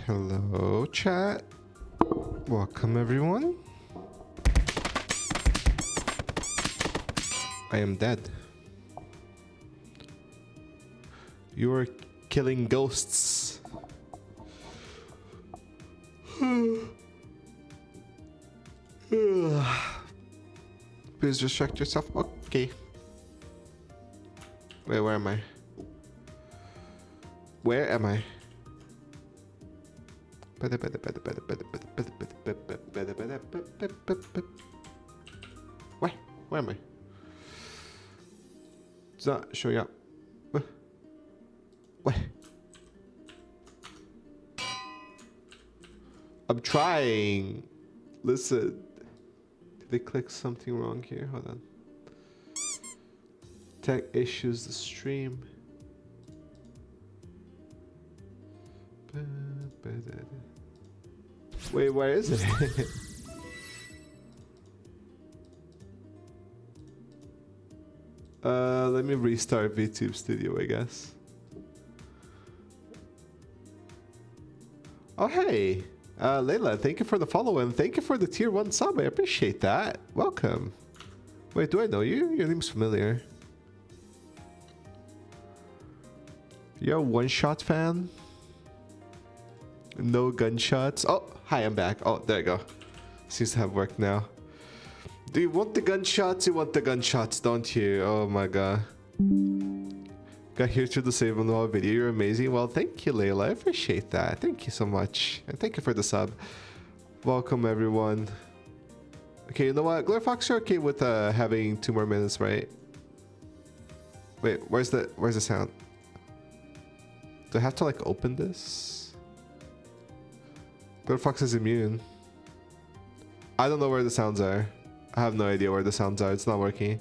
Hello, chat. Welcome, everyone. I am dead. You are killing ghosts. Please distract yourself. Okay. Wait, where am I? Where am I? Where? Where am I? It's not showing up. What? I'm trying. Listen. Did I click something wrong here? Hold on. Tech issues the stream. Wait, where is it? Let me restart VTube Studio, I guess. Oh, hey. Layla, thank you for the follow and thank you for the tier 1 sub. I appreciate that. Welcome. Wait, do I know you? Your name's familiar. You're a one-shot fan? No gunshots. Oh, hi, I'm back. Oh, there you go. Seems to have worked now. Do you want the gunshots? You want the gunshots, don't you? Oh my god. Got here to the Save on the Wall video. You're amazing. Well, thank you, Layla. I appreciate that. Thank you so much. And thank you for the sub. Welcome, everyone. Okay, you know what? Glare Fox, you're okay with having 2 more minutes, right? Wait, where's the sound? Do I have to like open this? Glare Fox is immune. I don't know where the sounds are. I have no idea where the sounds are. It's not working.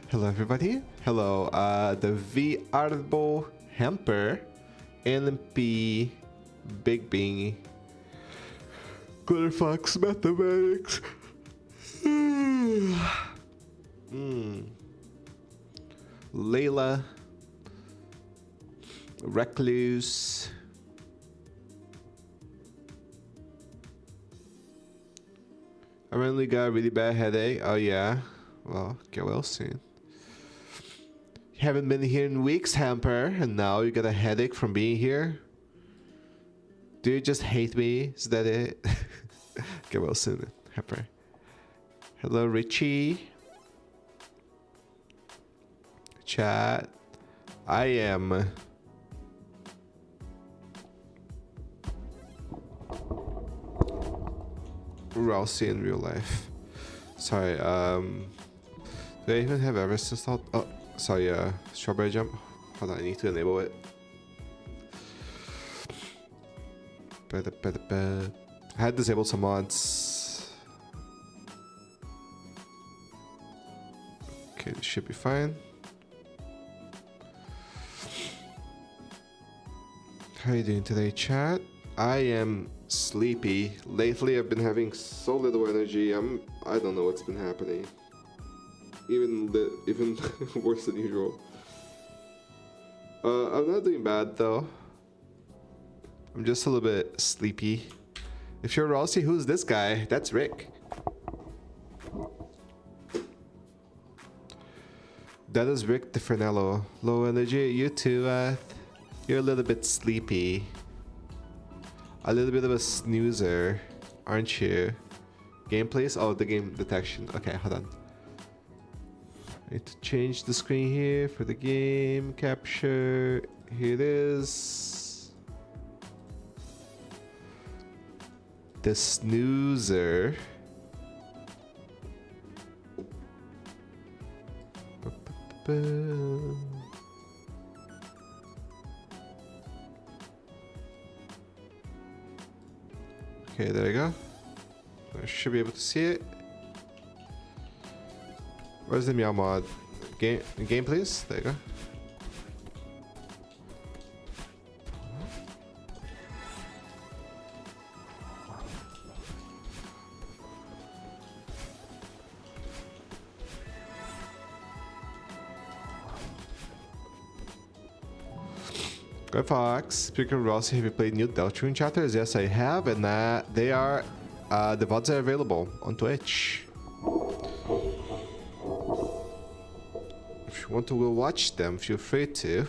Hello, everybody. Hello, the V Arbo Hamper, LMP, Big Bingy, Glitter Fox Mathematics. Layla, Recluse, I randomly got a really bad headache. Oh yeah, well, get well soon. You haven't been here in weeks, Hamper, and now you got a headache from being here? Do you just hate me? Is that it? Get well soon, Hamper. Hello, Richie. Chat. I am Rousey in real life. Sorry, do I even have Everest installed? Oh, sorry, Strawberry Jump. Hold on, I need to enable it. I had disabled some mods. Okay, this should be fine. How are you doing today, chat? I am sleepy. Lately, I've been having so little energy. I don't know what's been happening. Even worse than usual. I'm not doing bad though. I'm just a little bit sleepy. If you're Rossi, who's this guy? That's Rick. That is Rick DeFernello. Low energy. You too, you're a little bit sleepy. A little bit of a snoozer, aren't you? Gameplays? Oh, the game detection. Okay, hold on. I need to change the screen here for the game capture. Here it is. The snoozer. Okay, there you go. I should be able to see it. Where's the Meow mod? Game, please. There you go. Red Fox. Speaker Rossi, have you played new Deltarune chapters? Yes, I have, and they are the VODs are available on Twitch. If you want to go watch them, feel free to.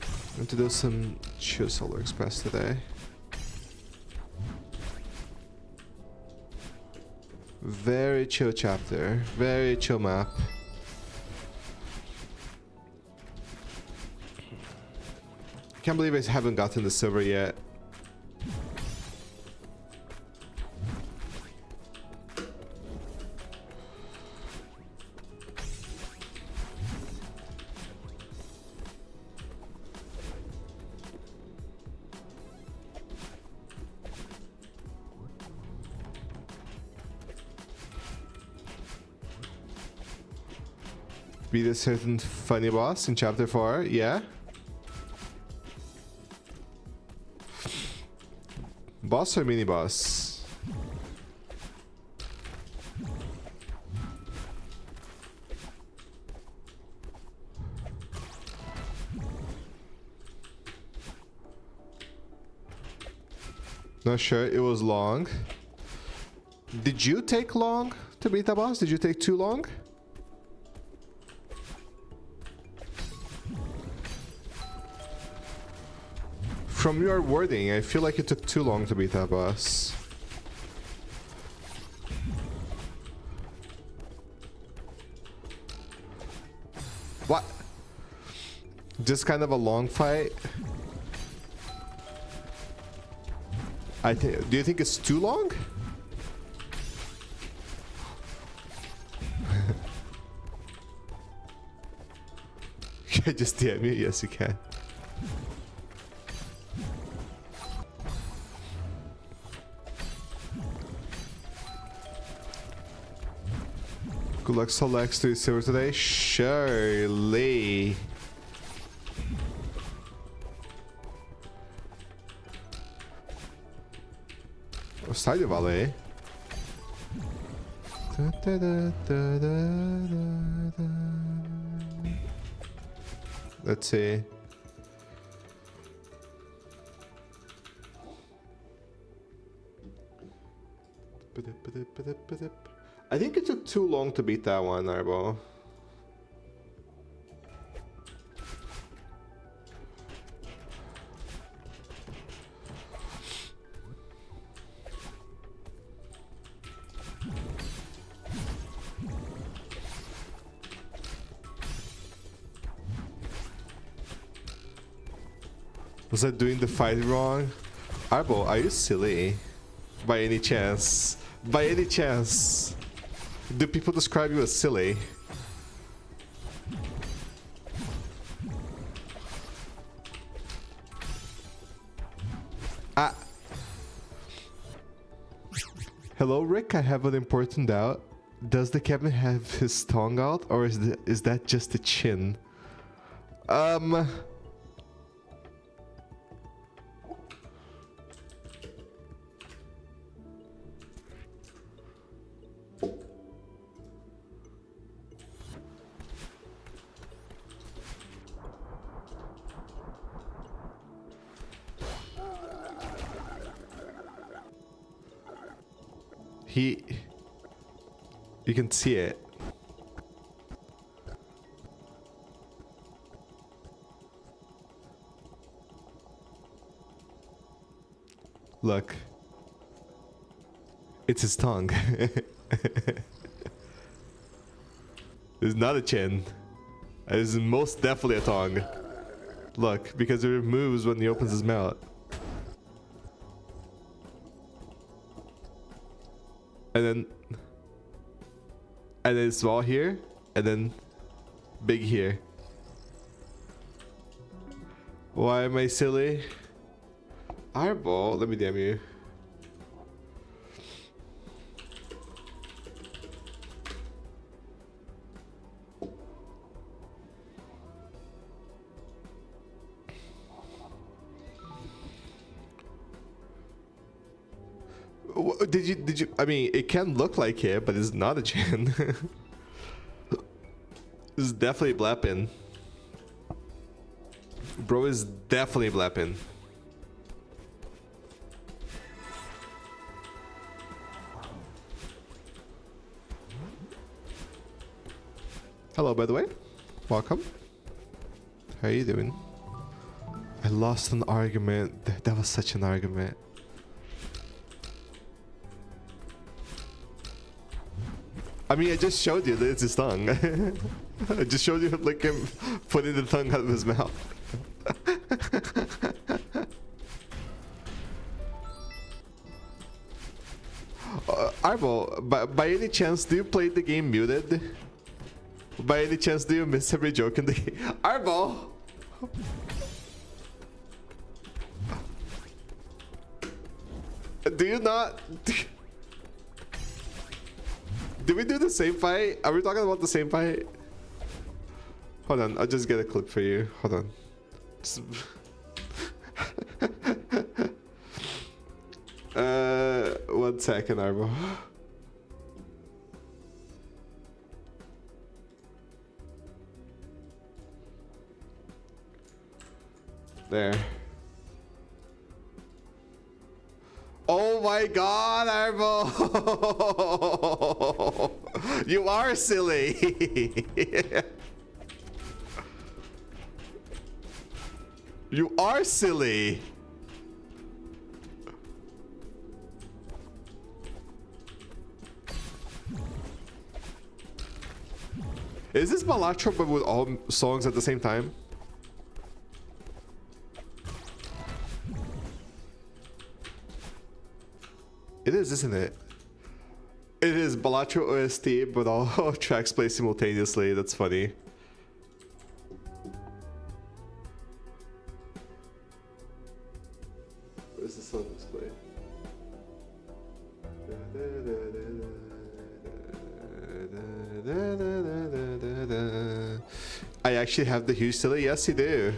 I want to do some chill Solar Express today. Very chill chapter, very chill map. Can't believe I haven't gotten the silver yet. Beat a certain funny boss in chapter 4, yeah. Boss or mini boss? Not sure, it was long. Did you take long to beat the boss? Did you take too long? From your wording, I feel like it took too long to beat that boss. What? Just kind of a long fight? Do you think it's too long? Can I just DM you? Yes, you can. Good luck, Solex, to silver today. Surely. Oh, Stardew Valley. Let's see. I think it took too long to beat that one, Arbo. Was I doing the fight wrong? Arbo, are you silly? By any chance? By any chance? Do people describe you as silly? Ah. Hello, Rick. I have an important doubt. Does the Kevin have his tongue out, or is that just a chin? You can see it. Look. It's his tongue. It's not a chin. It is most definitely a tongue. Look, because it moves when he opens his mouth. And then small here, and then big here. Why am I silly? Eyeball, let me damn you. Did you I mean, it can look like it, but it's not a chin. This is definitely Blappin. Bro is definitely blepping. Hello, by the way. Welcome. How are you doing? I lost an argument. That was such an argument. I mean, I just showed you that it's his tongue. I just showed you like him putting the tongue out of his mouth. Arbo, by any chance, do you play the game muted? By any chance, do you miss every joke in the game? Arbo! Do you not? Did we do the same fight? Are we talking about the same fight? Hold on, I'll just get a clip for you. Hold on. One second, Arbo. There. Oh my god, Arbo! You are silly! You are silly! Is this Balatro but with all songs at the same time? It is, isn't it? It is Balatro OST, but all tracks play simultaneously. That's funny. Where's the song display? I actually have the huge silly. Yes, you do.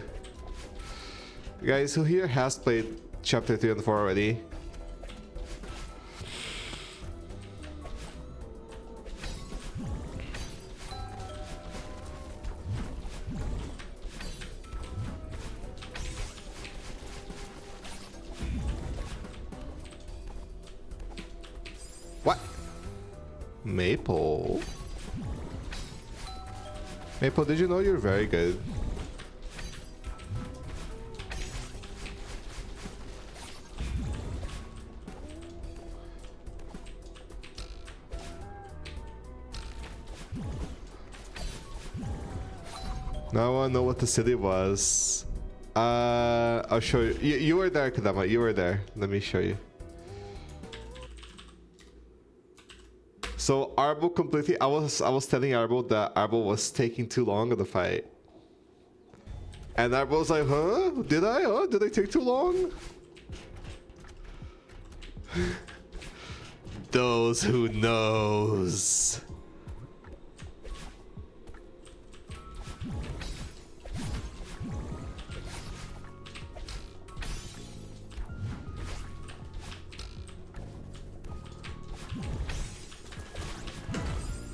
Guys, who here has played chapter 3 and 4 already? What? Maple? Maple, did you know you're very good? Now I wanna know what the city was. I'll show you. You were there, Kadama. You were there. Let me show you. So Arbo completely. I was telling Arbo that Arbo was taking too long on the fight, and Arbo was like, "Huh? Did I? Huh? Did I take too long?" Those who knows.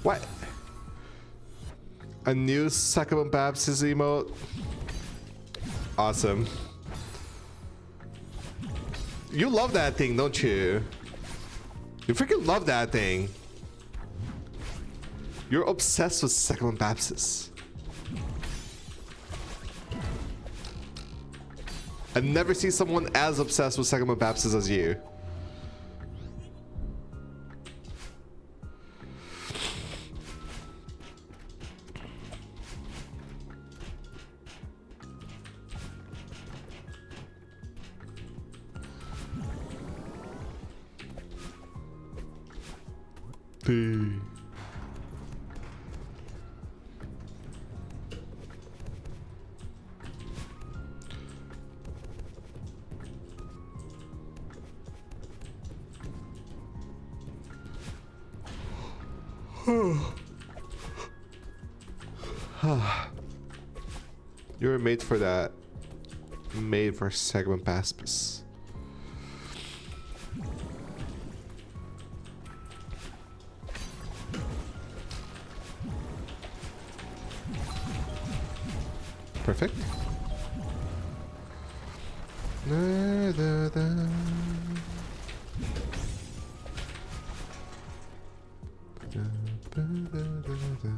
What? A new Sakura Babs emote? Awesome. You love that thing, don't you? You freaking love that thing. You're obsessed with Sakura Babs. I've never seen someone as obsessed with Sakura Babs as you. You were made for that. Made for segment paspis. Perfect. Da, da, da. Da, da, da, da, da.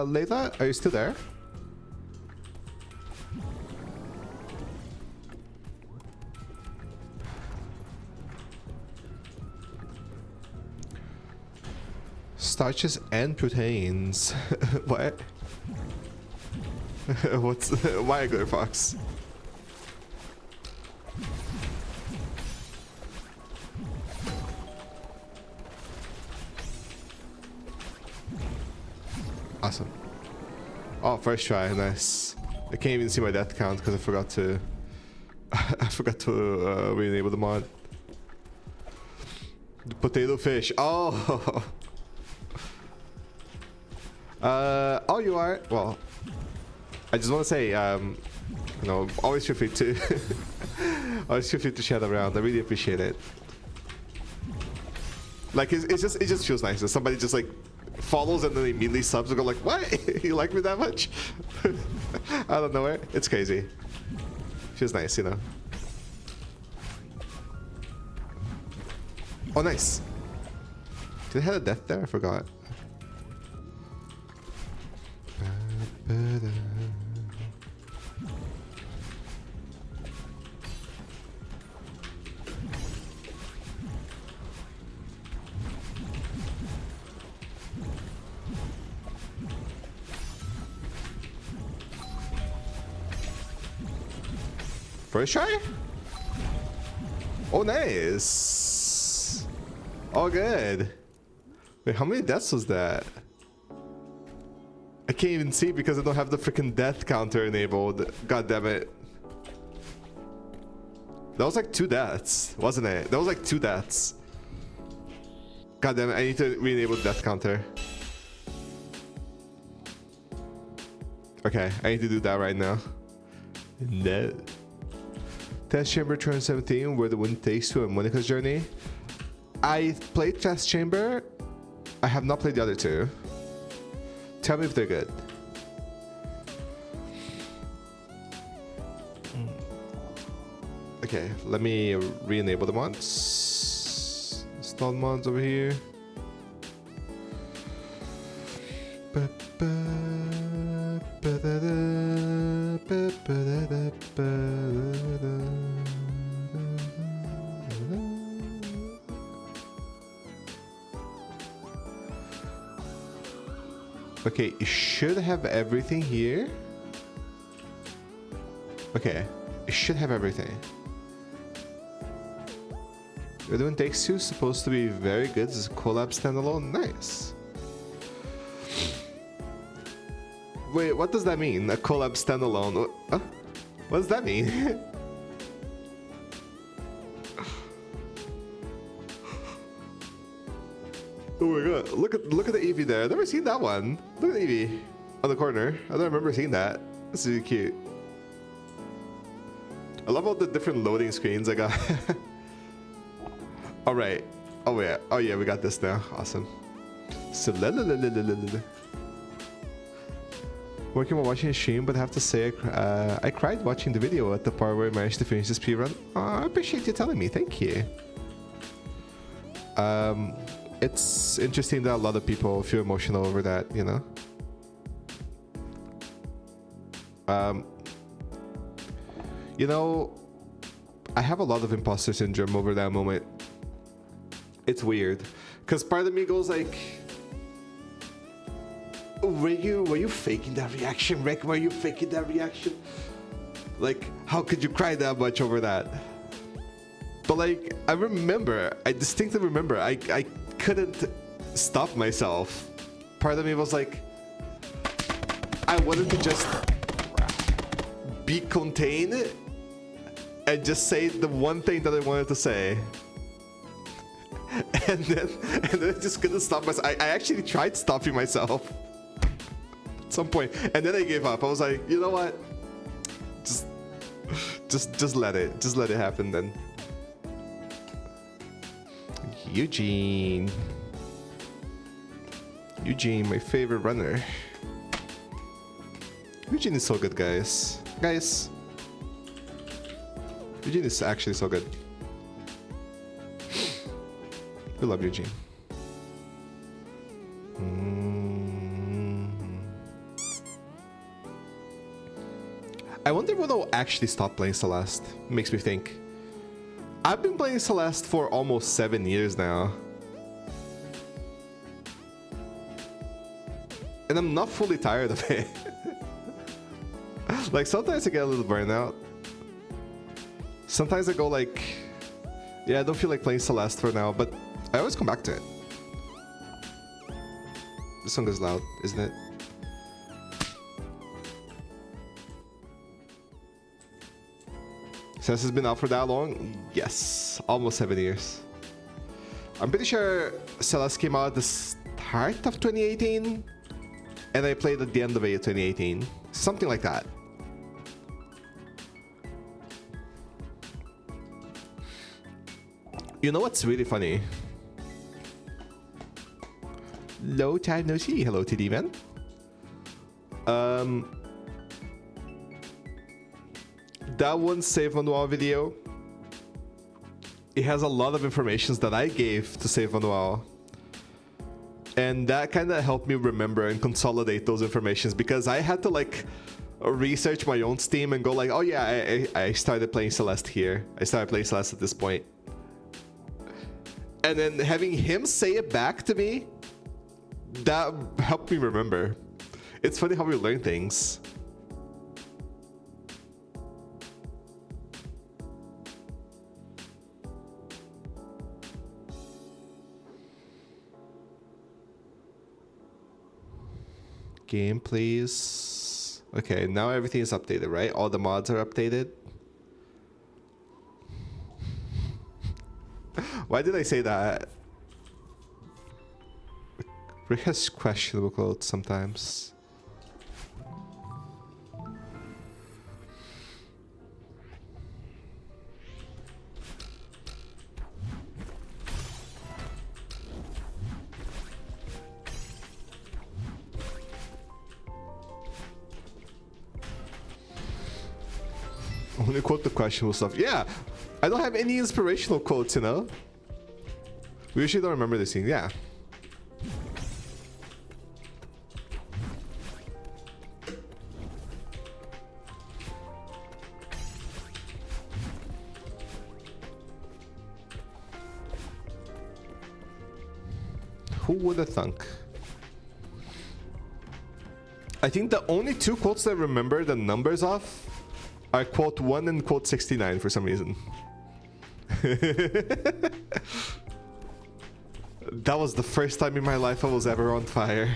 Layla, are you still there? Starches and proteins. What? What's why a Glitter Fox? Awesome. Oh, first try, nice. I can't even see my death count because I forgot to. I forgot to re-enable the mod. The potato fish. Oh. Oh, you are. Well, I just want to say, you know, always feel free to, always feel free to share around. I really appreciate it. Like, it just feels nice that somebody just like follows and then immediately subs and go like, what? You like me that much? Out of nowhere. It's crazy. Feels nice, you know. Oh, nice. Did I have a death there? I forgot. First try? Oh, nice. Oh, good. Wait, how many deaths was that? I can't even see because I don't have the freaking death counter enabled. God damn it. That was like 2 deaths, wasn't it? That was like 2 deaths. God damn it, I need to re-enable the death counter. Okay, I need to do that right now. No. Test Chamber 2017, Where the Wind Takes You, and Monica's Journey. I played Test Chamber. I have not played the other 2. Tell me if they're good. Okay, let me re-enable the mods. Install mods over here. Okay, it should have everything here. Okay, it should have everything. The other one takes two, supposed to be very good. This is a collab standalone. Nice. Wait, what does that mean? A collab standalone? What does that mean? Oh my god! Look at the Eevee there. I've never seen that one. Look at the Eevee on the corner. I don't remember seeing that. That's really cute. I love all the different loading screens I got. All right. Oh yeah. Oh yeah. We got this now. Awesome. So working while watching a stream, but I have to say I cried watching the video at the part where I managed to finish this speedrun. I appreciate you telling me. Thank you. It's interesting that a lot of people feel emotional over that, you know. You know, I have a lot of imposter syndrome over that moment. It's weird, because part of me goes like, were you faking that reaction, Rick? Were you faking that reaction? Like, how could you cry that much over that? But like, I distinctly remember, I couldn't stop myself. Part of me was like, I wanted to just be contained and just say the one thing that I wanted to say. And then I just couldn't stop myself. I actually tried stopping myself at some point, and then I gave up. I was like, you know what? Just let it happen then. Eugene. Eugene, my favorite runner. Eugene is so good, guys. Guys. Eugene is actually so good. We love Eugene. I wonder when I'll actually stop playing Celeste. Makes me think. I've been playing Celeste for almost 7 years now. And I'm not fully tired of it. Like, sometimes I get a little burnout. Sometimes I go like, yeah, I don't feel like playing Celeste for now, but I always come back to it. This song is loud, isn't it? Celeste has been out for that long? Yes, almost 7 years. I'm pretty sure Celeste came out at the start of 2018, and I played at the end of 2018. Something like that. You know what's really funny? Low time no see. Hello, TD man. That one Save Manuel video, it has a lot of information that I gave to Save Manuel. And that kind of helped me remember and consolidate those informations, because I had to like research my own Steam and go like, oh yeah, I started playing Celeste here. I started playing Celeste at this point. And then having him say it back to me, that helped me remember. It's funny how we learn things. Game, please. Okay, now everything is updated, right? All the mods are updated. Why did I say that? Rick has questionable clothes sometimes. Only quote the questionable stuff. Yeah, I don't have any inspirational quotes, you know? We usually don't remember this thing, yeah. Who would have thunk? I think the only two quotes that I remember the numbers of are quote 1 and quote 69 for some reason. That was the first time in my life I was ever on fire.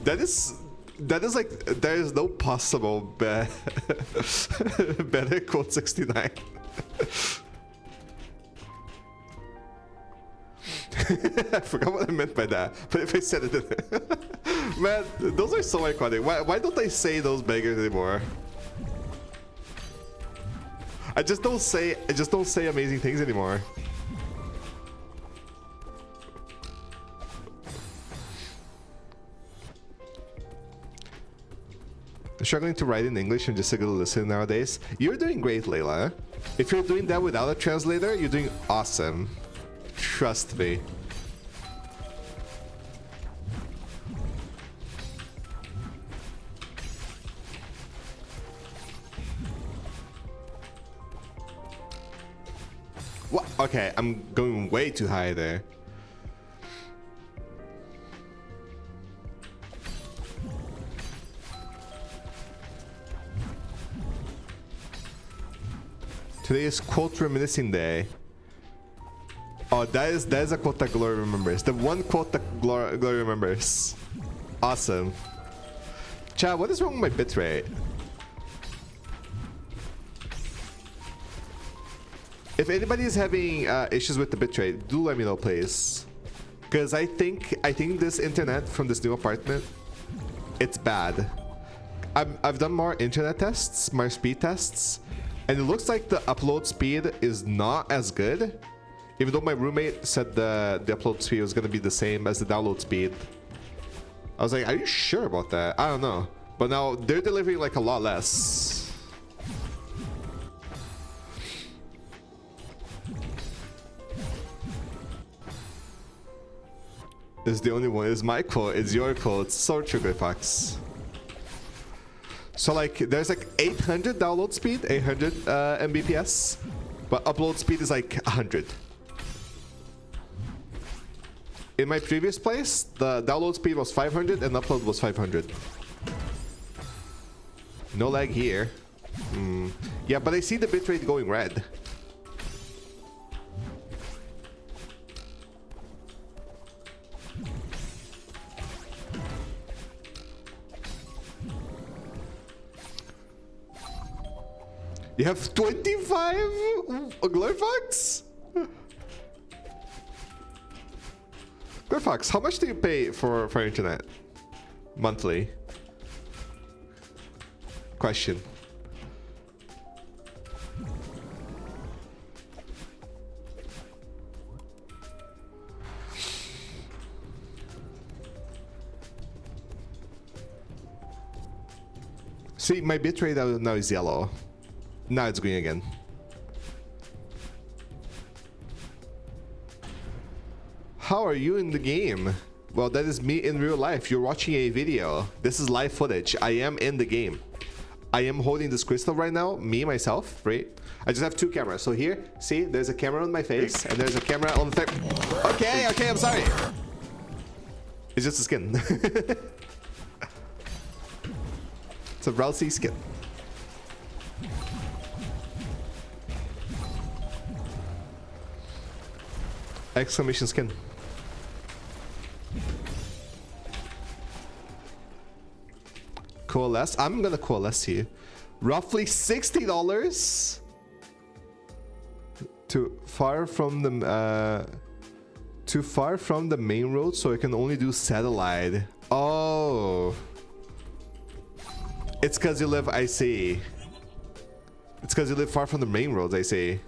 That is like, there is no possible better quote 69. I forgot what I meant by that, but if I said it, man, those are so iconic. Why don't I say those beggars anymore? I just don't say amazing things anymore. I'm struggling to write in English and just a good listen nowadays. You're doing great, Layla. If you're doing that without a translator, you're doing awesome. Trust me. What? Okay, I'm going way too high there. Today is quote reminiscing day. Oh, that is a quote that Glory remembers. The one quote that Glory remembers. Awesome. Chat, what is wrong with my bitrate? If anybody is having issues with the bitrate, do let me know, please. Because I think this internet from this new apartment, it's bad. I've done more internet tests, more speed tests, and it looks like the upload speed is not as good. Even though my roommate said the upload speed was gonna be the same as the download speed. I was like, are you sure about that? I don't know. But now they're delivering like a lot less. It's the only one. It's my quote. It's your quote. It's so true, Greyfox. So like, there's like 800 download speed, 800 Mbps, but upload speed is like 100. In my previous place, the download speed was 500 and upload was 500. No lag here. Yeah, but I see the bitrate going red. You have 25 Glurfox? Glurfox, how much do you pay for internet? Monthly? Question. See, my bitrate now is yellow. Now it's green again. How are you in the game? Well, that is me in real life. You're watching a video. This is live footage. I am in the game. I am holding this crystal right now. Me, myself, right? I just have two cameras. So here, see, there's a camera on my face and there's a camera on the third. Okay, I'm sorry. It's just a skin. It's a Ralsei skin. Exclamation skin. Coalesce. I'm gonna coalesce here. Roughly $60 too far from the main road, so I can only do satellite. Oh, it's because you live. I see. It's because you live far from the main roads. I see.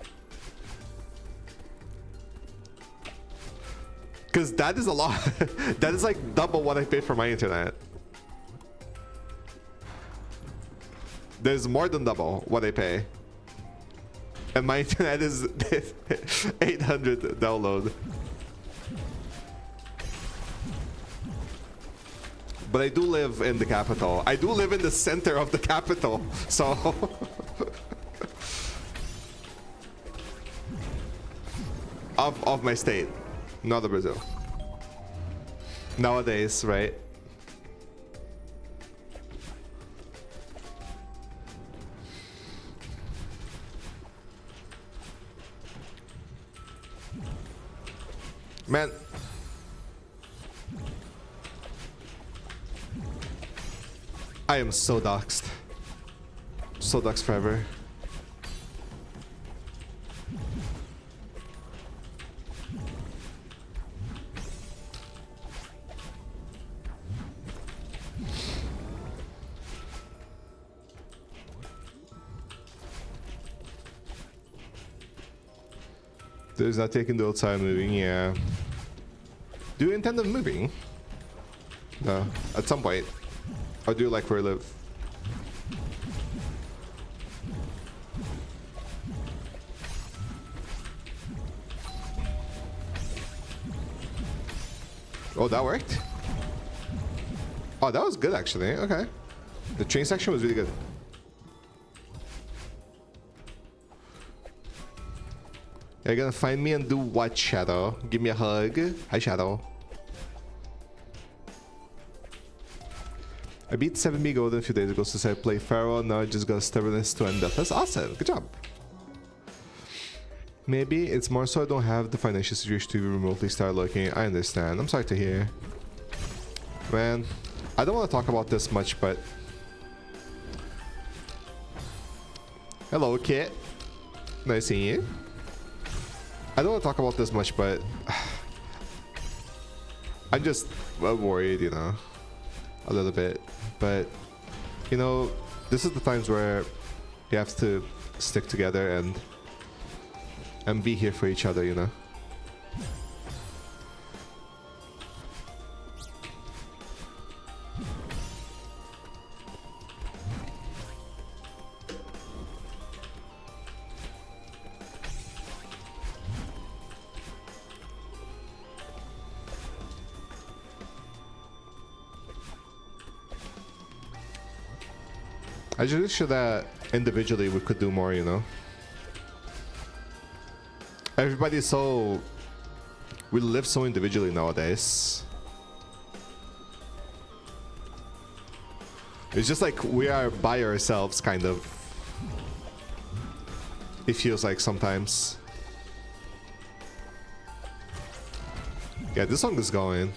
Because that is a lot. That is like double what I pay for my internet. There's more than double what I pay. And my internet is 800 download. But I do live in the capital. I do live in the center of the capital. So... of my state. Not Brazil. Nowadays, right? Man. I am so doxxed. So doxxed forever. There's not taking the outside moving, yeah. Do you intend on moving? No, at some point. Or do you like where I live? Oh, that worked? Oh, that was good actually, okay. The train section was really good. You're gonna find me and do what, Shadow? Give me a hug. Hi, Shadow. I beat 7B Golden a few days ago since I played Pharaoh. Now I just got stubbornness to end up. That's awesome. Good job. Maybe it's more so I don't have the financial situation to remotely start looking. I understand. I'm sorry to hear. Man, I don't want to talk about this much, but... Hello, Kit. Nice seeing you. I don't want to talk about this much, but I'm just worried, you know, a little bit. But You know, this is the times where you have to stick together and be here for each other, you know. I just wish that individually we could do more, you know. Everybody's so... We live so individually nowadays. It's just like we are by ourselves, kind of. It feels like sometimes. Yeah, this song is going.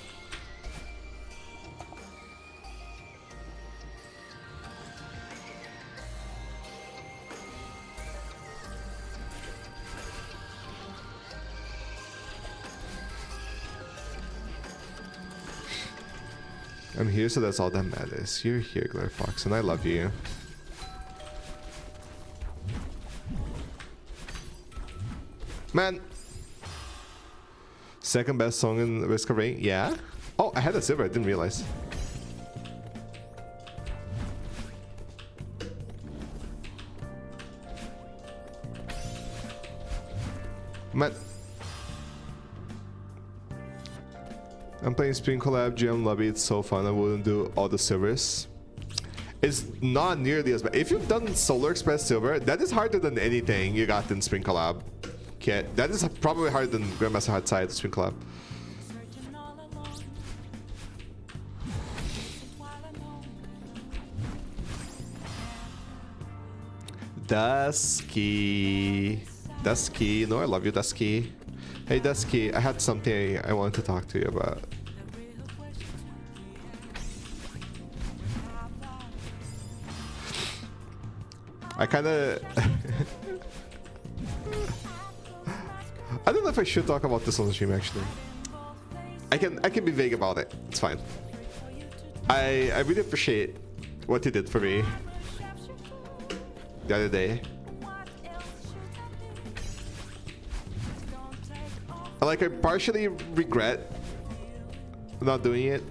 I'm here, so that's all that matters. You're here, Glare Fox, and I love you. Man! Second best song in Risk of Rain? Yeah? Oh, I had a silver, I didn't realize. Man. I'm playing Spring Collab, GM Lobby, it's so fun, I wouldn't do all the silvers. It's not nearly as bad. If you've done Solar Express Silver, that is harder than anything you got in Spring Collab. Okay, that is probably harder than Grandmaster Hard Side Spring Collab. Dusky. Dusky, you know I love you, Dusky. Hey Dusky, I had something I wanted to talk to you about. I kinda... I don't know if I should talk about this on the stream actually. I can be vague about it. It's fine. I really appreciate what you did for me the other day. Like, I partially regret not doing it,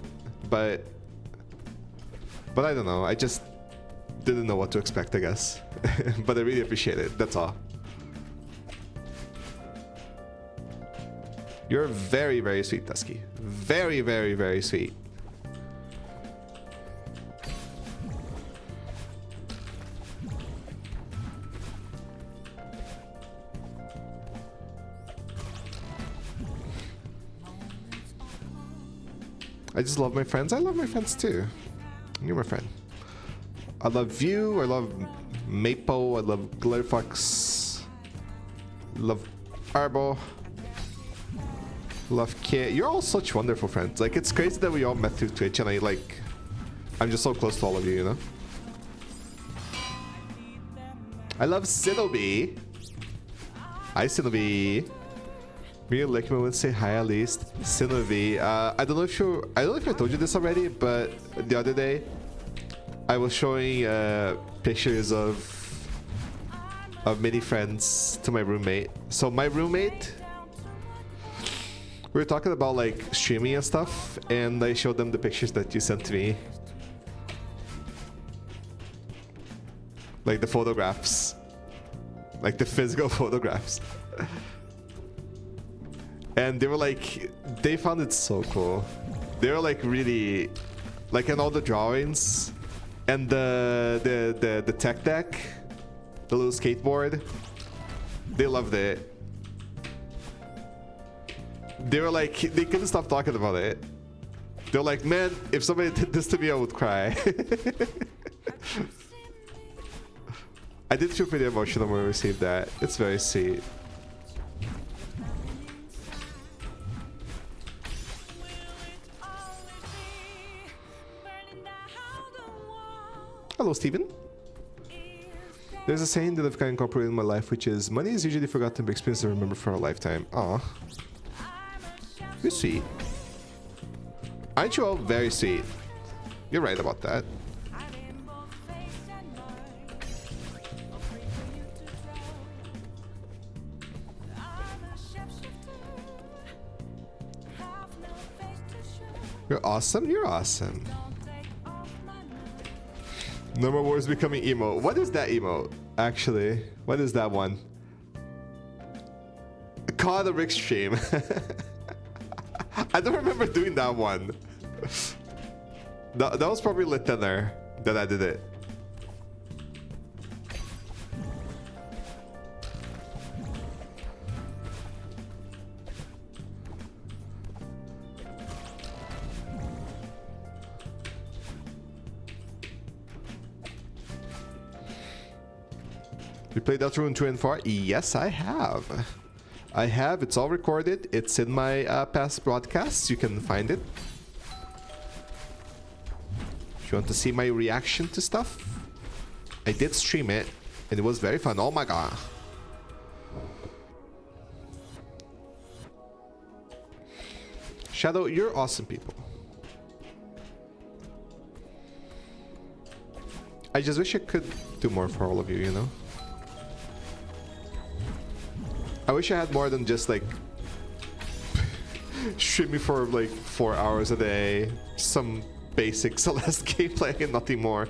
but I don't know. I just didn't know what to expect, I guess. But I really appreciate it. That's all. You're very, very sweet, Dusky. Very, very, very sweet. I just love my friends. I love my friends too. You're my friend. I love you. I love Mapo. I love Glitterfox. Love Arbo. Love Kit. You're all such wonderful friends. Like, it's crazy that we all met through Twitch, and I'm just so close to all of you, you know? I love Sinobi. Hi, Sinobi. Real Lickman would say hi at least. Sinovi. I don't know if I told you this already, but the other day I was showing pictures of many friends to my roommate. So my roommate, we were talking about like streaming and stuff, and I showed them the pictures that you sent to me. Like the photographs. Like the physical photographs. And they were like, they found it so cool. They were like really, like in all the drawings and the tech deck, the little skateboard, they loved it. They were like, they couldn't stop talking about it. They're like, man, if somebody did this to me, I would cry. I did feel pretty emotional when I received that. It's very sweet. Hello, Steven. There's a saying that I've kind of incorporated in my life, which is, money is usually forgotten but experience to remember for a lifetime. Aw. You're sweet. Aren't you all very sweet? You're right about that. You're awesome. You're awesome. No more wars becoming emo. What is that emo? Actually, what is that one? Call the Rick stream. I don't remember doing that one. That was probably Lieutenant that I did it. You played Deltarune 2 and 4? Yes, I have. I have. It's all recorded. It's in my past broadcasts. You can find it. If you want to see my reaction to stuff, I did stream it, and it was very fun. Oh my god. Shadow, you're awesome people. I just wish I could do more for all of you, you know? I wish I had more than just like streaming for like 4 hours a day, some basic Celeste gameplay and nothing more.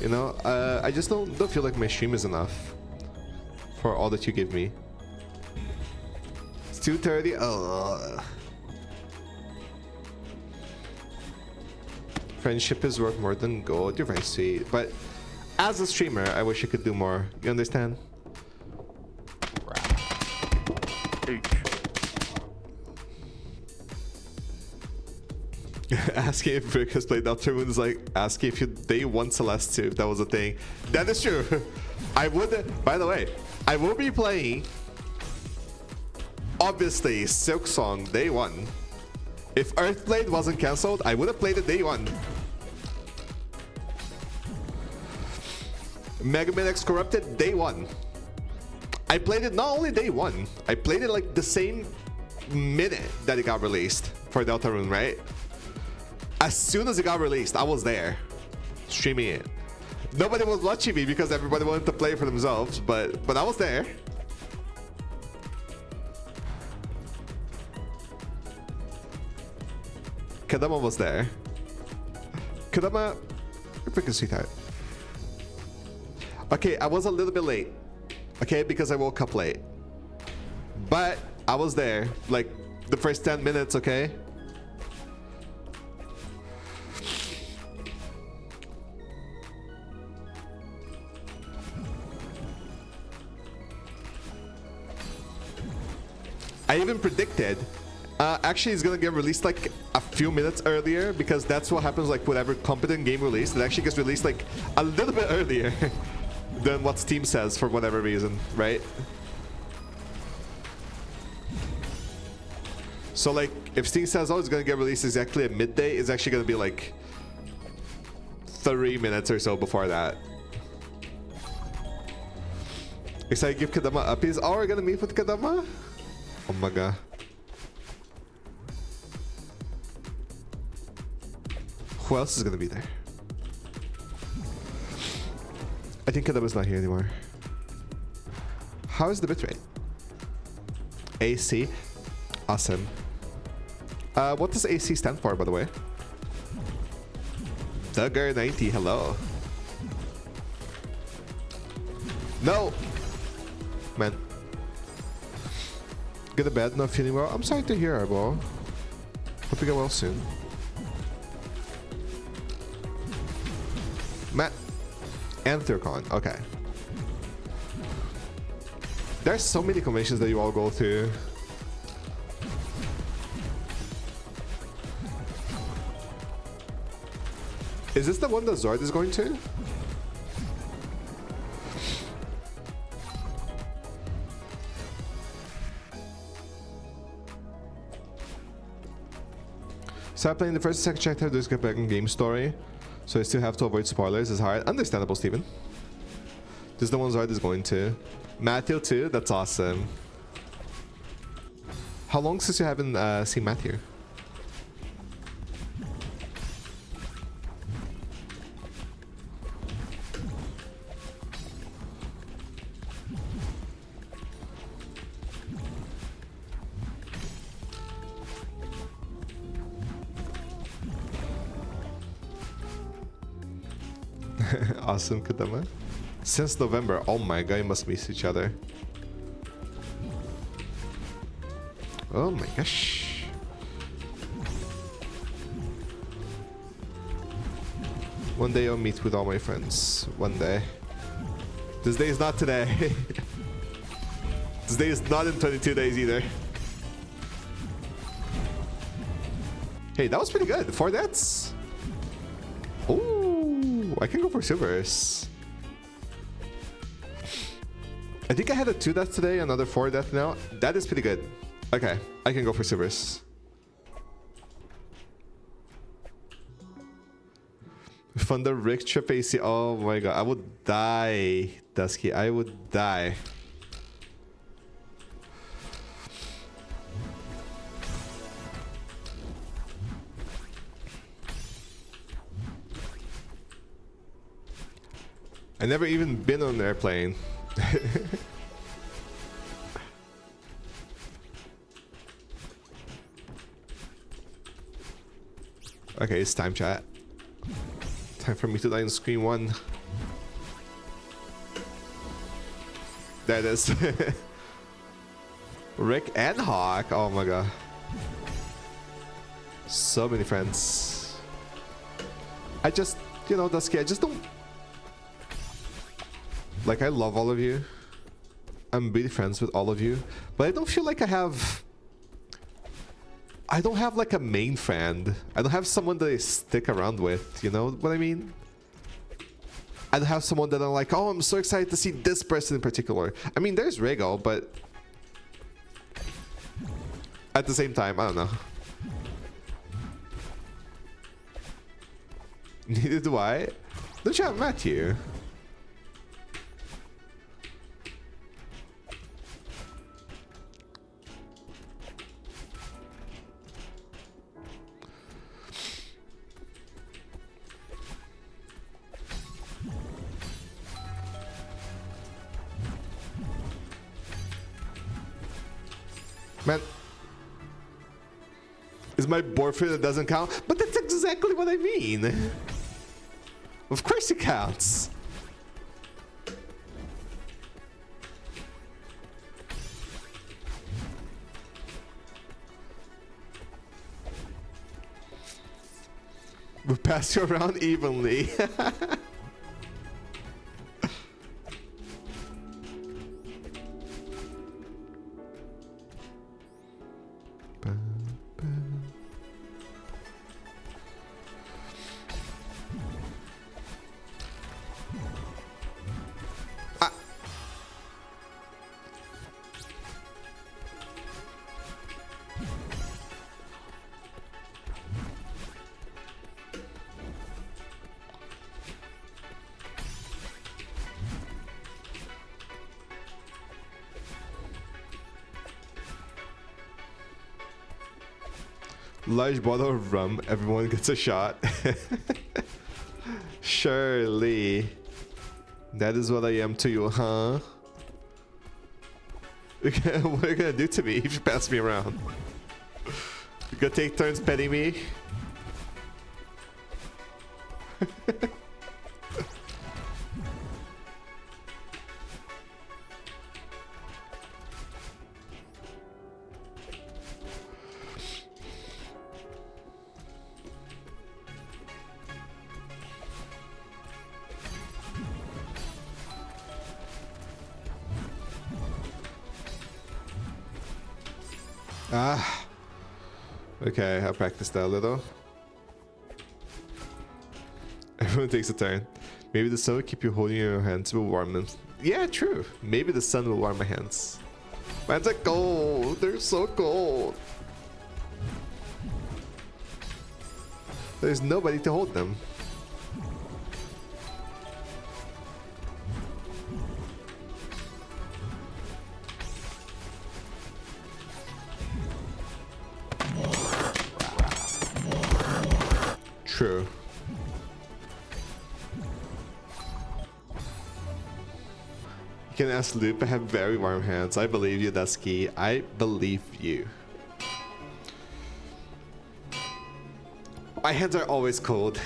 You know, I just don't feel like my stream is enough for all that you give me. It's 2:30. Friendship is worth more than gold. You're very sweet, but as a streamer, I wish I could do more. You understand? Asking if Rick has played Deltarune is like asking if they want Celeste too, if that was a thing. That is true. I would, by the way, I will be playing, obviously, Silksong day one. If Earthblade wasn't cancelled, I would have played it day one. Mega Man X Corrupted day one. I played it not only day one, I played it like the same minute that it got released for Deltarune, right? As soon as it got released, I was there, streaming it. Nobody was watching me because everybody wanted to play for themselves, but I was there. Kadama was there. Kadama, you're freaking sweetheart. Okay, I was a little bit late. Okay, because I woke up late. But I was there, like the first 10 minutes, okay? I even predicted, actually it's gonna get released like a few minutes earlier because that's what happens like whatever competent game release. It actually gets released like a little bit earlier than what Steam says for whatever reason, right? So like if Steam says, oh, it's gonna get released exactly at midday, it's actually gonna be like 3 minutes or so before that. Excited to give Kadama uppies. Oh, we're gonna meet with Kadama? Oh my god. Who else is gonna be there? I think Kadama's not here anymore. How is the bitrate? AC. Awesome. What does AC stand for, by the way? Dugger90, hello. No! Man. Get to bed, not feeling well. I'm sorry to hear, Arbo. Hope you get well soon. Matt. And Thurcon, okay. There's so many conventions that you all go through. Is this the one that Zord is going to? Start playing the first and second chapter, just get back in game story. So I still have to avoid spoilers. It's hard. Understandable, Steven. This is the one Zord is going to. Matthew too? That's awesome. How long since you haven't seen Matthew? Awesome, Kadama. Since November. Oh my god, you must miss each other. Oh my gosh. One day I'll meet with all my friends. One day. This day is not today. This day is not in 22 days either. Hey, that was pretty good. 4 deaths. Ooh, I can go for silvers. I think I had a 2 death today, another 4 death now. That is pretty good. Okay, I can go for silvers. Thunder Rick Trip AC. Oh my god, I would die, Dusky. I would die. I never even been on an airplane. Okay, it's time, chat. Time for me to die on screen 1. There it is. Rick and Hawk. Oh my god. So many friends. I just, you know, Dusky, I just don't... Like, I love all of you. I'm really friends with all of you. But I don't feel like I don't have like a main friend. I don't have someone that I stick around with. You know what I mean? I don't have someone that I'm like, oh, I'm so excited to see this person in particular. I mean, there's Rego, but at the same time, I don't know. Neither do I. Don't you have Matthew? Man, is my boyfriend that doesn't count? But that's exactly what I mean. Of course it counts. We'll pass you around evenly. Large bottle of rum, everyone gets a shot. Surely. That is what I am to you, huh? What are you gonna do to me if you pass me around? You gonna take turns petting me? Ah. Okay, I practiced that a little. Everyone takes a turn. Maybe the sun will keep you holding your hands will warm them. Yeah, true. Maybe the sun will warm my hands. Mine's are cold. They're so cold. There's nobody to hold them. True. You can ask Loop. I have very warm hands. I believe you, Dusky. I believe you. My hands are always cold.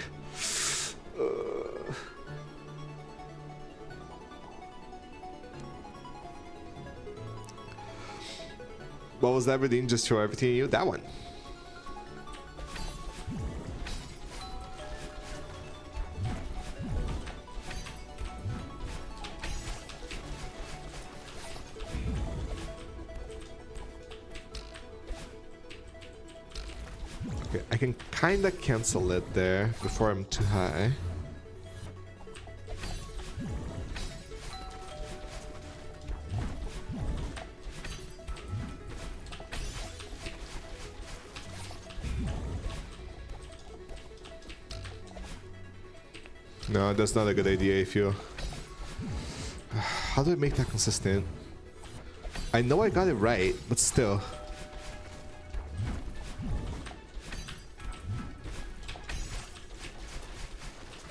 What was that redeem? Just throw everything at you? That one. Okay, I can kind of cancel it there before I'm too high. No, that's not a good idea if you... How do I make that consistent? I know I got it right, but still.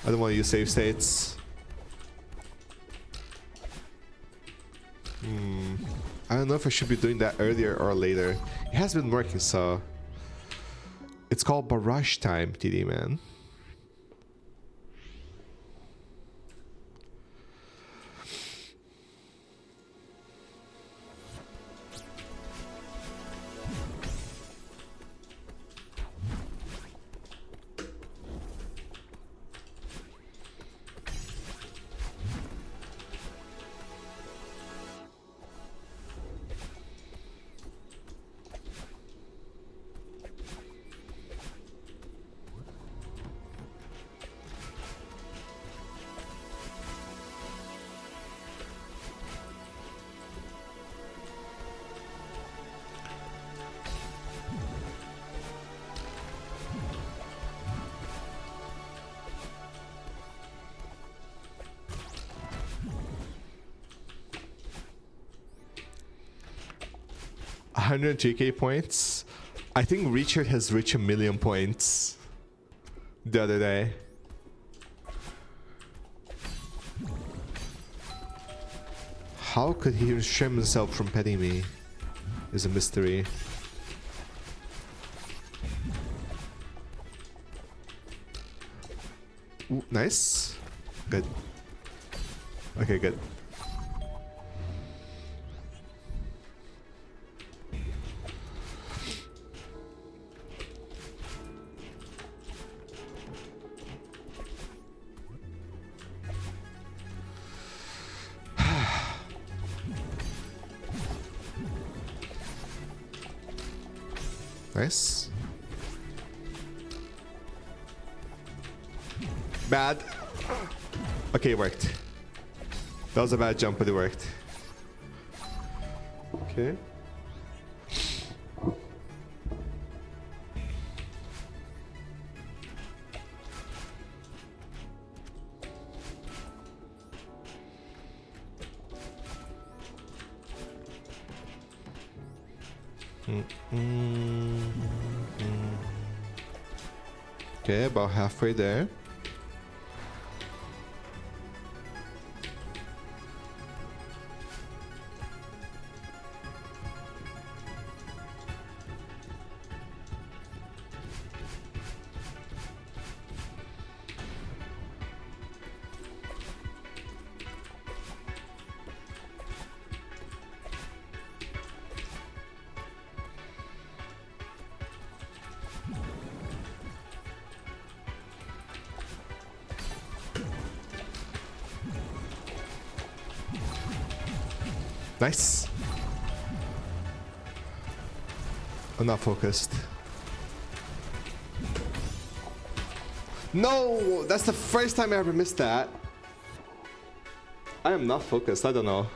I don't want to use save states. I don't know if I should be doing that earlier or later. It has been working, so... It's called barrage time, TD man. $103k points. I think Richard has reached 1 million points the other day. How could he restrain himself from petting me? Is a mystery. Ooh, nice. Good. Okay, good. Nice. Bad. Okay, it worked. That was a bad jump, but it worked. Okay. Okay, about halfway there. Nice. I'm not focused. No! That's the first time I ever missed that. I am not focused. I don't know.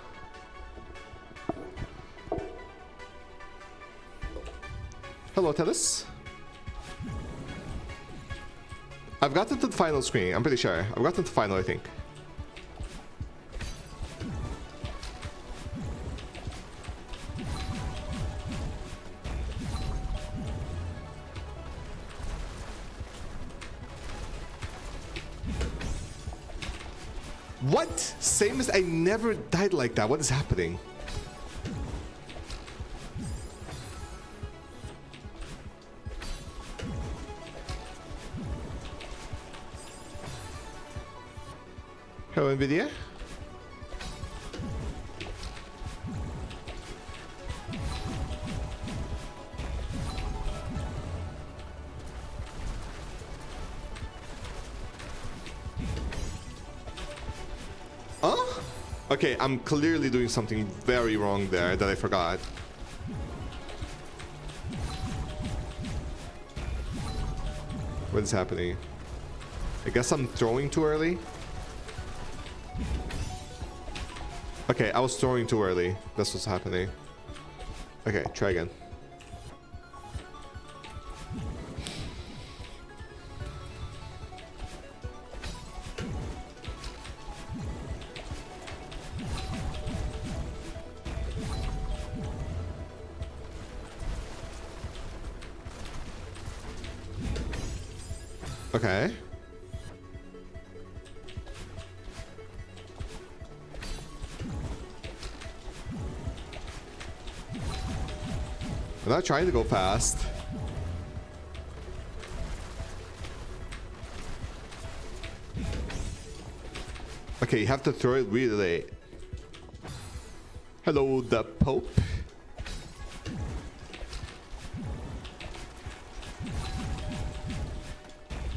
Hello, Tennis. I've gotten to the final screen. I'm pretty sure. I've gotten to the final, I think. What? Same as I never died like that. What is happening? Hello, NVIDIA. Okay, I'm clearly doing something very wrong there that I forgot. What is happening? I guess I'm throwing too early. Okay, I was throwing too early. That's what's happening. Okay, try again. Okay. I'm not trying to go fast. Okay, you have to throw it really late. Hello, the Pope.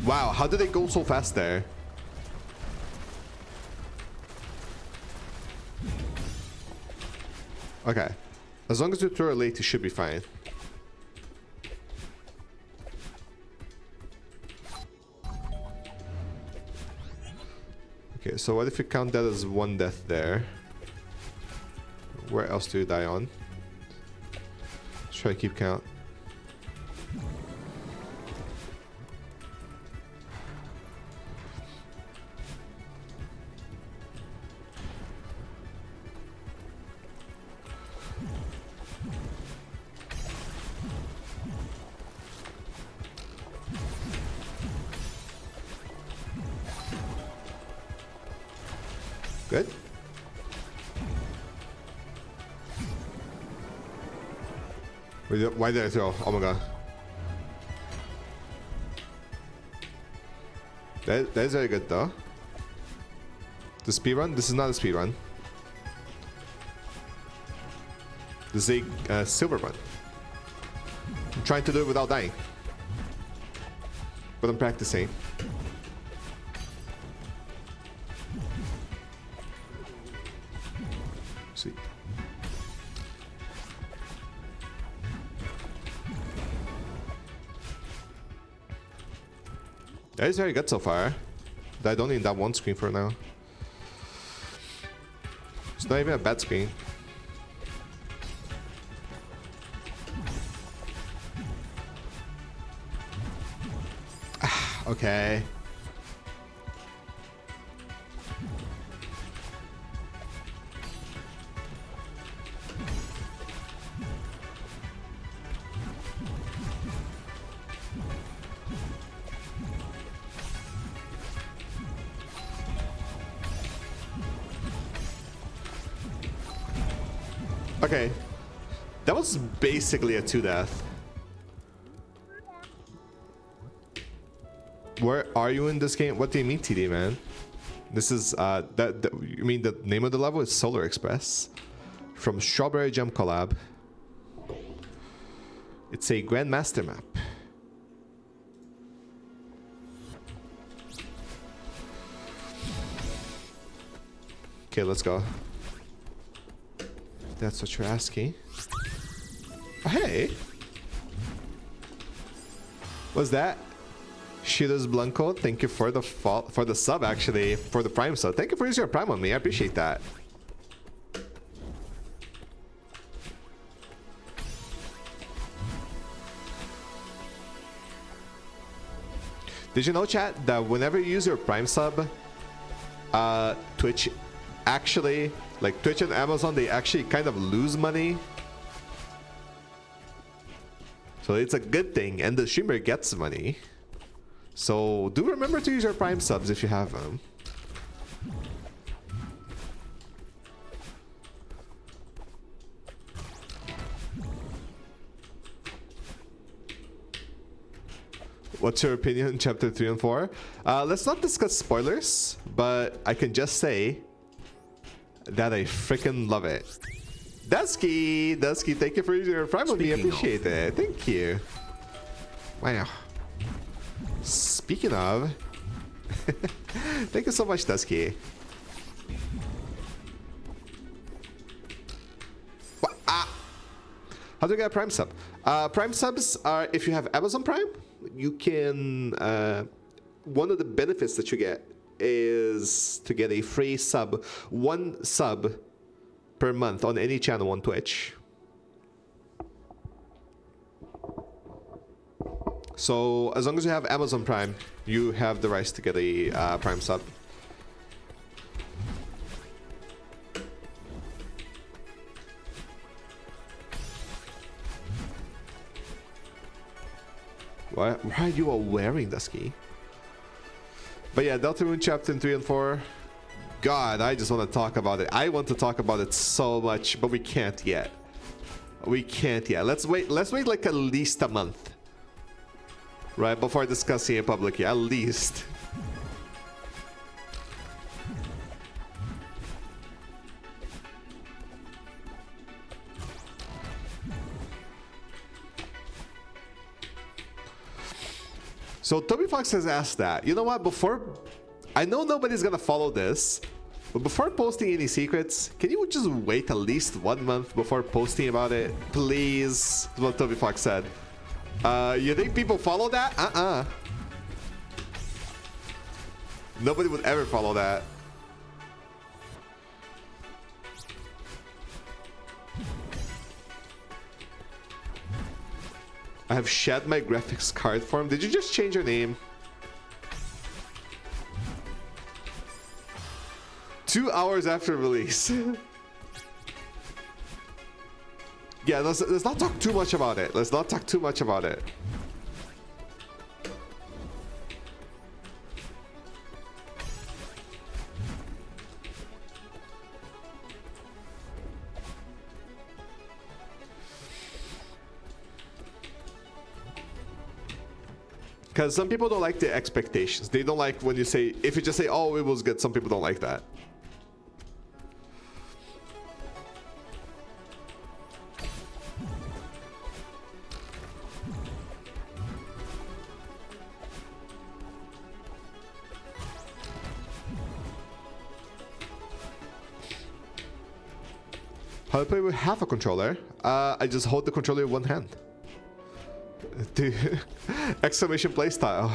Wow, how did it go so fast there? Okay. As long as you throw it late, you should be fine. Okay, so what if you count that as one death there? Where else do you die on? Let's try to keep count. Good. Why did I throw? Oh my god. That is very good though. The speed run? This is not a speed run. This is a silver run. I'm trying to do it without dying. But I'm practicing. See. That is very good so far. I don't need that one screen for now. It's not even a bad screen. Okay. Okay. That was basically a 2-death. Where are you in this game? What do you mean, TD, man? This is, you mean the name of the level is Solar Express from Strawberry Jam Collab. It's a Grandmaster map. Okay, let's go. That's what you're asking. Oh, hey. What's that? Shiras Blanco, thank you for the sub, actually, for the Prime sub. Thank you for using your Prime on me. I appreciate that. Did you know, chat, that whenever you use your Prime sub, Twitch actually, like Twitch and Amazon, they actually kind of lose money. So it's a good thing, and the streamer gets money. So do remember to use your Prime subs if you have them. What's your opinion on chapter 3 and 4? Let's not discuss spoilers, but I can just say that I freaking love it. Dusky, thank you for using your Prime with me. I appreciate it. Thank you. Wow. Speaking of, thank you so much, Dusky. How do you get a Prime sub? Prime subs are, if you have Amazon Prime, you can, one of the benefits that you get is to get a free sub, one sub per month on any channel on Twitch. So as long as you have Amazon Prime, you have the rights to get a Prime sub. Why are you all wearing the ski? But yeah, Deltarune Chapter 3 and 4. God, I just want to talk about it. I want to talk about it so much, but we can't yet. We can't yet. Let's wait like at least a month. Right, before discussing it publicly, at least. So Toby Fox has asked that. You know what? Before, I know nobody's gonna follow this, but before posting any secrets, can you just wait at least 1 month before posting about it, please? That's what Toby Fox said. You think people follow that? Nobody would ever follow that. I have shed my graphics card form. Did you just change your name? 2 hours after release. Yeah, let's not talk too much about it. Let's not talk too much about it. Because some people don't like the expectations. They don't like when you say, if you just say, oh, it was good. Some people don't like that. How do I play with half a controller? I just hold the controller with one hand. Dude, exclamation playstyle.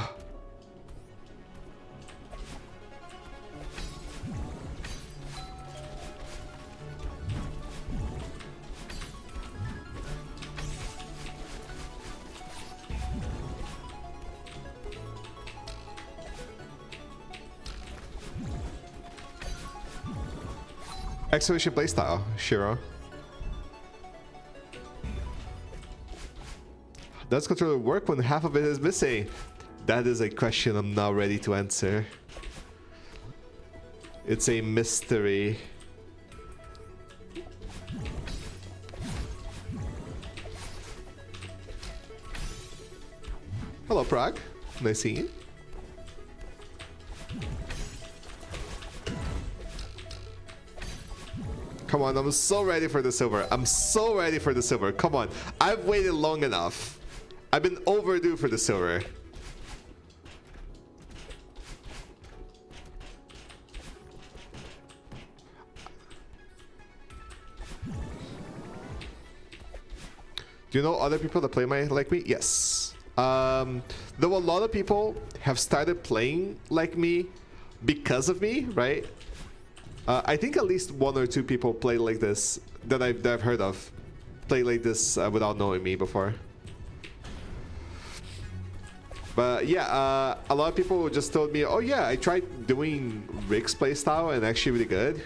Exclamation playstyle, Shiro. Does controller work when half of it is missing? That is a question I'm not ready to answer. It's a mystery. Hello, Prague. Nice seeing you. Come on, I'm so ready for the silver. I'm so ready for the silver. Come on. I've waited long enough. I've been overdue for the silver. Do you know other people that play like me? Yes. Though a lot of people have started playing like me because of me, right? I think at least 1 or 2 people play like this that I've heard of. Play like this without knowing me before. But yeah, a lot of people just told me, oh yeah, I tried doing Rick's playstyle and actually really good.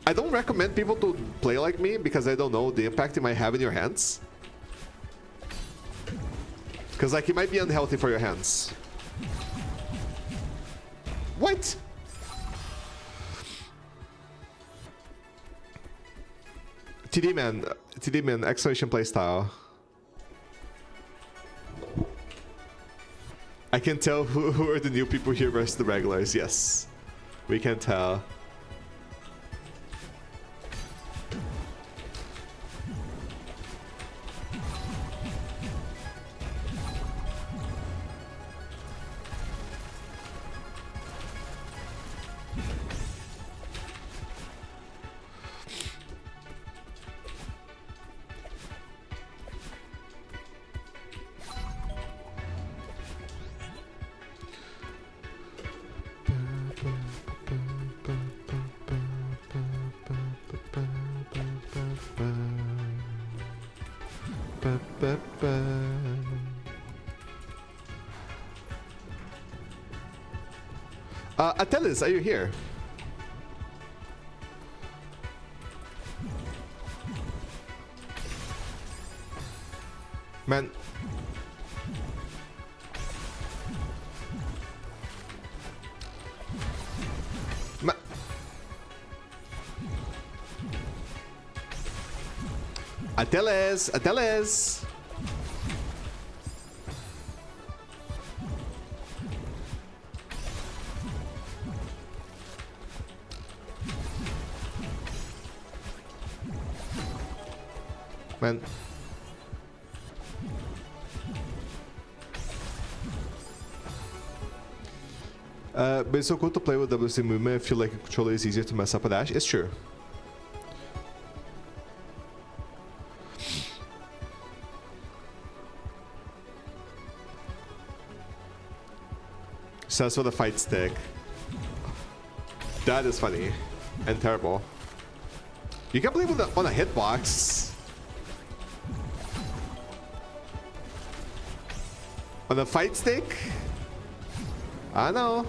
I don't recommend people to play like me because I don't know the impact it might have in your hands. Because like it might be unhealthy for your hands. What? TD man, exclamation playstyle. I can tell who are the new people here versus the regulars. Yes, we can tell. Atelis, are you here? Man. Atelis, Atelis. Man. But it's so cool to play with WC movement. I feel like a controller is easier to mess up a dash. It's true. So that's for the fight stick. That is funny and terrible. You can play with it on a hitbox. On a fight stick? I know.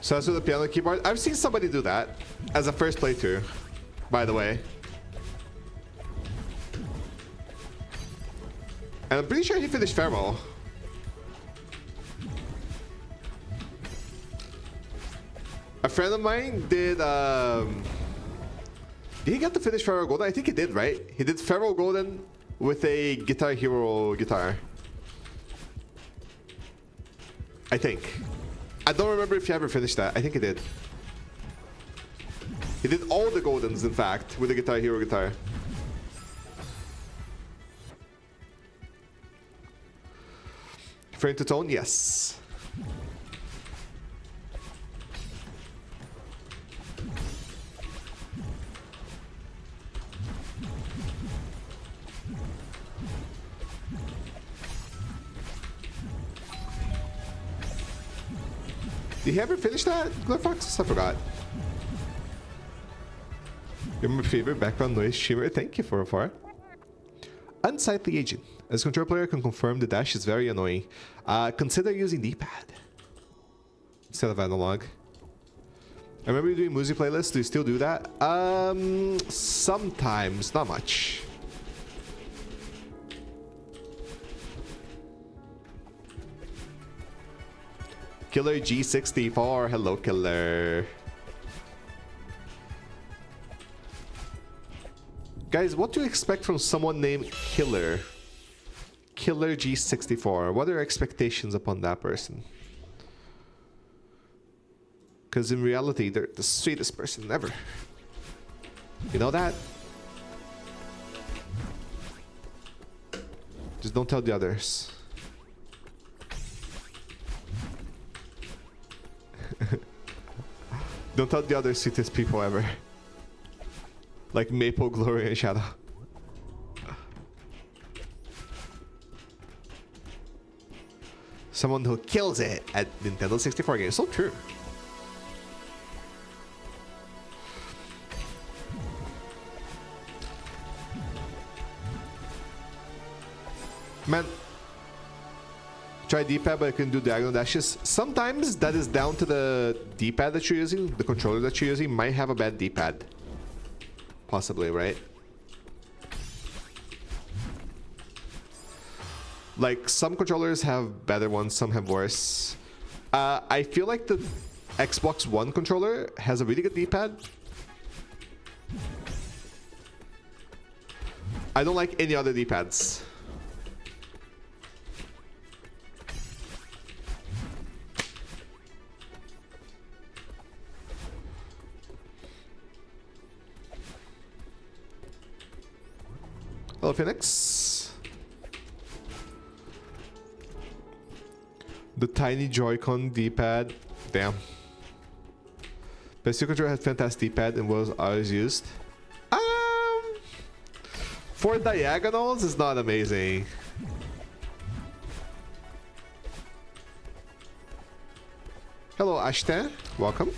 So that's with the piano keyboard. I've seen somebody do that as a first playthrough, by the way. And I'm pretty sure he finished Feral. A friend of mine did he get to finish Feral Golden? I think he did, right? He did Feral Golden with a Guitar Hero guitar. I think. I don't remember if he ever finished that. I think he did. He did all the Goldens, in fact, with the Guitar Hero guitar. Referring to tone? Yes. Did he ever finish that, Glenfox? I forgot. You're my favorite background noise streamer. Thank you for it. Unsightly agent. As a control player, can confirm the dash is very annoying. Consider using D-pad instead of analog. I remember you doing music playlists. Do you still do that? Sometimes, not much. Killer G64, hello Killer. Guys, what do you expect from someone named Killer? Killer G64, what are your expectations upon that person? Because in reality, they're the sweetest person ever. You know that? Just don't tell the others. Don't tell the other sweetest people ever. Like Maple, Glory, and Shadow. Someone who kills it at Nintendo 64 games. So true. Man. Try D-pad, but I can do diagonal dashes. Sometimes that is down to the D-pad that you're using. The controller that you're using might have a bad D-pad. Possibly, right? Like, some controllers have better ones, some have worse. I feel like the Xbox One controller has a really good D-pad. I don't like any other D-pads. Hello, Phoenix. The tiny Joy-Con D-pad. Damn. PS2 controller had fantastic D-pad and was always used. For diagonals, it's not amazing. Hello, Ashton. Welcome.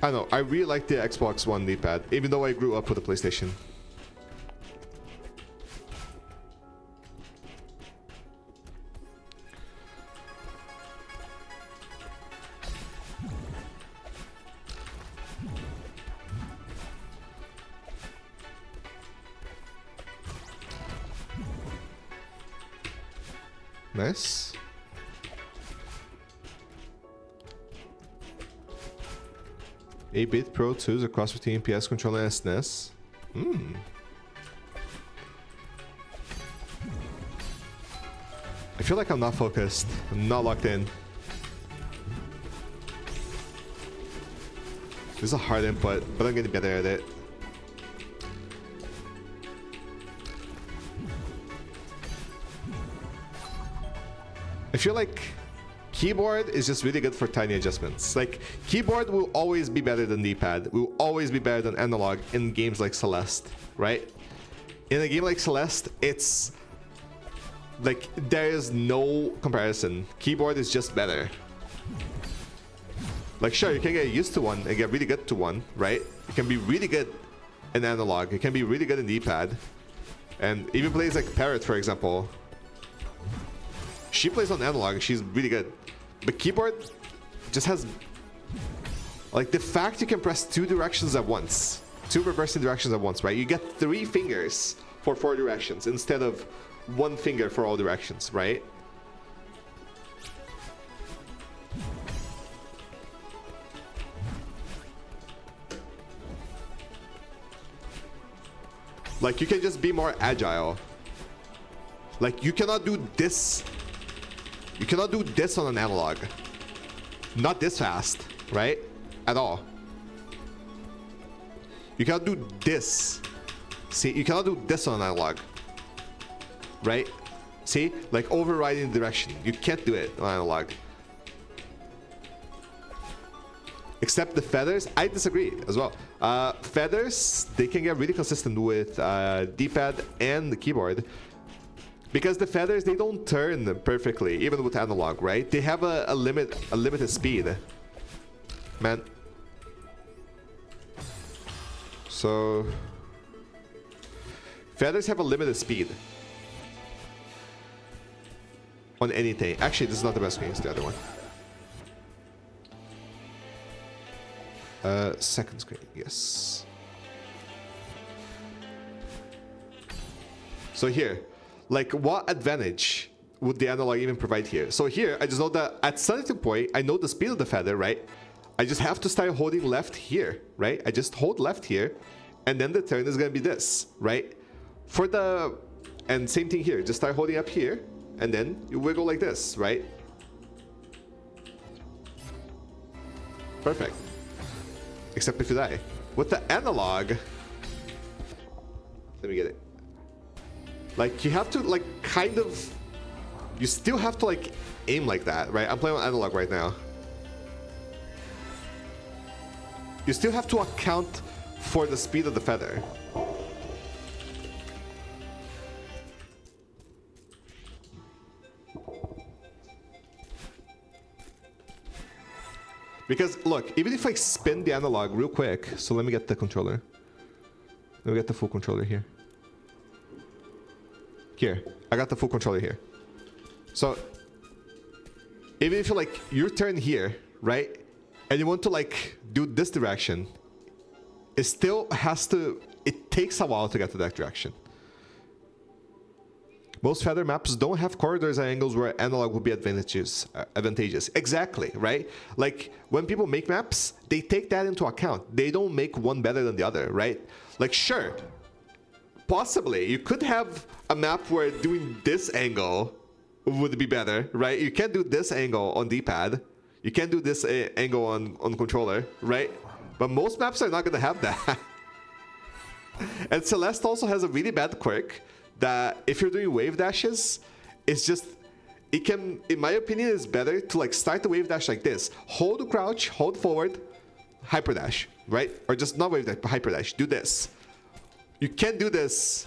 I know, I really like the Xbox One D-pad, even though I grew up with the PlayStation. Nice. 8-bit Pro 2s across between PS controller and SNES. I feel like I'm not focused. I'm not locked in. This is a hard input, but I'm getting better at it. I feel like keyboard is just really good for tiny adjustments. Like, keyboard will always be better than D-pad. Will always be better than analog in games like Celeste, right? In a game like Celeste, it's like there is no comparison. Keyboard is just better. Like, sure, you can get used to one and get really good to one, right? You can be really good in analog. You can be really good in D-pad. And even plays like Parrot, for example. She plays on analog and she's really good. But keyboard just has... like, the fact you can press 2 directions at once. 2 reversing directions at once, right? You get 3 fingers for 4 directions instead of 1 finger for all directions, right? Like, you can just be more agile. Like, you cannot do this. You cannot do this on an analog. Not this fast, right? At all. You cannot do this. See, you cannot do this on an analog. Right? See? Like, overriding the direction. You can't do it on analog. Except the feathers, I disagree as well. Feathers, they can get really consistent with D-pad and the keyboard. Because the feathers, they don't turn perfectly, even with analog, right? They have a limited speed. Man. So... feathers have a limited speed. On anything. Actually, this is not the best screen, it's the other one. Second screen, yes. So here, like, what advantage would the analog even provide here? So here, I just know that at certain point, I know the speed of the feather, right? I just have to start holding left here, right? I just hold left here, and then the turn is gonna be this, right? For the, and same thing here, just start holding up here, and then you wiggle like this, right? Perfect. Except if you die. With the analog, let me get it. Like, you have to, like, kind of, you still have to, like, aim like that, right? I'm playing on analog right now. You still have to account for the speed of the feather. Because, look, even if I spin the analog real quick, so let me get the controller. Let me get the full controller here. Here, I got the full controller here. So, even if you, like, your turn here, right? And you want to, like, do this direction, it still has to, it takes a while to get to that direction. Most feather maps don't have corridors and angles where analog would be advantageous. Exactly, right? Like when people make maps, they take that into account. They don't make one better than the other, right? Like sure, possibly you could have a map where doing this angle would be better, right? You can't do this angle on D-pad. You can't do this angle on controller, right? But most maps are not gonna have that. And Celeste also has a really bad quirk that if you're doing wave dashes, it's just, it can, in my opinion, it's better to like start the wave dash like this. Hold the crouch, hold forward, hyper dash, right? Or just not wave dash, but hyper dash. Do this. You can't do this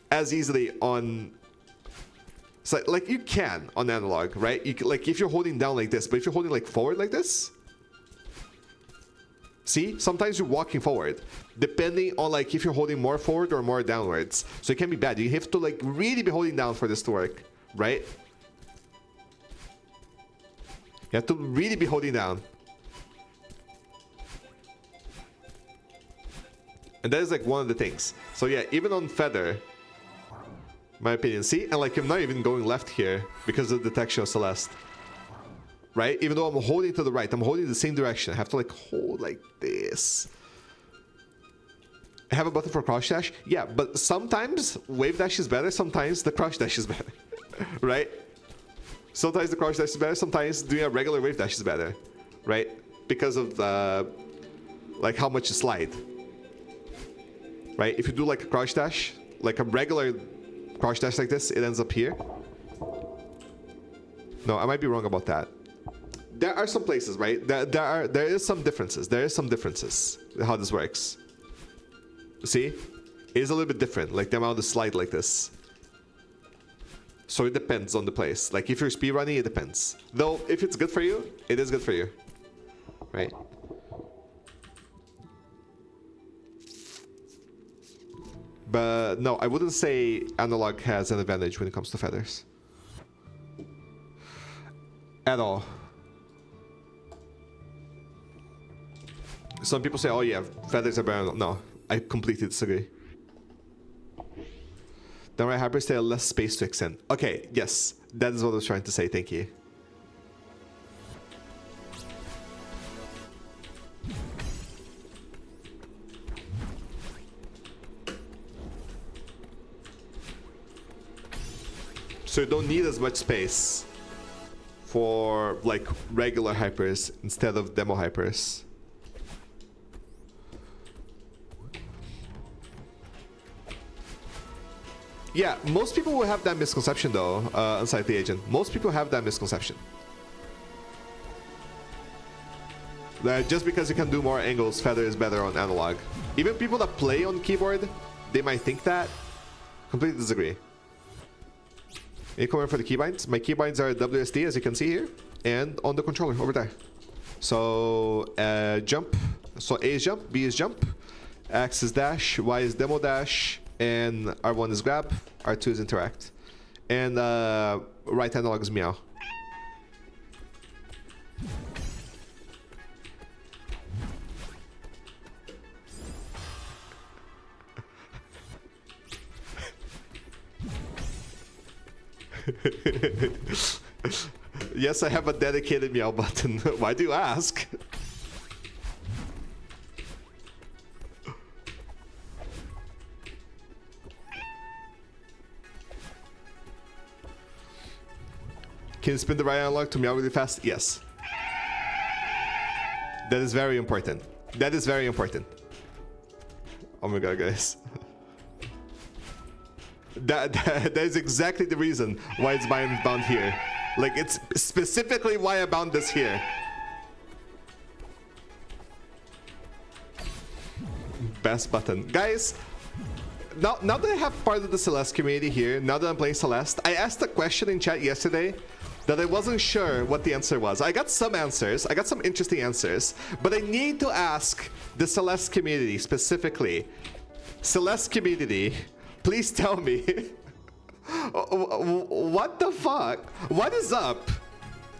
as easily on, so like you can on analog, right? You can, like if you're holding down like this, but if you're holding like forward like this, see, sometimes you're walking forward, depending on like if you're holding more forward or more downwards. So it can be bad. You have to like really be holding down for this to work, right? You have to really be holding down. And that is like one of the things. So yeah, even on feather, my opinion, see? And like I'm not even going left here because of the detection of Celeste. Right? Even though I'm holding to the right, I'm holding the same direction. I have to like hold like this. I have a button for crouch dash. Yeah, but sometimes wave dash is better. Sometimes the crouch dash is better. Right? Sometimes the crouch dash is better. Sometimes doing a regular wave dash is better. Right? Because of the, like how much you slide. Right? If you do like a crouch dash, like a regular crouch dash like this, it ends up here. No, I might be wrong about that. There are some places, right? There is some differences. There is some differences how this works. See? It is a little bit different, like the amount of slide like this. So it depends on the place. Like if you're speedrunning, it depends. Though if it's good for you, it is good for you. Right? But no, I wouldn't say analog has an advantage when it comes to feathers. At all. Some people say, oh yeah, feathers are better. No, I completely disagree. Downright hypers stay less space to extend. Okay, yes, that is what I was trying to say. Thank you. So you don't need as much space for like regular hypers instead of demo hypers. Yeah, most people will have that misconception though, inside the agent. Most people have that misconception. That just because you can do more angles, feather is better on analog. Even people that play on keyboard, they might think that. Completely disagree. Any comment for the keybinds? My keybinds are WSD, as you can see here, and on the controller over there. So jump. So A is jump, B is jump, X is dash, Y is demo dash, and R1 is grab, R2 is interact, and right analog is meow. Yes, I have a dedicated meow button. Why do you ask? Can you spin the right analog to meow really fast? Yes. That is very important. That is very important. Oh my god, guys. That is exactly the reason why it's bound here. Like, it's specifically why I bound this here. Best button. Guys, now that I have part of the Celeste community here, now that I'm playing Celeste, I asked a question in chat yesterday that I wasn't sure what the answer was. I got some answers. I got some interesting answers. But I need to ask the Celeste community specifically. Celeste community, please tell me. What the fuck? What is up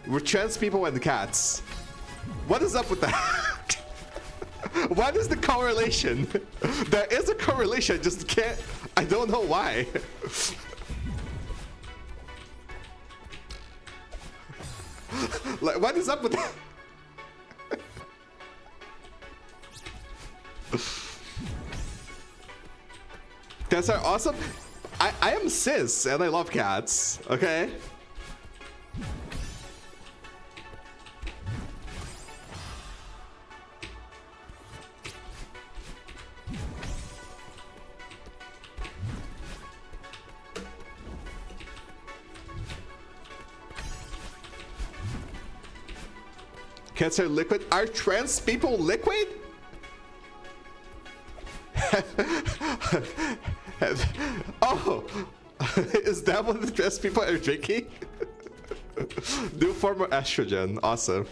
with trans people and cats? What is up with that? What is the correlation? There is a correlation, I just can't. I don't know why. Like, what is up with that? Cats are awesome. I am cis and I love cats. Okay. Cats are liquid. Are trans people liquid? Oh, is that what the trans people are drinking? New form of estrogen. Awesome.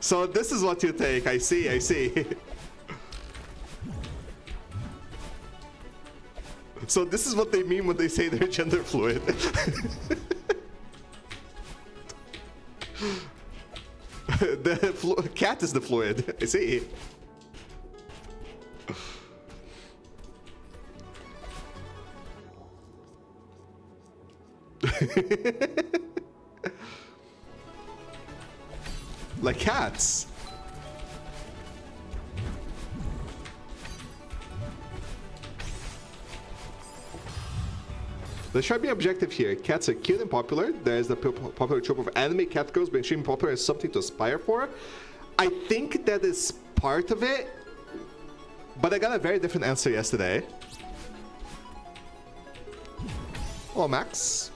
So this is what you take. I see. I see. So this is what they mean when they say they're gender fluid. The cat is the fluid. I see. Like cats. Let's try to be objective here. Cats are cute and popular. There's the popular trope of anime cat girls being extremely popular as something to aspire for. I think that is part of it, but I got a very different answer yesterday. Hello, Max.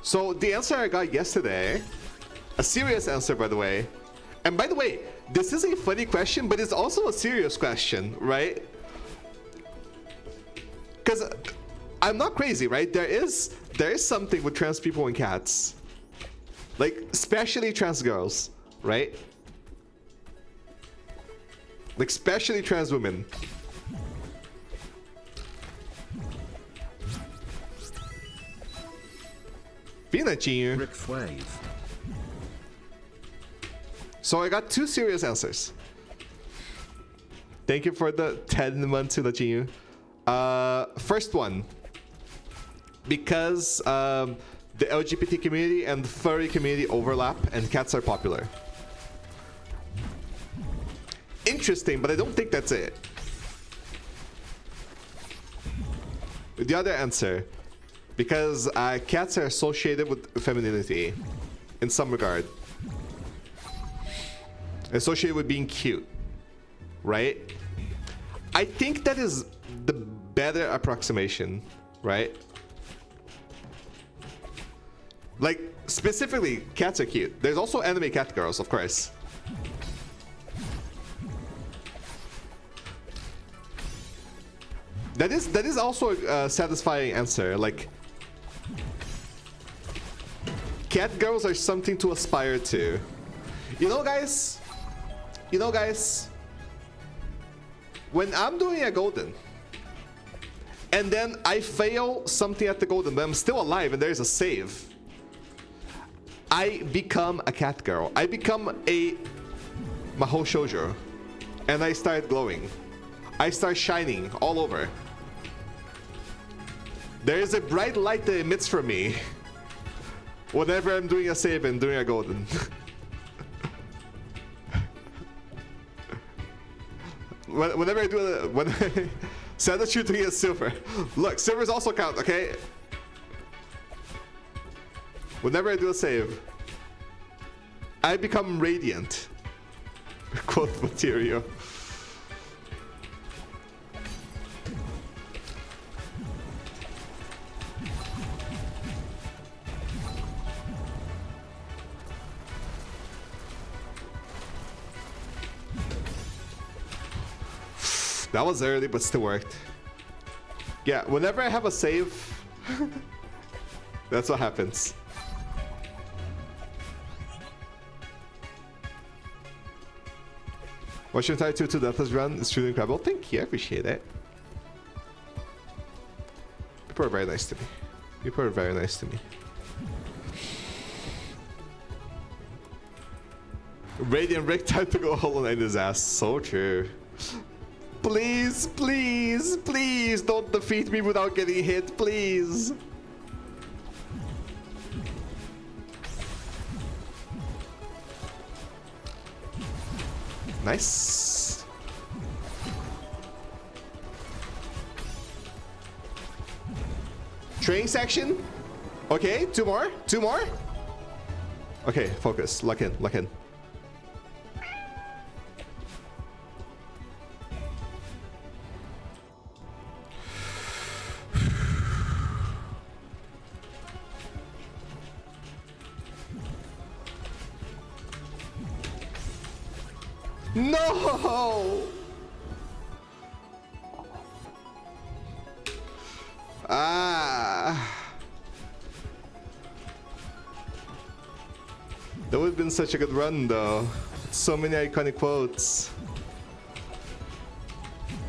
So the answer I got yesterday, a serious answer, by the way. And by the way, this is a funny question, but it's also a serious question, right? Because I'm not crazy, right? There is something with trans people and cats, like especially trans girls, right? Like especially trans women. Rick Wave. So I got two serious answers. Thank you for the 10 months, Hinachinho. First one, because the LGBT community and the furry community overlap and cats are popular. Interesting, but I don't think that's it. The other answer, because cats are associated with femininity in some regard. Associated with being cute, right? I think that is the better approximation, right? Like, specifically, cats are cute. There's also anime cat girls, of course. That is also a satisfying answer. Like, cat girls are something to aspire to. You know, guys? When I'm doing a golden, and then I fail something at the golden, but I'm still alive and there's a save, I become a cat girl. I become a Mahou Shoujo. And I start glowing. I start shining all over. There is a bright light that emits from me whenever I'm doing a save and doing a golden. Whenever I do it, when I set the truth to get silver. Look, silvers also count, okay? Whenever I do a save, I become radiant. Quote material. That was early, but still worked. Yeah, whenever I have a save, that's what happens. Watch your entire 2-2 Deathless run. It's truly incredible. Thank you, I appreciate it. People are very nice to me. People are very nice to me. Radiant Rick tried to go Hollow Knight his ass. So true. Please, please, please don't defeat me without getting hit, please. Nice. Training section. Okay, two more. Two more. Okay, focus. Lock in. Lock in. No! Ah. That would have been such a good run though. So many iconic quotes.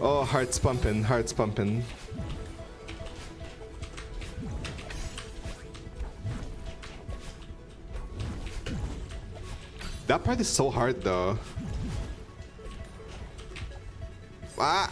Oh, hearts pumping, hearts pumping. That part is so hard though. Ah!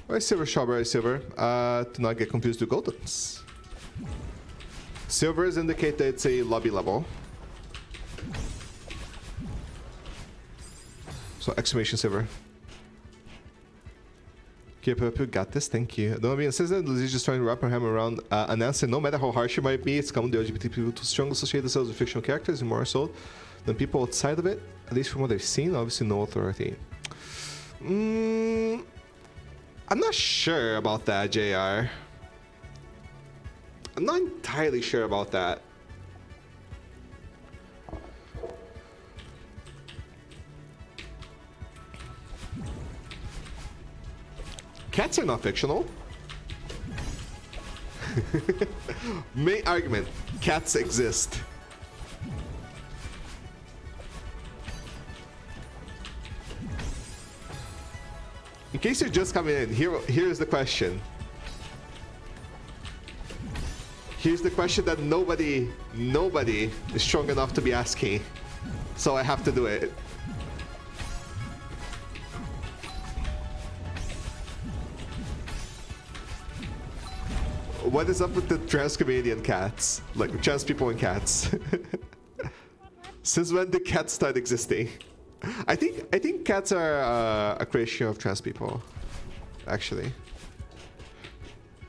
Alright, silver, strawberry, silver. To not get confused with goldens. Silvers indicate that it's a lobby level. So exclamation silver. Keep up, you got this, thank you. Don't be insistent, Lizzie just trying to wrap her hand around announcing no matter how harsh it might be, it's common to LGBT people to strongly associate themselves with fictional characters and more so than people outside of it, at least from what they've seen, obviously no authority. I'm not sure about that, JR. I'm not entirely sure about that. Cats are not fictional. Main argument, cats exist. In case you're just coming in, here's the question. Here's the question that nobody is strong enough to be asking. So I have to do it. What is up with the trans community and cats? Like trans people and cats. Since when did cats start existing? I think cats are a creation of trans people. Actually.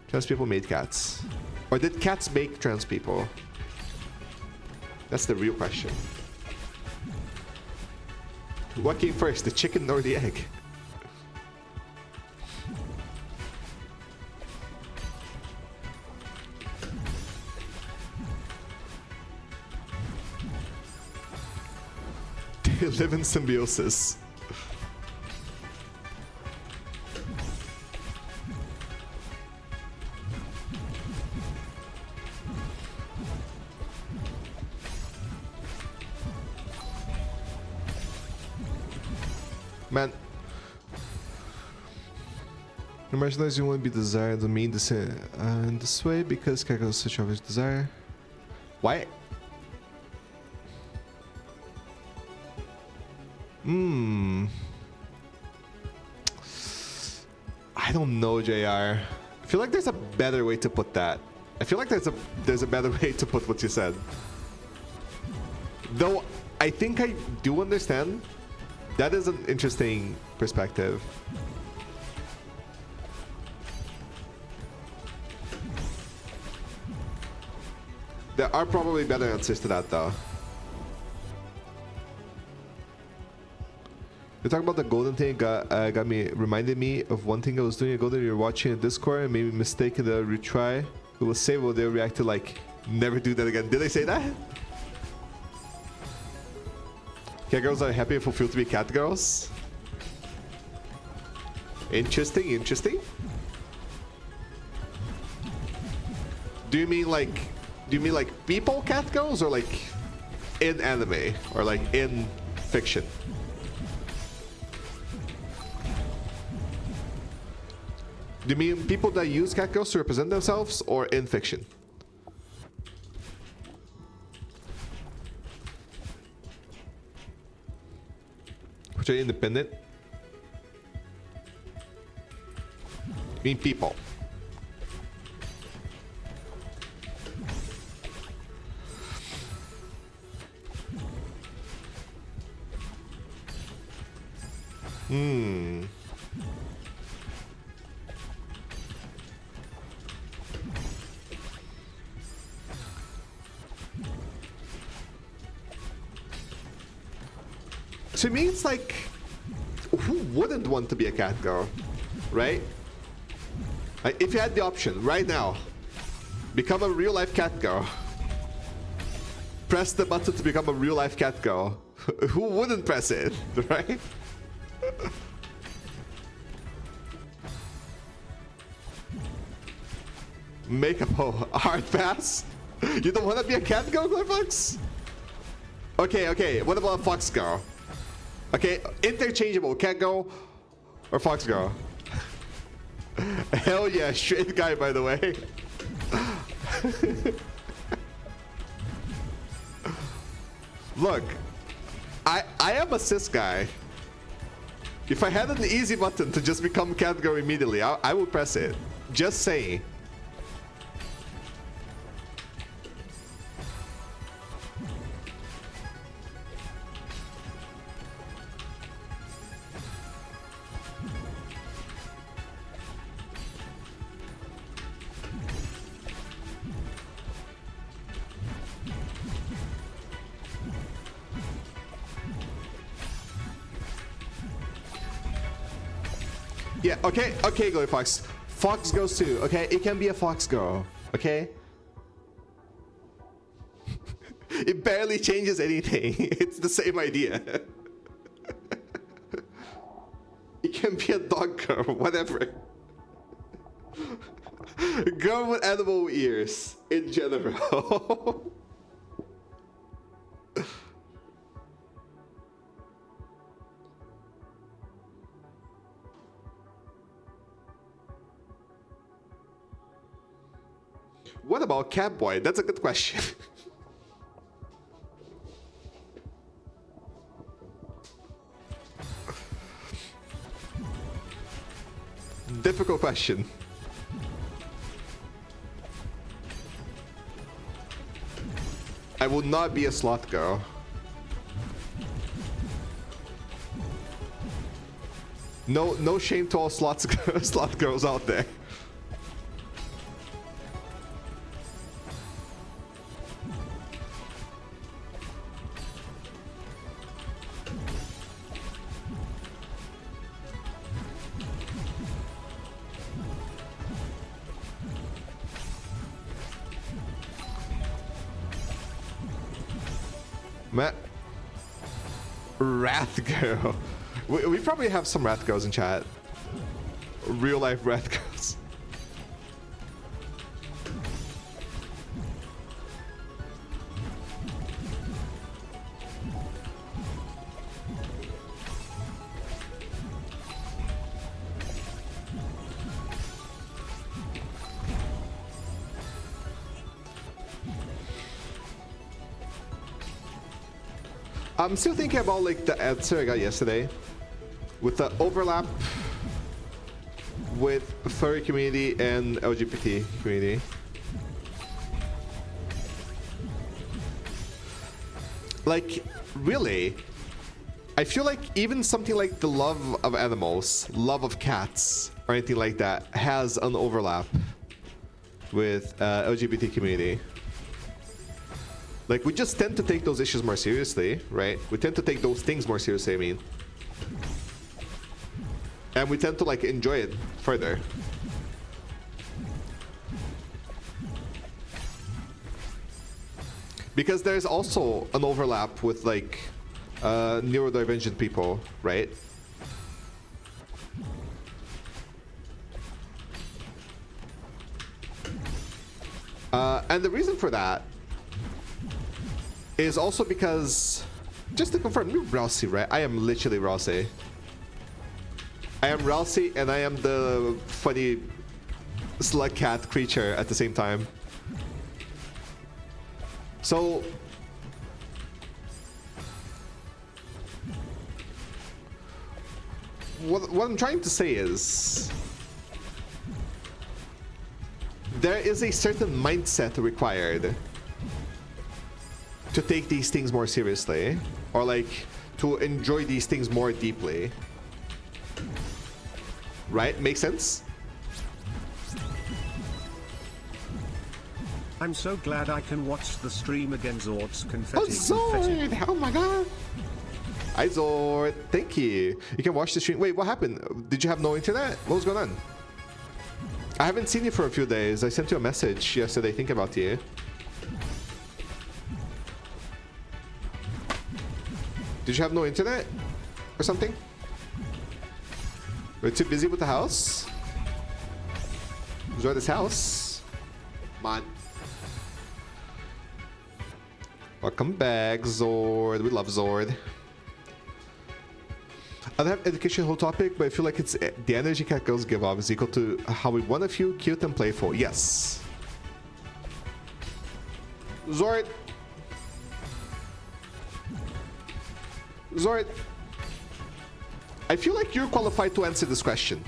Trans people made cats. Or did cats make trans people? That's the real question. What came first, the chicken or the egg? They live in symbiosis. Man, you marginalize you won't be desired to mean this in this way because characters such obvious desire. Why? I don't know, JR. I feel like there's a better way to put that. I feel like there's a better way to put what you said. Though I think I do understand. That is an interesting perspective. There are probably better answers to that though. You talk about the golden thing, reminded me of one thing I was doing. Golden, you're watching a Discord and made a mistake in the retry. It will say, well, they reacted like, never do that again. Did they say that? Cat girls are happy and fulfilled to be cat girls. Interesting, interesting. Do you mean like people cat girls, or like in anime, or like in fiction? Do you mean people that use cat girls to represent themselves, or in fiction? Which are independent? I mean people. To me, it's like, who wouldn't want to be a cat girl, right? Like, if you had the option right now, become a real life cat girl. Press the button to become a real life cat girl. Who wouldn't press it, right? Make a hard pass. You don't want to be a cat girl, Glyphox? Okay. What about a fox girl? Okay, interchangeable. Cat girl or fox girl? Hell yeah, straight guy, by the way. Look, I am a cis guy. If I had an easy button to just become cat girl immediately, I would press it. Just saying. Yeah, okay, Glowy Fox. Fox goes too, okay? It can be a fox girl, okay? It barely changes anything. It's the same idea. It can be a dog girl, whatever. Girl with animal ears, in general. What about Catboy? That's a good question. Difficult question. I will not be a sloth girl. No shame to all sloth girls out there. Wrath girl. We probably have some wrath girls in chat. Real life wrath girls. I'm still thinking about like the answer I got yesterday with the overlap with furry community and LGBT community. Like, really, I feel like even something like the love of animals, love of cats, or anything like that has an overlap with LGBT community. Like, we just tend to take those issues more seriously, right? We tend to take those things more seriously, I mean. And we tend to, like, enjoy it further. Because there's also an overlap with, like, neurodivergent people, right? And the reason for that is also because, just to confirm, you're Rousey, right? I am literally Rousey. I am Rousey and I am the funny slug cat creature at the same time. So what I'm trying to say is there is a certain mindset required to take these things more seriously, or like to enjoy these things more deeply. Right? Makes sense? I'm so glad I can watch the stream again. Zord's confetti. Oh, Zord! Oh my god! Hi, Zord. Thank you. You can watch the stream. Wait, what happened? Did you have no internet? What was going on? I haven't seen you for a few days. I sent you a message yesterday thinking about you. Did you have no internet? Or something? We're too busy with the house? Enjoy this house. Come on. Welcome back, Zord. We love Zord. I don't have education whole topic, but I feel like it's the energy cat girls give off is equal to how we want to feel cute and playful. Yes. Zord. Zord. I feel like you're qualified to answer this question.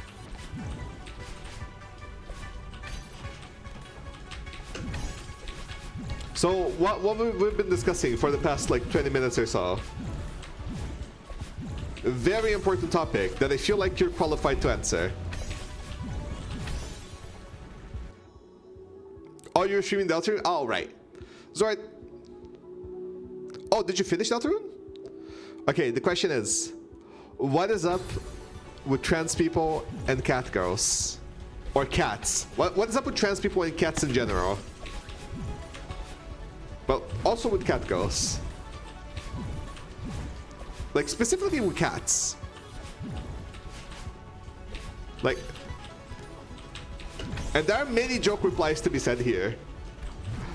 So what we've been discussing for the past like 20 minutes or so. A very important topic that I feel like you're qualified to answer. Oh, you're streaming Deltarune? Oh, right. Zord. Oh, did you finish Deltarune? Okay, the question is, what is up with trans people and cat girls? Or cats? What is up with trans people and cats in general? But also with cat girls. Like, specifically with cats. Like... And there are many joke replies to be said here.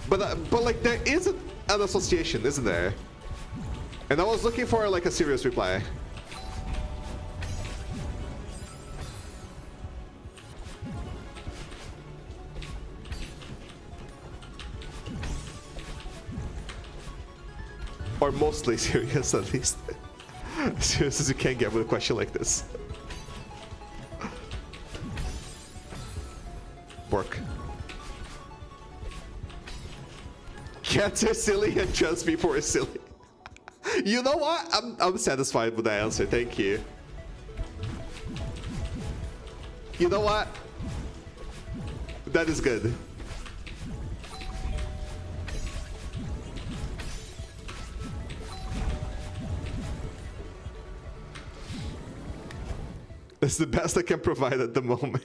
But like, there is an association, isn't there? And I was looking for, like, a serious reply. Or mostly serious, at least. Serious as you can get with a question like this. Work. Cats are silly and trans people are silly. You know what? I'm satisfied with that answer. Thank you. You know what? That is good. That's the best I can provide at the moment.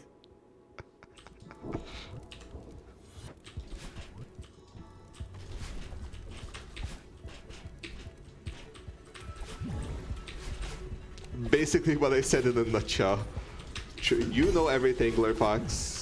Basically what I said in a nutshell. You know everything, Glurfox.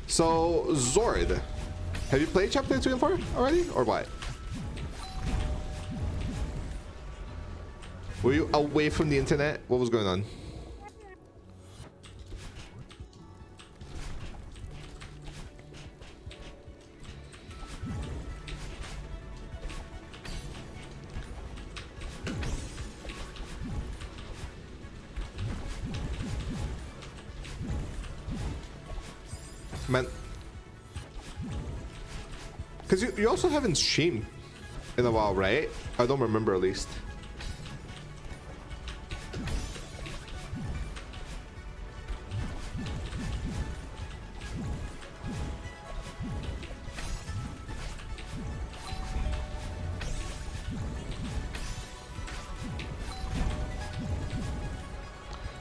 So, Zord, have you played Chapter 2 and 4 already, or what? Were you away from the internet? What was going on? Man, because you also haven't streamed in a while, right? I don't remember, at least.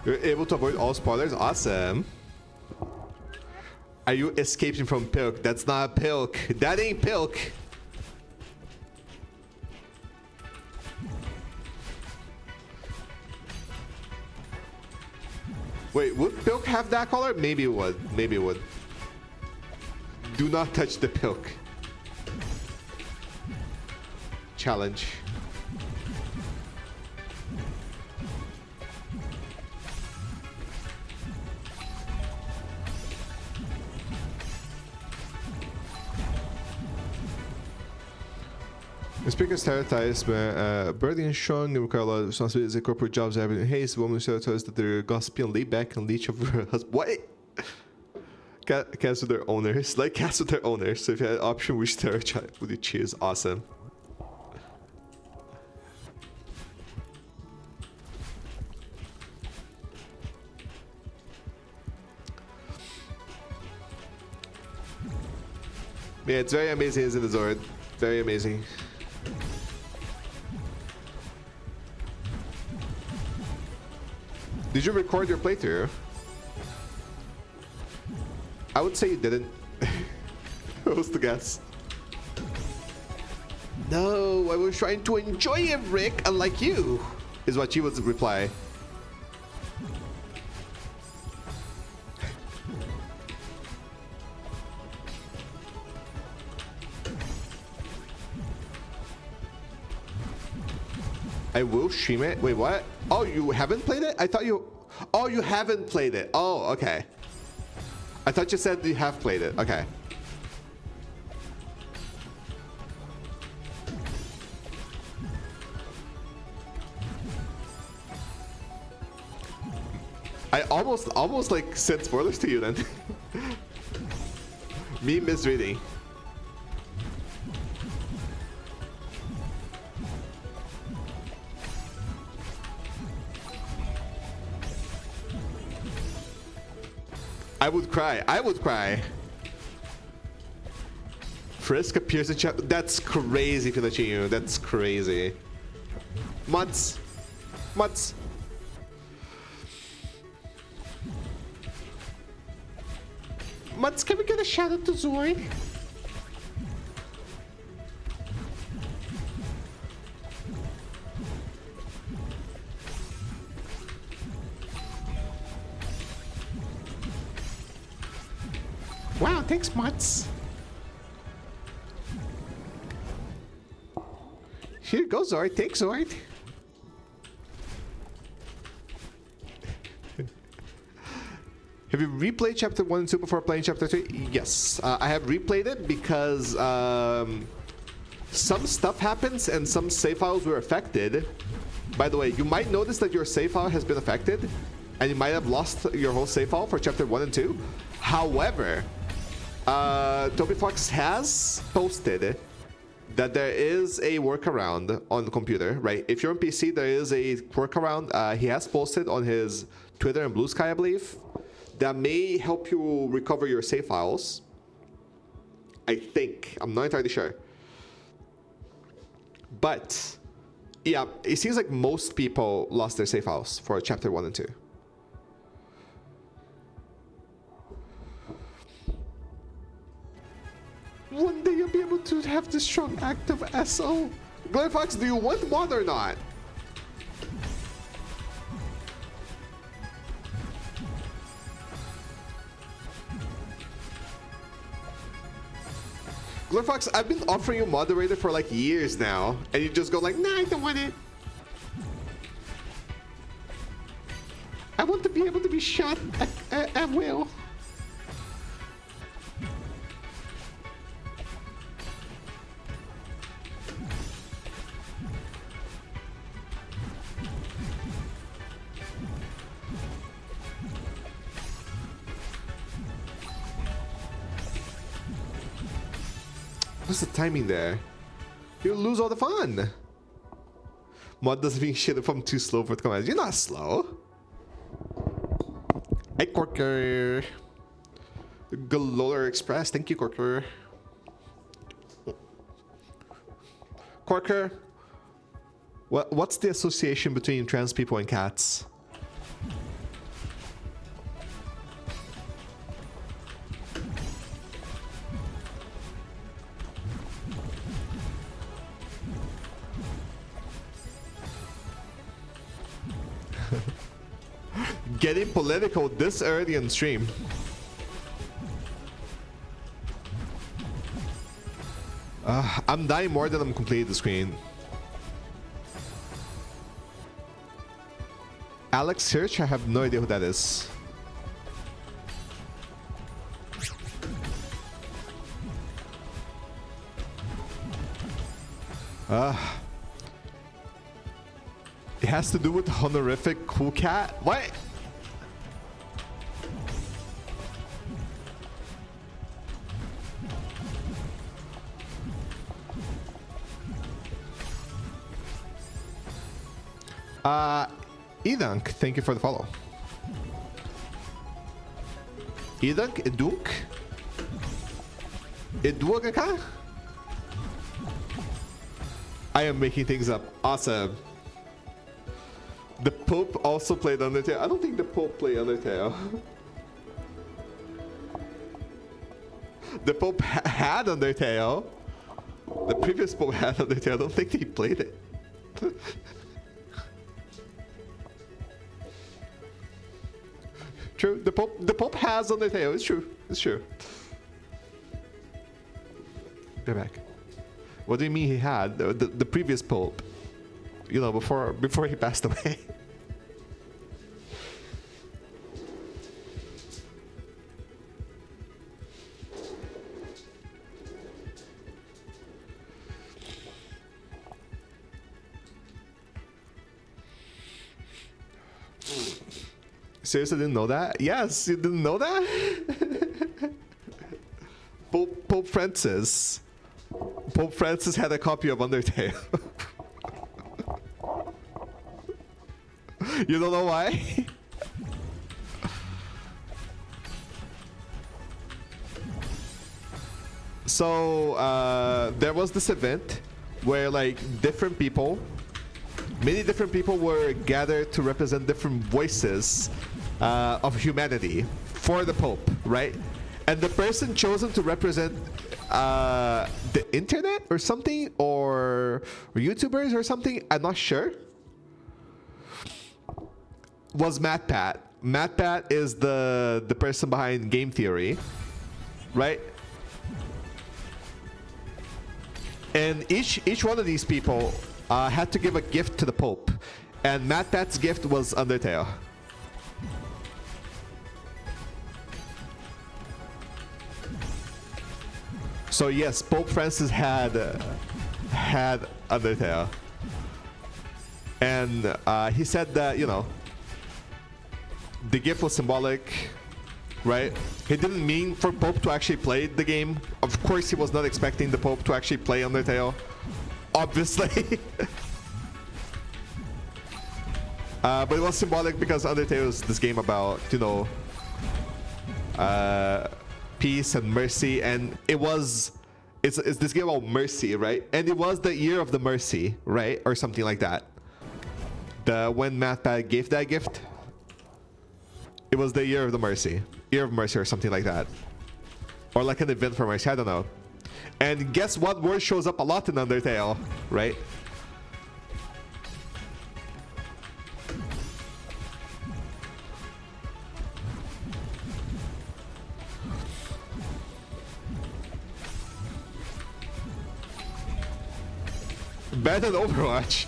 You're able to avoid all spoilers? Awesome. Are you escaping from Pilk? That's not Pilk. That ain't Pilk. Wait, would Pilk have that color? Maybe it would. Maybe it would. Do not touch the Pilk. Challenge. Speaking of stereotypes, Birdie and Sean require a lot of responsibilities in corporate jobs. Everything. Hey, it's woman stereotypes that they're gossipy and laid back and leech of her husband. What? Cats with their owners. Like cats with their owners. So if you had an option, which stereotype would you choose? Awesome. Yeah, it's very amazing, isn't it, Zord? Very amazing. Did you record your playthrough? I would say you didn't. What's the guess? No, I was trying to enjoy it, Rick, unlike you, is what she would reply. I will stream it. Wait, what? Oh, you haven't played it? I thought you... Oh, you haven't played it. Oh, okay. I thought you said you have played it. Okay. I almost like said spoilers to you then. Me misreading. I would cry. I would cry. Frisk appears in chat. That's crazy, Pinocchio. That's crazy. Mutts. Mutts. Mutts, can we get a shout out to Zord? Wow, thanks, Mutts. Here you go, Zord. Thanks, Zord. Have you replayed chapter 1 and 2 before playing chapter 3? Yes. I have replayed it because some stuff happens and some save files were affected. By the way, you might notice that your save file has been affected and you might have lost your whole save file for chapter 1 and 2. However, Toby Fox has posted that there is a workaround on the computer, right? If you're on PC, there is a workaround. He has posted on his Twitter and Blue Sky, I believe, that may help you recover your save files. I think. I'm not entirely sure. But, yeah, it seems like most people lost their save files for chapter 1 and 2. One day you'll be able to have this strong active SO. Glenn Fox, do you want mod or not? Glenn Fox, I've been offering you moderator for like years now, and you just go like, nah, I don't want it. I want to be able to be shot at will. What's the timing there? You'll lose all the fun. Mod doesn't mean shit if I'm too slow for the commands. You're not slow. Hey, Corker. Galolar Express. Thank you, Corker. Corker. What's the association between trans people and cats? Getting political this early in stream. I'm dying more than I'm completing the screen. Alex Search? I have no idea who that is. It has to do with honorific cool cat? What? Edunk, thank you for the follow. Edunk, Edunk? Eduagaka? I am making things up. Awesome. The Pope also played Undertale. I don't think the Pope played Undertale. The Pope had Undertale. The previous Pope had Undertale. I don't think he played it. True. The Pope has Undertale. It's true. It's true. They're back. What do you mean he had? The previous Pope. You know, before he passed away. Seriously, didn't know that? Yes, you didn't know that? Pope Francis. Pope Francis had a copy of Undertale. You don't know why? So there was this event where like many different people were gathered to represent different voices of humanity for the Pope, right? And the person chosen to represent the internet or something, or YouTubers or something, I'm not sure, was MatPat. MatPat is the person behind Game Theory, right? And each one of these people had to give a gift to the Pope, and MatPat's gift was Undertale. So yes, Pope Francis had Undertale, and he said that, you know, the gift was symbolic, right? He didn't mean for Pope to actually play the game. Of course, he was not expecting the Pope to actually play Undertale, obviously. But it was symbolic because Undertale is this game about, you know, peace and mercy, and it's this game about mercy, right? And it was the year of the mercy, right? Or something like that. When MatPat gave that gift, it was the year of the mercy. Year of mercy or something like that. Or like an event for mercy, I don't know. And guess what word shows up a lot in Undertale, right? Better than Overwatch.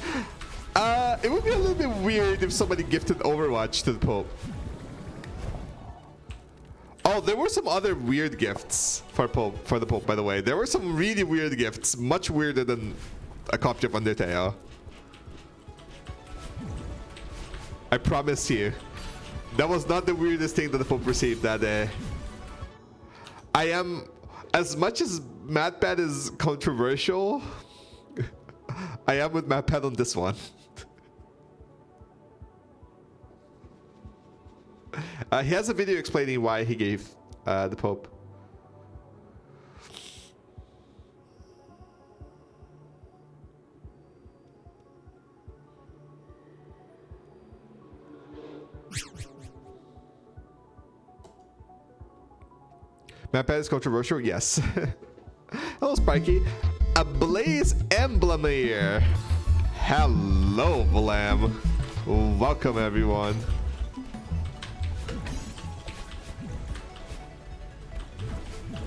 It would be a little bit weird if somebody gifted Overwatch to the Pope. Oh, there were some other weird gifts for the Pope, by the way. There were some really weird gifts, much weirder than a copy of Undertale. I promise you. That was not the weirdest thing that the Pope received that day. I am, as much as MatPat is controversial, I am with MatPat on this one. He has a video explaining why he gave the Pope. MatPat is controversial? Yes. Hello, Spiky. A Blaze Emblem here. Hello, Vlam. Welcome, everyone.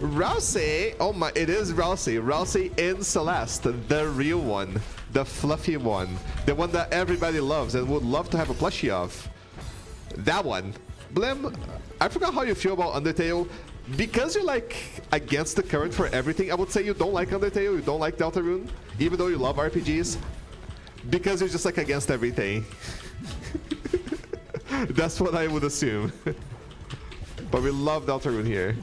Rousey. Oh my, it is Rousey. Rousey in Celeste, the real one, the fluffy one, the one that everybody loves and would love to have a plushie of. That one. Blim, I forgot how you feel about Undertale. Because you're like against the current for everything, I would say you don't like Undertale, you don't like Deltarune, even though you love RPGs. Because you're just like against everything. That's what I would assume. But we love Deltarune here.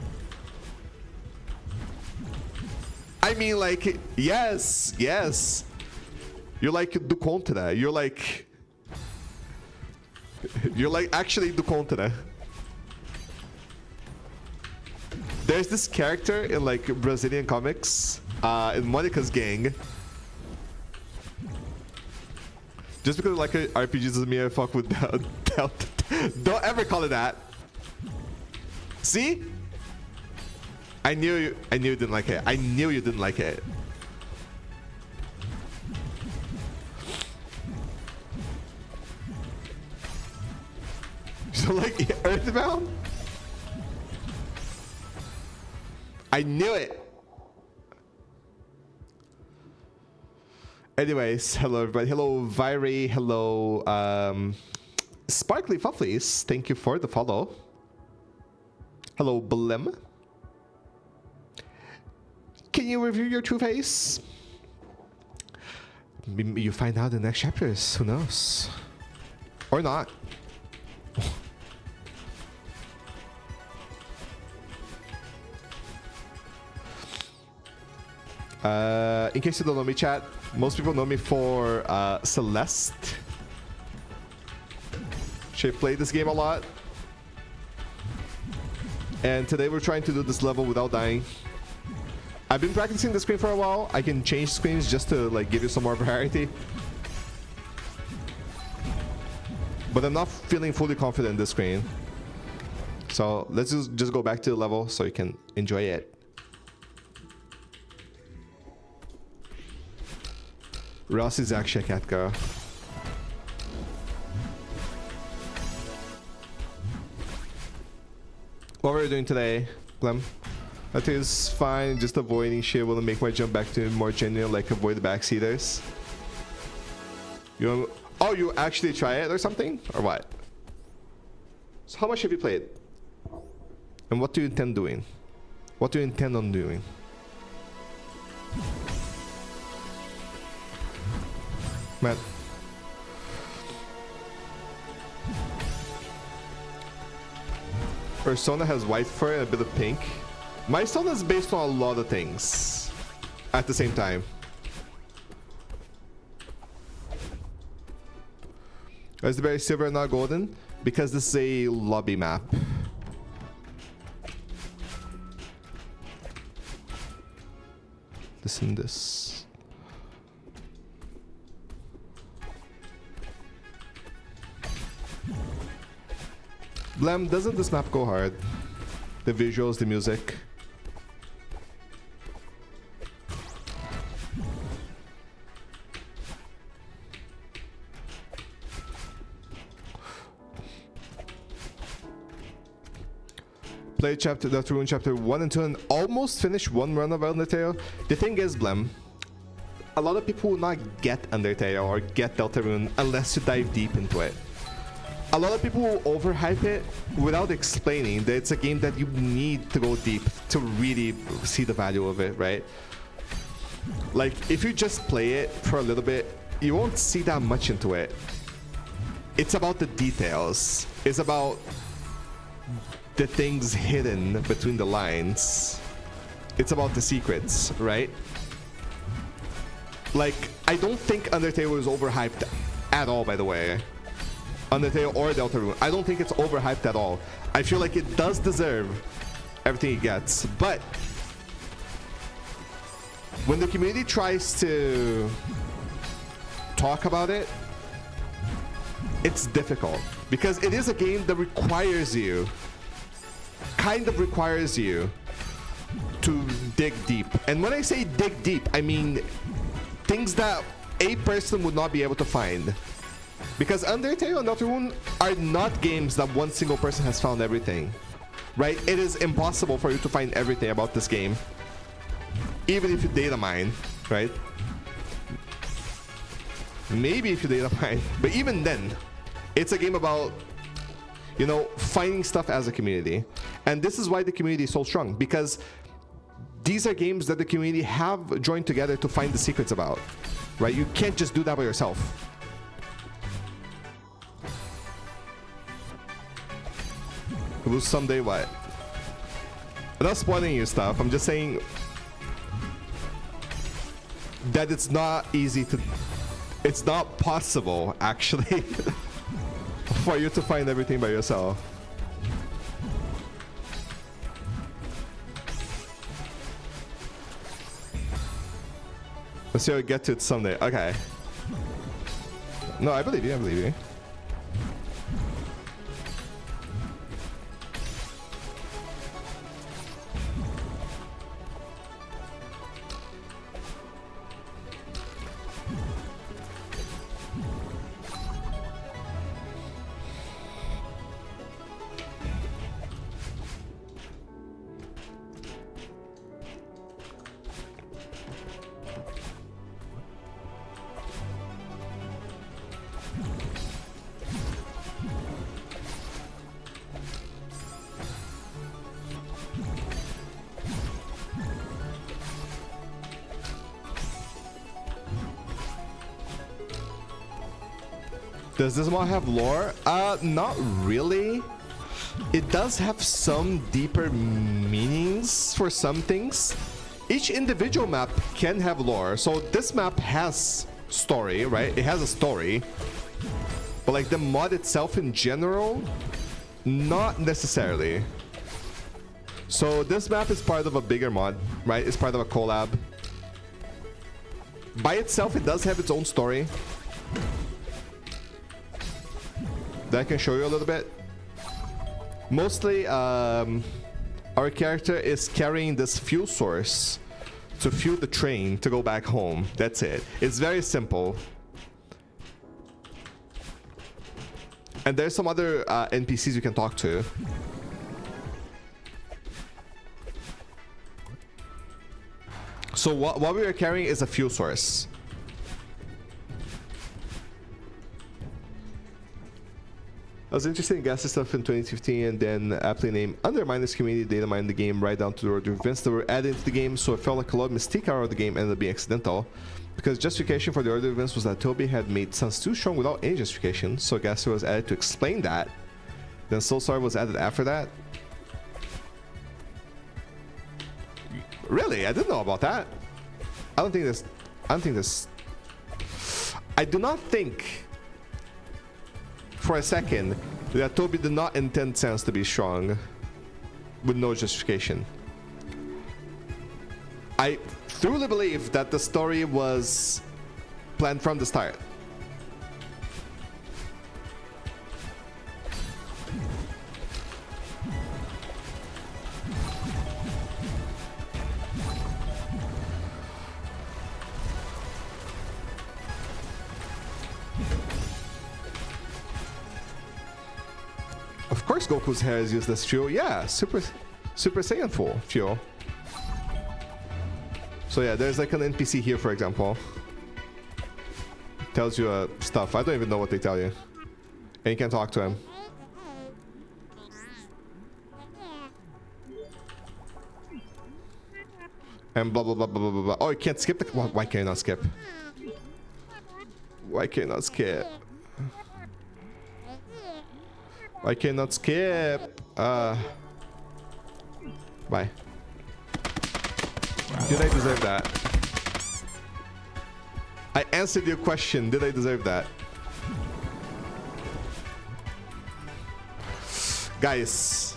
I mean, like, yes, yes. You're like do contra. You're like actually do contra. There's this character in like Brazilian comics, in Monica's gang. Just because like RPGs doesn't mean I fuck with Delta. Don't ever call it that. See? I knew you didn't like it. I knew you didn't like it. So like Earthbound? I knew it. Anyways, hello everybody. Hello Viry. Hello Sparkly Fufflies. Thank you for the follow. Hello Blim. Can you review your true face? You find out in the next chapters. Who knows? Or not. In case you don't know me, chat, most people know me for Celeste. She played this game a lot. And today we're trying to do this level without dying. I've been practicing the screen for a while. I can change screens just to like give you some more variety. But I'm not feeling fully confident in this screen. So let's just go back to the level so you can enjoy it. Ross is actually a cat girl. What were you doing today, Clem? I think it's fine, just avoiding shit will make my jump back to more genuine, like avoid the backseaters. Oh, you actually try it or something? Or what? So how much have you played? And what do you intend doing? What do you intend on doing? Man. Persona has white fur and a bit of pink. My style is based on a lot of things at the same time. Is the berry silver and not golden? Because this is a lobby map. Listen to this. Blam, doesn't this map go hard? The visuals, the music. Played Deltarune chapter 1 and 2 and almost finished one run of Undertale. The thing is, Blem, a lot of people will not get Undertale or get Deltarune unless you dive deep into it. A lot of people will overhype it without explaining that it's a game that you need to go deep to really see the value of it, right? Like, if you just play it for a little bit, you won't see that much into it. It's about the details. It's about the things hidden between the lines. It's about the secrets, right? Like, I don't think Undertale is overhyped at all, by the way. Undertale or Deltarune. I don't think it's overhyped at all. I feel like it does deserve everything it gets. But when the community tries to talk about it, it's difficult. Because it is a game that requires you, kind of requires you to dig deep. And when I say dig deep, I mean things that a person would not be able to find. Because Undertale and Deltarune are not games that one single person has found everything. right? It is impossible for you to find everything about this game, even if you data mine, right? Maybe if you data mine, but even then, it's a game about, you know, finding stuff as a community. And this is why the community is so strong, because these are games that the community have joined together to find the secrets about, right? You can't just do that by yourself. It will someday what? I'm not spoiling you stuff. I'm just saying that it's not easy to, it's not possible actually for you to find everything by yourself. Let's see how we get to it someday. Okay. No, I believe you. I believe you. Does this mod have lore? Not really. It does have some deeper meanings for some things. Each individual map can have lore. So this map has story, right? It has a story. But like the mod itself in general, not necessarily. So this map is part of a bigger mod, right? It's part of a collab. By itself, it does have its own story that I can show you a little bit. Mostly, our character is carrying this fuel source to fuel the train to go back home. That's it. It's very simple. And there's some other NPCs you can talk to. So what we are carrying is a fuel source. I was interested in gas stuff in 2015 and then aptly named Undermine this community data mined the game right down to the order of events that were added into the game, so it felt like a lot of mystique out of the game ended up being accidental. Because justification for the order of events was that Toby had made Sans too strong without any justification, so gas was added to explain that. Then Soulstar was added after that. Really? I didn't know about that. I do not think for a second that Toby did not intend Sans to be strong with no justification. I truly believe that the story was planned from the start. Of course Goku's hair is used as fuel. Yeah, Super Saiyan fuel. So yeah, there's like an NPC here, for example. Tells you stuff. I don't even know what they tell you. And you can talk to him. And blah blah blah blah blah blah. Oh, you can't skip the... Why can you not skip? Why can you not skip? I cannot skip. Bye. Did I deserve that? I answered your question. Did I deserve that? Guys.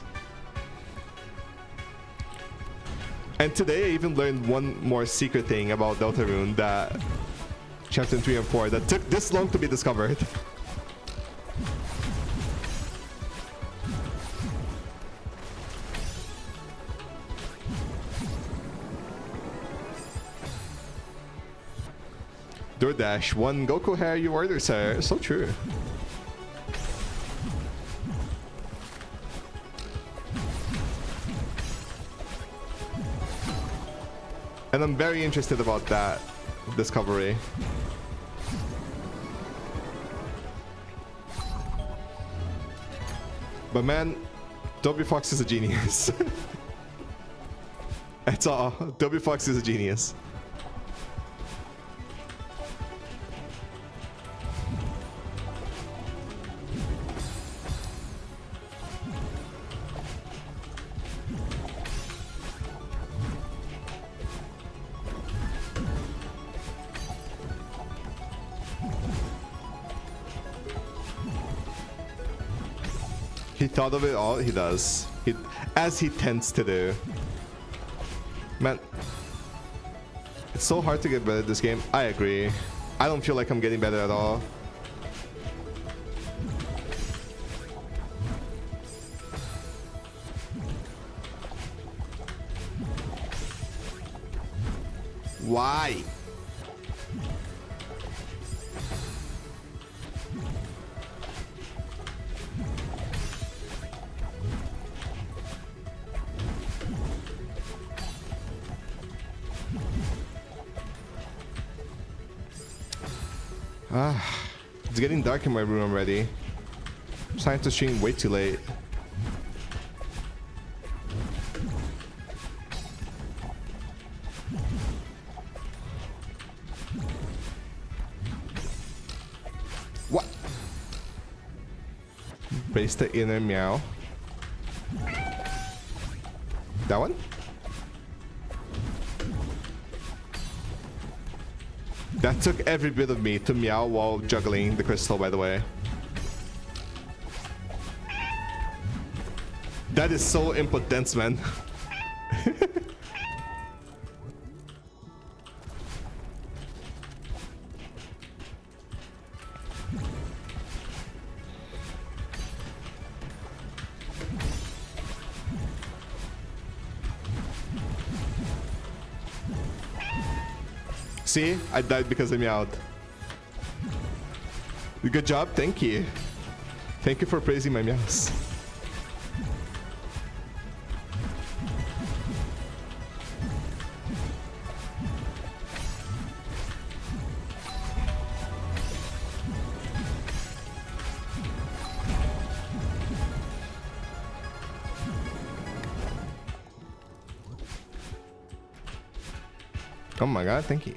And today I even learned one more secret thing about Deltarune that Chapter 3 and 4 that took this long to be discovered. DoorDash, one Goku hair you order, sir. So true. And I'm very interested about that discovery. But man, W Fox is a genius. That's all. W Fox is a genius. He thought of it all. He does. As he tends to do. Man, it's so hard to get better at this game. I agree. I don't feel like I'm getting better at all. Why? It's getting dark in my room already. I'm starting to stream way too late. What? Base the inner meow. That one? That took every bit of me to meow while juggling the crystal, by the way. That is so impotence, man. See? I died because I meowed. Good job, thank you. Thank you for praising my meows. Oh my god, thank you.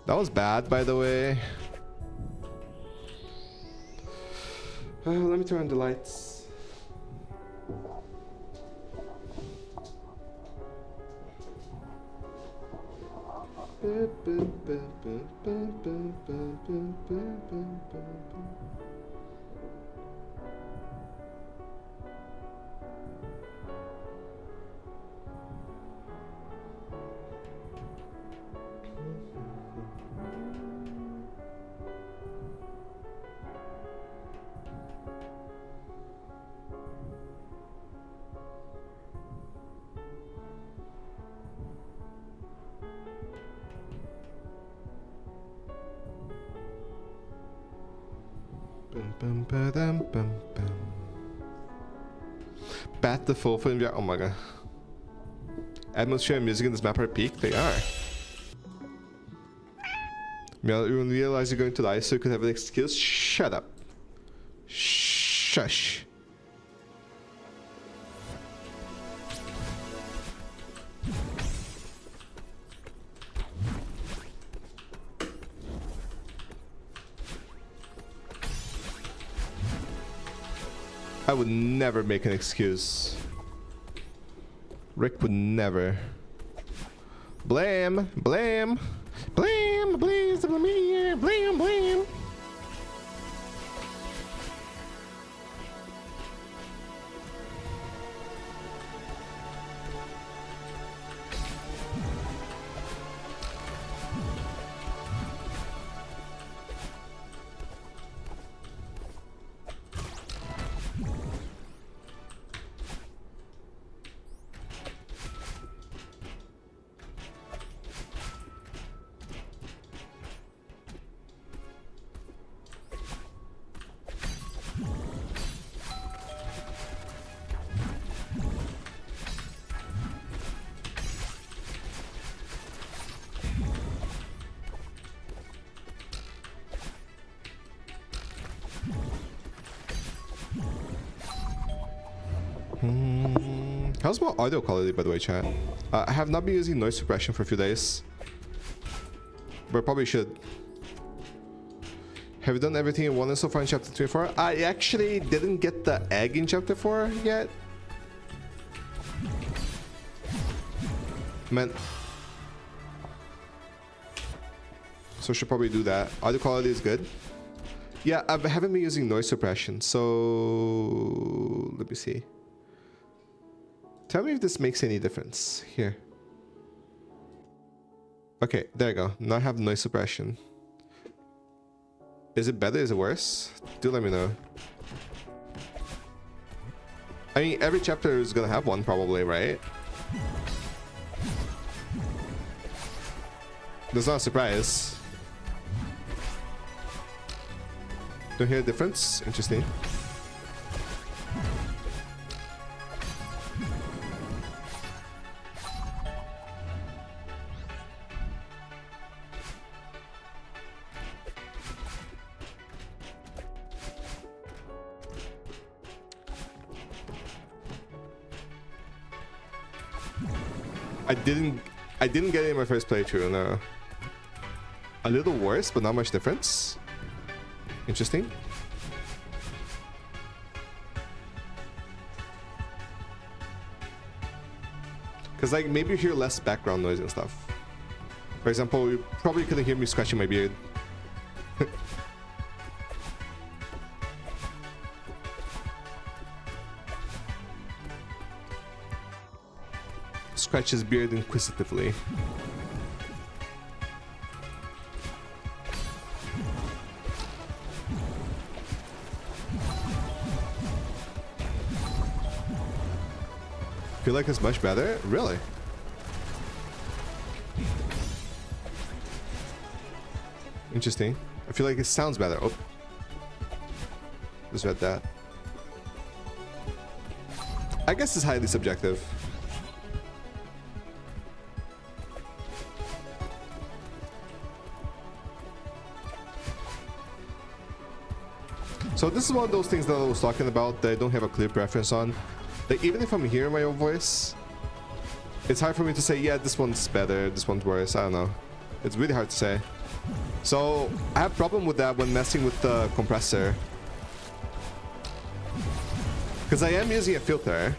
That was bad, by the way. Let me turn on the lights. Bat the full film. Oh my god. Atmosphere and music in this map are peak. They are. You realize you're going to die, so you could have an excuse. Shut up. Shush. I would never make an excuse. Rick would never. Blame, blame, blame, please, blame, blame, blame. How's my audio quality, by the way, chat? I have not been using noise suppression for a few days, but probably should. Have you done everything you wanted so far in chapter 24? I actually didn't get the egg in chapter 4 yet. Man. So should probably do that. Audio quality is good. Yeah, I haven't been using noise suppression, so let me see. Tell me if this makes any difference. Here. Okay, there you go. Now I have noise suppression. Is it better? Is it worse? Do let me know. I mean, every chapter is gonna have one probably, right? That's not a surprise. Don't hear a difference? Interesting. I didn't get it in my first playthrough, no. A little worse, but not much difference. Interesting. Because like maybe you hear less background noise and stuff. For example, you probably couldn't hear me scratching my beard. Scratch his beard inquisitively. Feel like it's much better? Really? Interesting. I feel like it sounds better. Oh. Just read that. I guess it's highly subjective. So this is one of those things that I was talking about that I don't have a clear preference on. Like even if I'm hearing my own voice, it's hard for me to say, yeah, this one's better, this one's worse. I don't know. It's really hard to say. So I have a problem with that when messing with the compressor. Because I am using a filter.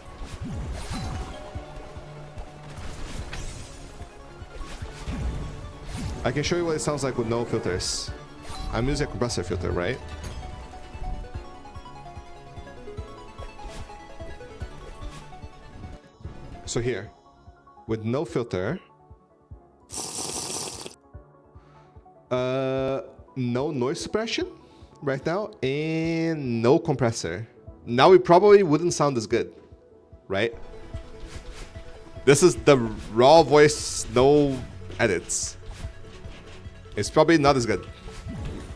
I can show you what it sounds like with no filters. I'm using a compressor filter, right? So here, with no filter, no noise suppression right now, and no compressor. Now it probably wouldn't sound as good, right? This is the raw voice, no edits. It's probably not as good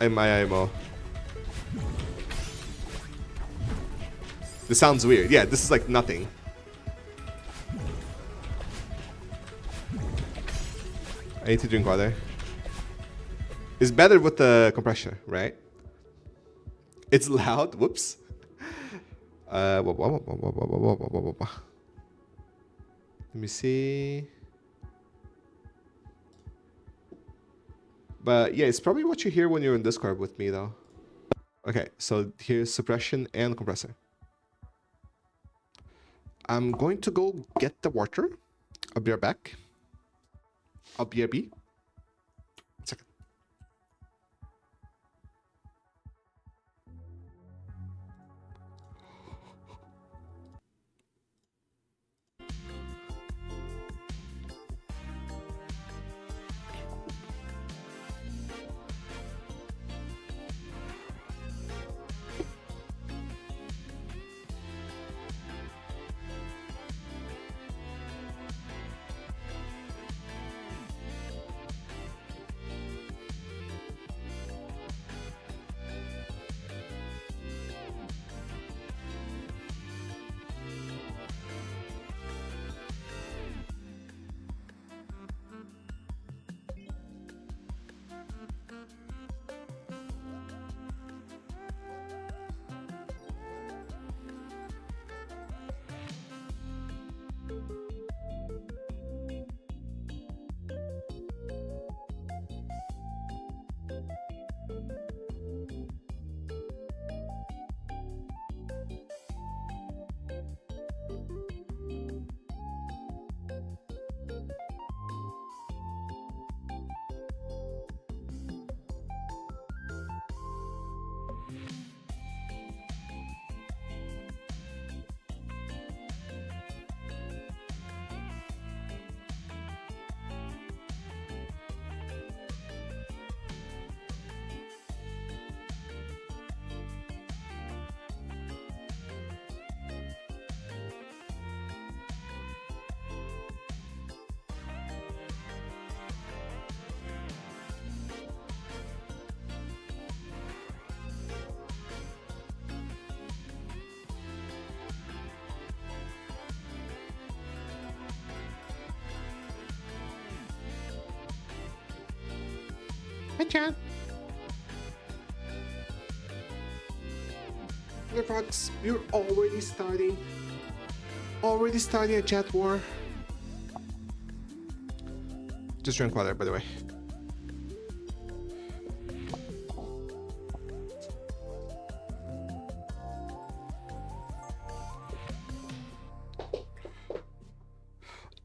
in my IMO. This sounds weird. Yeah, this is like nothing. I need to drink water. It's better with the compressor, right? It's loud. Whoops. Let me see. But yeah, it's probably what you hear when you're in Discord with me, though. Okay, so here's suppression and compressor. I'm going to go get the water. I'll be right back. I'll be a B. Second. Hi, chat. Hey, Fox, you're already starting. Already starting a chat war. Just drink water, by the way.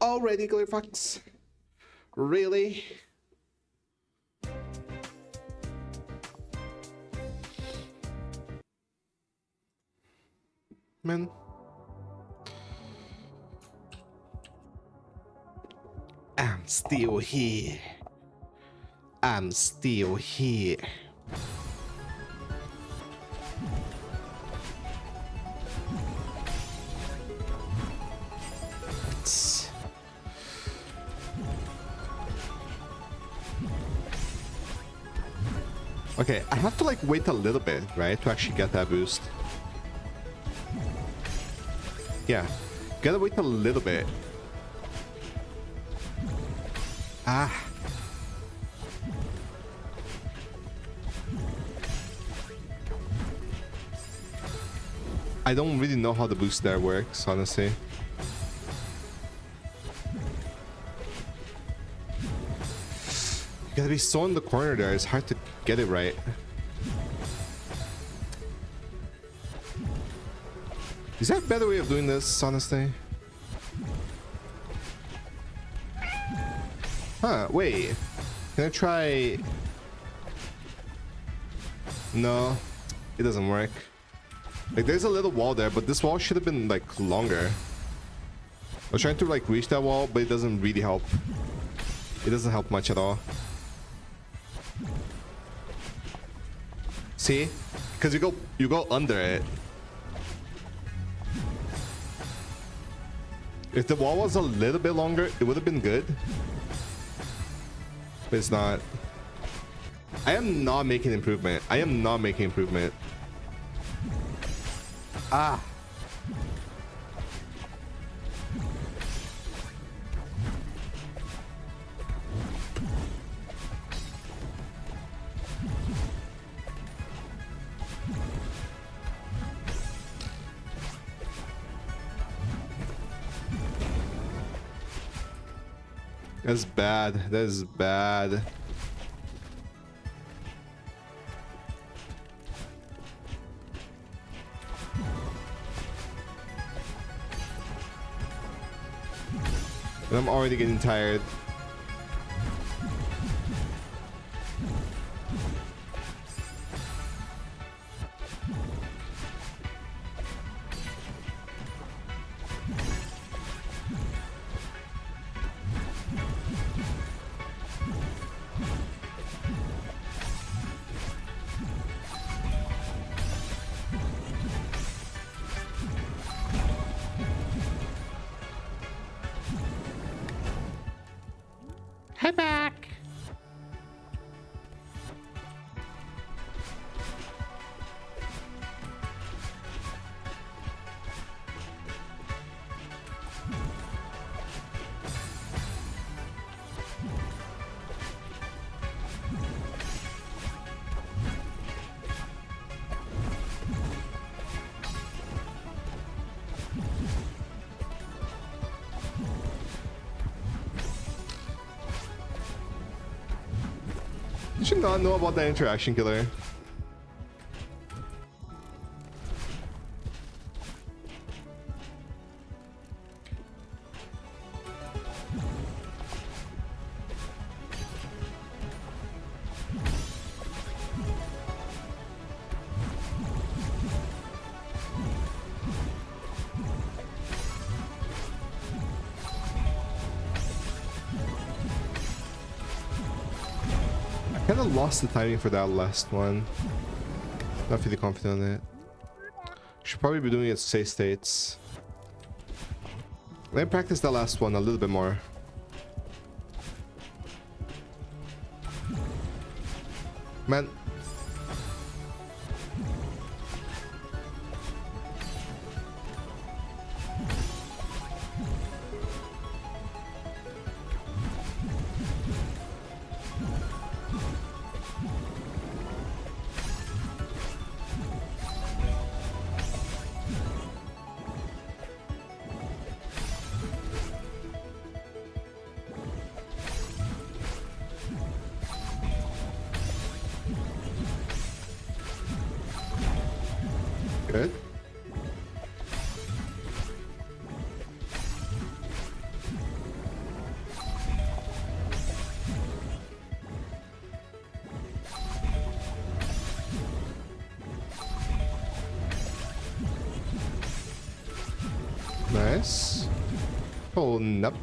Already, Clear Fox? Really? Man. I'm still here. I'm still here. Okay, I have to like wait a little bit, right, to actually get that boost. Yeah, gotta wait a little bit. Ah. I don't really know how the boost there works, honestly. You gotta be so in the corner there, it's hard to get it right. Is that a better way of doing this, honestly? Huh, wait. Can I try... No, it doesn't work. Like, there's a little wall there, but this wall should have been, like, longer. I was trying to, like, reach that wall, but it doesn't really help. It doesn't help much at all. See? Because you go under it. If the wall was a little bit longer, it would have been good. But it's not. I am not making improvement. I am not making improvement. Ah. That's bad. That is bad. And I'm already getting tired. Hi back. You should not know about that interaction killer. I kind of lost the timing for that last one. Not really confident on it. Should probably be doing it safe states. Let me practice that last one a little bit more. Man. Good. Nice. Oh, nope.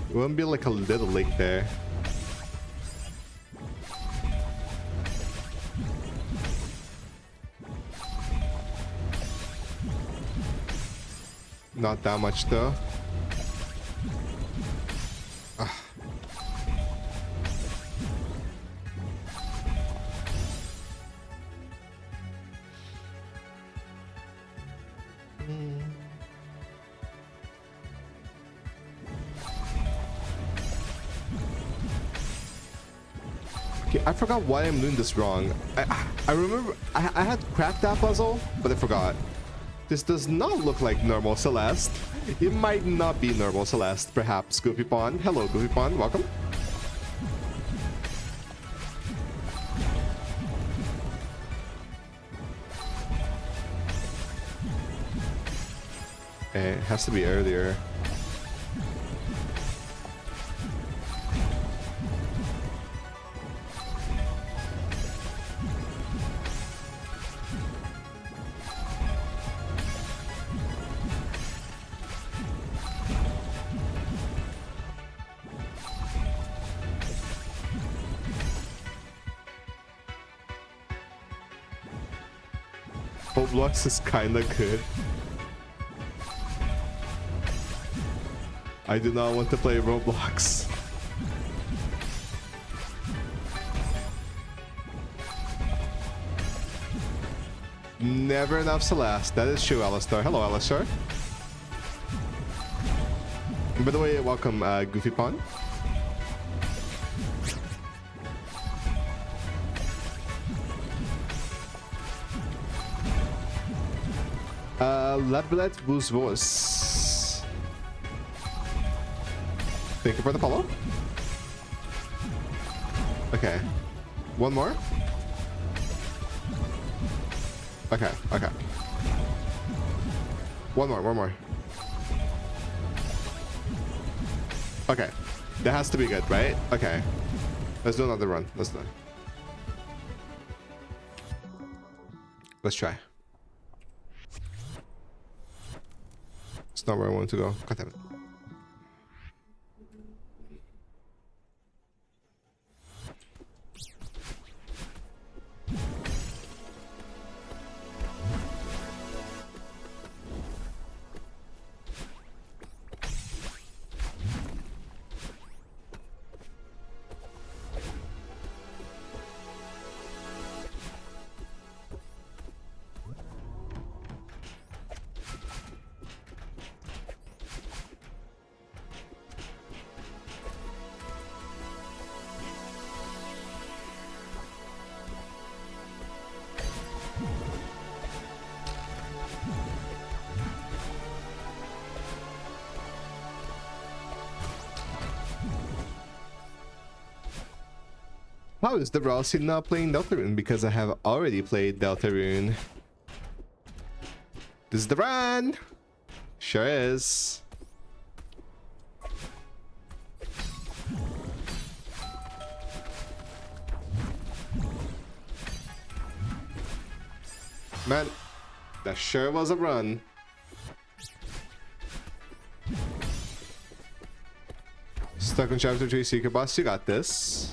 It won't be like a little lake there. Not that much though. Ah. Okay, I forgot why I'm doing this wrong. I remember I had cracked that puzzle, but I forgot. This does not look like normal Celeste. It might not be normal Celeste, perhaps. Goofy Pond. Hello, Goofy Pond. Welcome. It has to be earlier. Roblox is kinda good. I do not want to play Roblox. Never enough Celeste. That is true, Alistar. Hello, Alistar. And by the way, welcome, Goofy Pond. Lablet vous vos. Thank you for the follow. Okay. One more? Okay, okay. One more. Okay. That has to be good, right? Okay. Let's do another run. Let's do it. Let's try. It's not where I want to go. God damn it. How is the Rossi not playing Deltarune? Because I have already played Deltarune. This is the run! Sure is. Man, that sure was a run. Stuck in chapter 3 Secret Boss, you got this.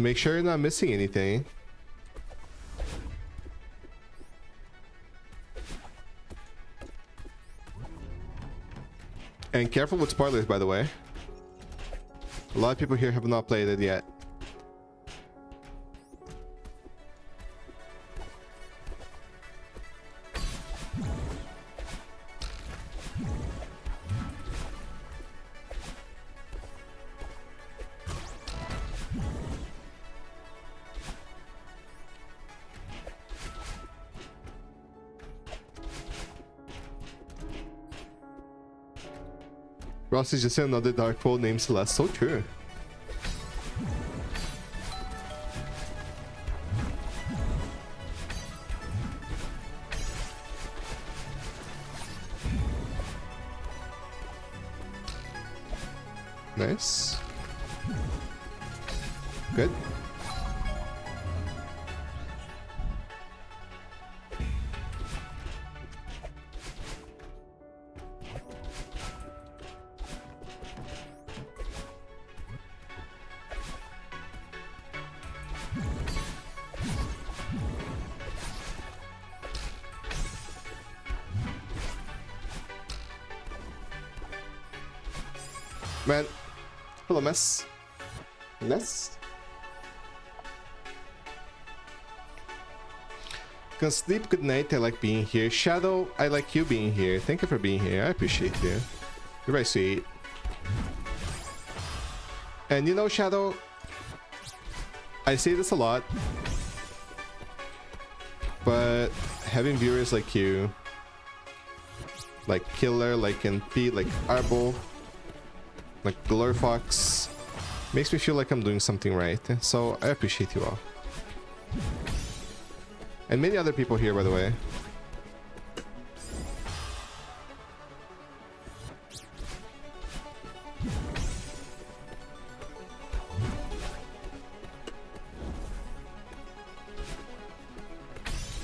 Make sure you're not missing anything. And careful with spoilers, by the way. A lot of people here have not played it yet. Ross is just another Dark Pole named Celeste. So true. Nice. Good. Man. Hello, Mess. Mess? Can sleep good night. I like being here. Shadow, I like you being here. Thank you for being here. I appreciate you. You're very sweet. And you know, Shadow, I say this a lot, but having viewers like you, like Killer, like NP, like Arbo, like Glorfox, makes me feel like I'm doing something right. So I appreciate you all. And many other people here, by the way.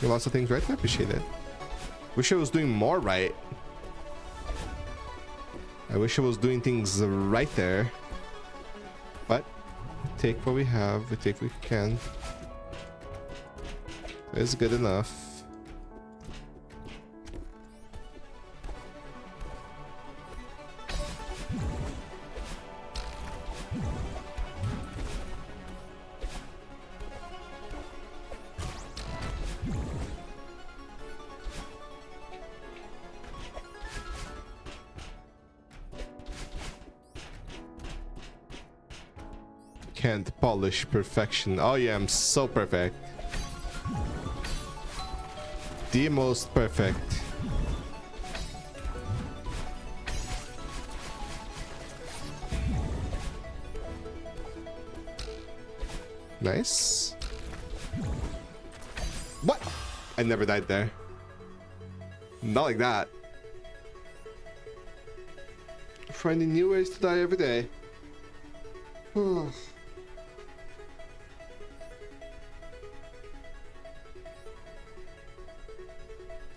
Lots of things right. I appreciate it. Wish I was doing more right. I wish I was doing things right there. But we take what we have. We take what we can. It's good enough. Can't polish perfection. Oh yeah, I'm so perfect. The most perfect. Nice. What? I never died there. Not like that. Finding new ways to die every day.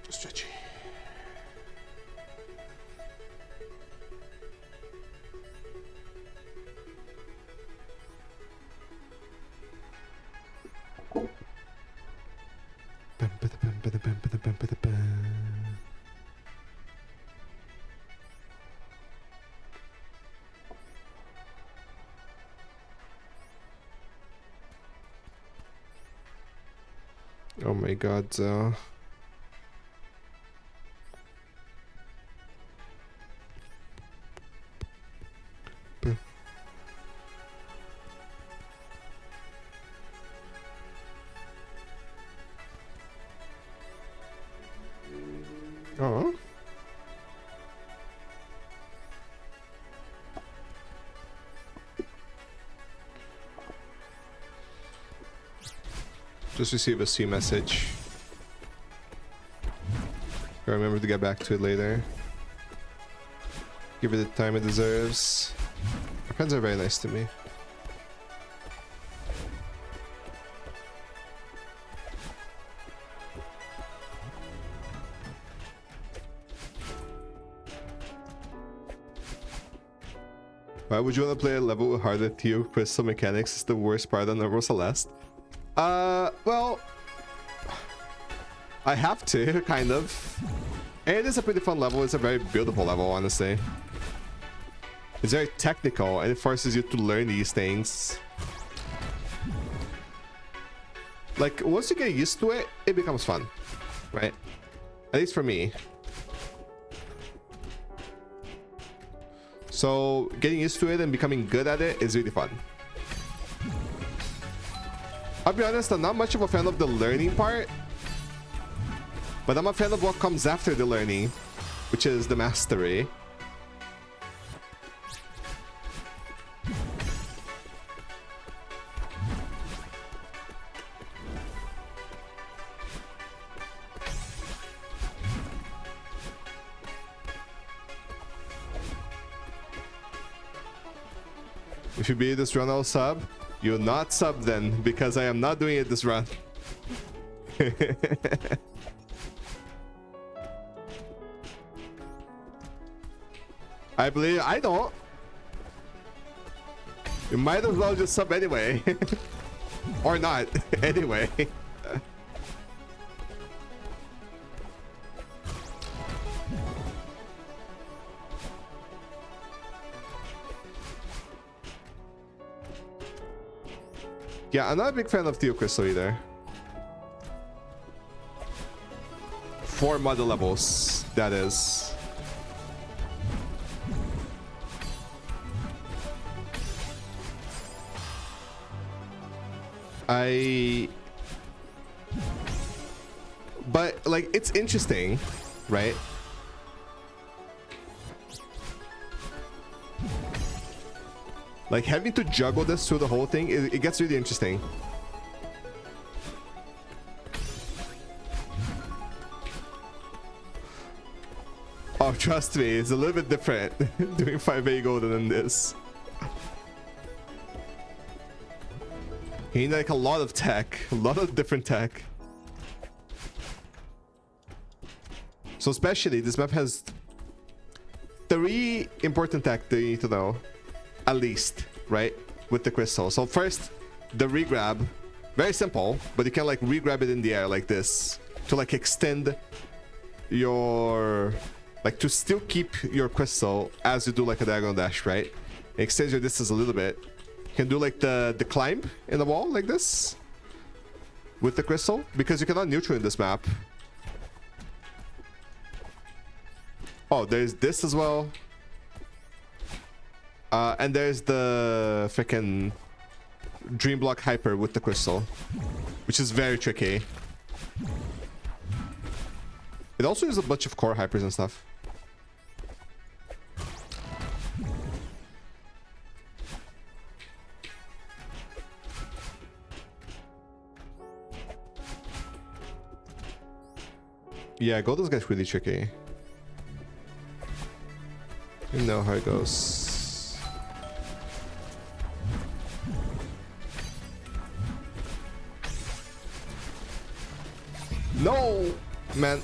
Stretchy. Oh my god, Oh. Just receive a C message. I remember to get back to it later. Give it the time it deserves. My friends are very nice to me. Why would you want to play a level with harder Theo crystal mechanics? Is the worst part of Normal Celeste? Well, I have to, kind of. And it is a pretty fun level. It's a very beautiful level, honestly. It's very technical, and it forces you to learn these things. Like, once you get used to it, it becomes fun, right? At least for me. So, getting used to it and becoming good at it is really fun. I'll be honest, I'm not much of a fan of the learning part. But I'm a fan of what comes after the learning, which is the mastery. If you beat this run, I'll sub. You'll not sub then, because I am not doing it this run. I believe I don't. You might as well just sub anyway. Or not. Anyway. Yeah, I'm not a big fan of Theocrystal either. 4 mother levels, that is. But like, it's interesting, right? Like, having to juggle this through the whole thing, it gets really interesting. Oh, trust me, it's a little bit different doing 5A golden than this. You need like a lot of tech, a lot of different tech. So especially, this map has 3 important tech that you need to know. At least, right? With the crystal. So first, the regrab. Very simple, but you can like regrab it in the air like this. To like extend your... Like to still keep your crystal as you do like a diagonal dash, right? It extends your distance a little bit. You can do like the climb in the wall like this. With the crystal. Because you cannot neutral in this map. Oh, there's this as well. And there's the freaking Dream Block Hyper with the crystal, which is very tricky. It also uses a bunch of core hypers and stuff. Yeah, Golden's gets really tricky. You know how it goes. No, man.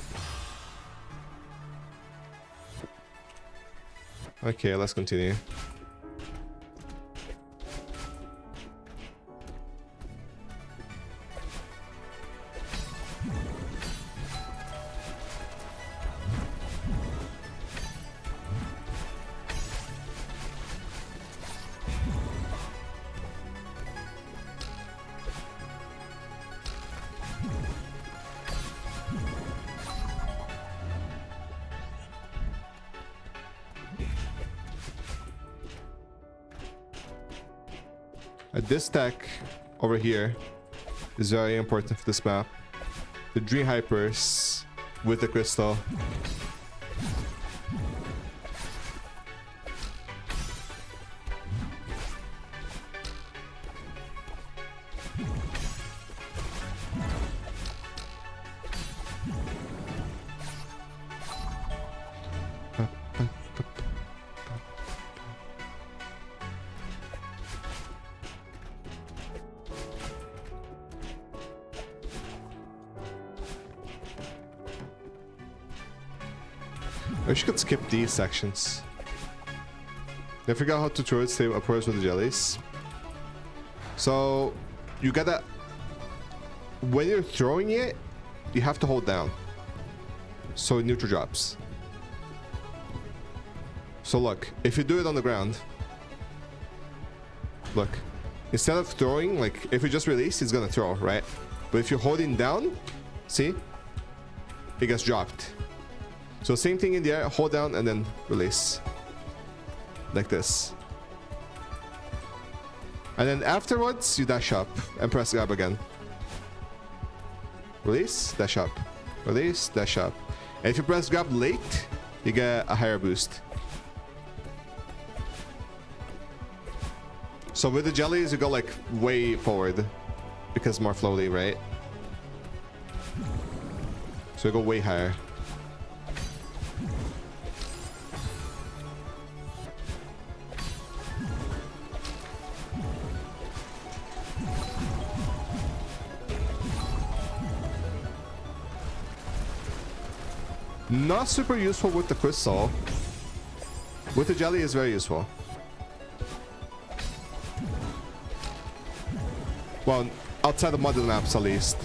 Okay, let's continue. This tech over here is very important for this map. The Dream Hypers with the crystal. I wish you could skip these sections. I figure out how to throw it, stay upwards with the jellies. So you gotta, when you're throwing it, you have to hold down so it neutral drops. So look, if you do it on the ground, look, instead of throwing, like if you just release, it's gonna throw, right? But if you're holding down, see, it gets dropped. So same thing in the air, hold down and then release. Like this. And then afterwards, you dash up and press grab again. Release, dash up. Release, dash up. And if you press grab late, you get a higher boost. So with the jellies, you go like way forward. Because more floaty, right? So you go way higher. Not super useful with the crystal. With the jelly is very useful. Well, outside the modern maps at least.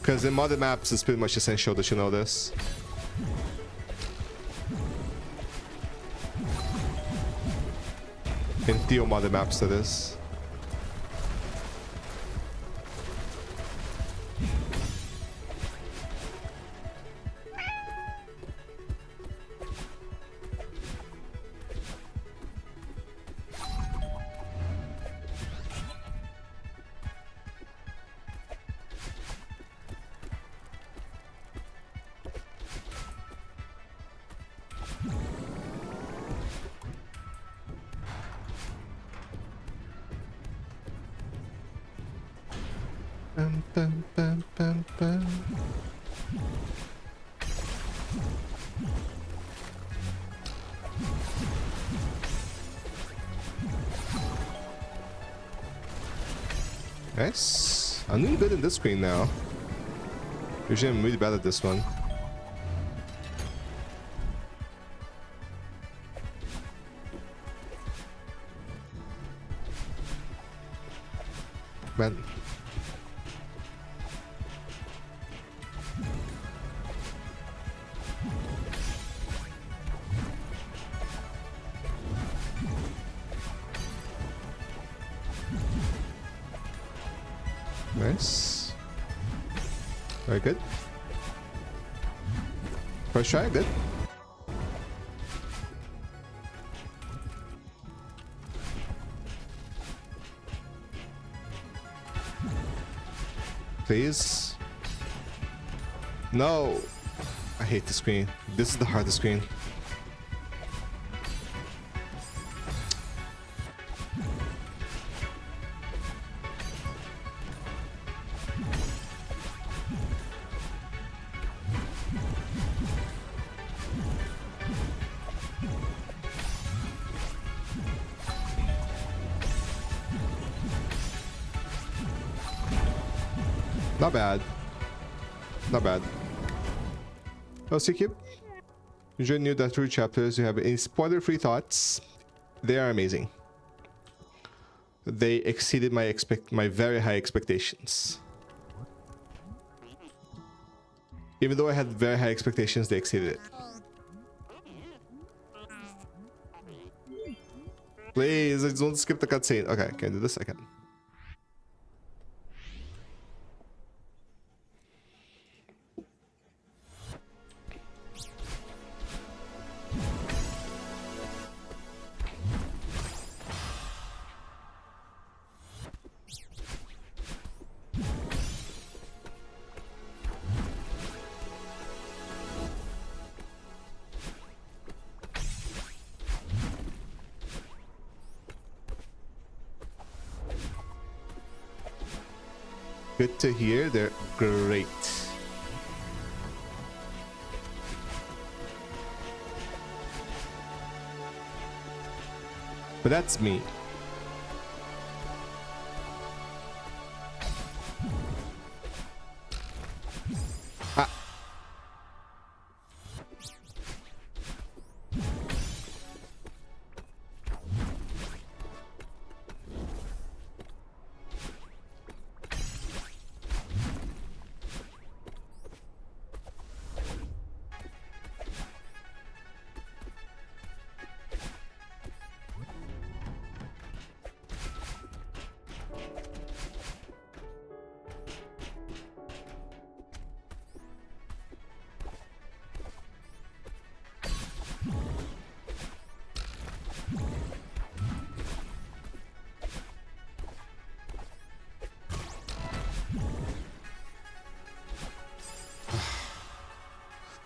Because in modern maps it's pretty much essential that you know this. In Theo modern maps that is. Bum, bum, bum, bum, bum. Nice. I'm doing good in this screen now. Usually I'm really bad at this one. Man. Nice. Very good. First try, good. Please. No. I hate the screen. This is the hardest screen. Not bad. Not bad. Oh, CQ. Enjoy new Death Root chapters. You have any spoiler-free thoughts? They are amazing. They exceeded my very high expectations. Even though I had very high expectations, they exceeded it. Please, I just want to skip the cutscene. Okay, can I do this? I can. Good to hear. They're great. But that's me. Ah.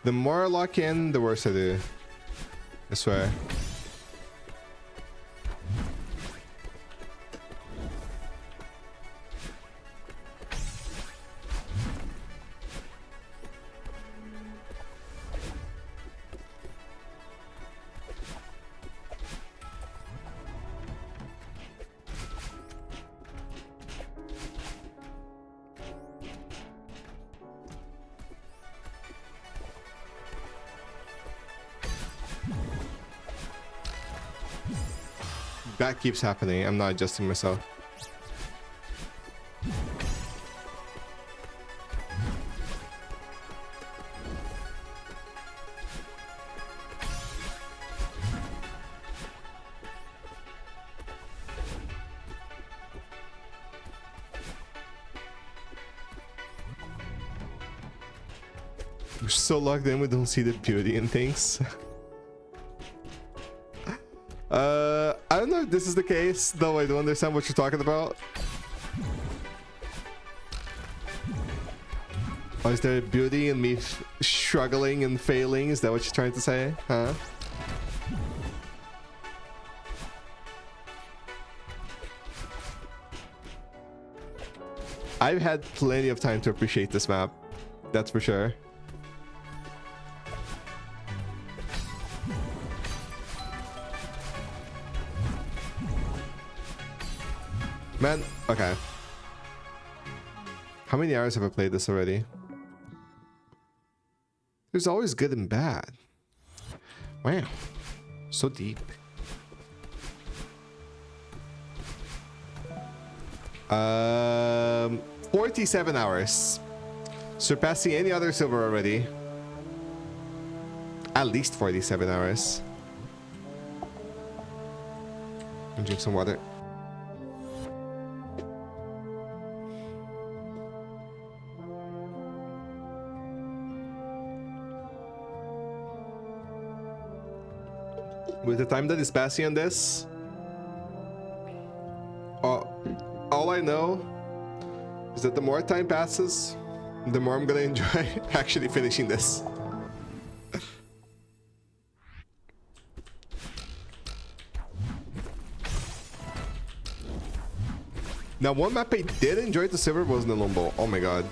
The more I lock in, the worse I do. I swear. that keeps happening. I'm not adjusting myself. We're so locked in, we don't see the beauty in things. I don't know if this is the case, though I don't understand what you're talking about. Or is there beauty in me struggling and failing? Is that what you're trying to say? Huh? I've had plenty of time to appreciate this map. That's for sure. Man, okay. How many hours have I played this already? There's always good and bad. Wow. So deep. 47 hours. Surpassing any other silver already. At least 47 hours. And drink some water. With the time that is passing on this, all I know is that the more time passes, the more I'm gonna enjoy actually finishing this. Now, one map I did enjoy the silver was Nalumbo. Oh my god.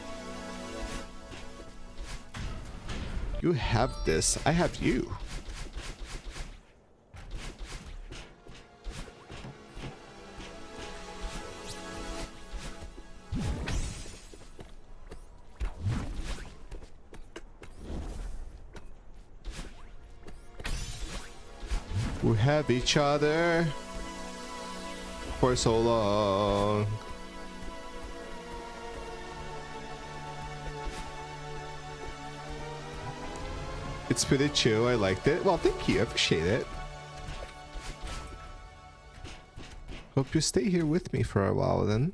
You have this. I have you. We have each other for so long. It's pretty chill. I liked it. Well, thank you. I appreciate it. Hope you stay here with me for a while then.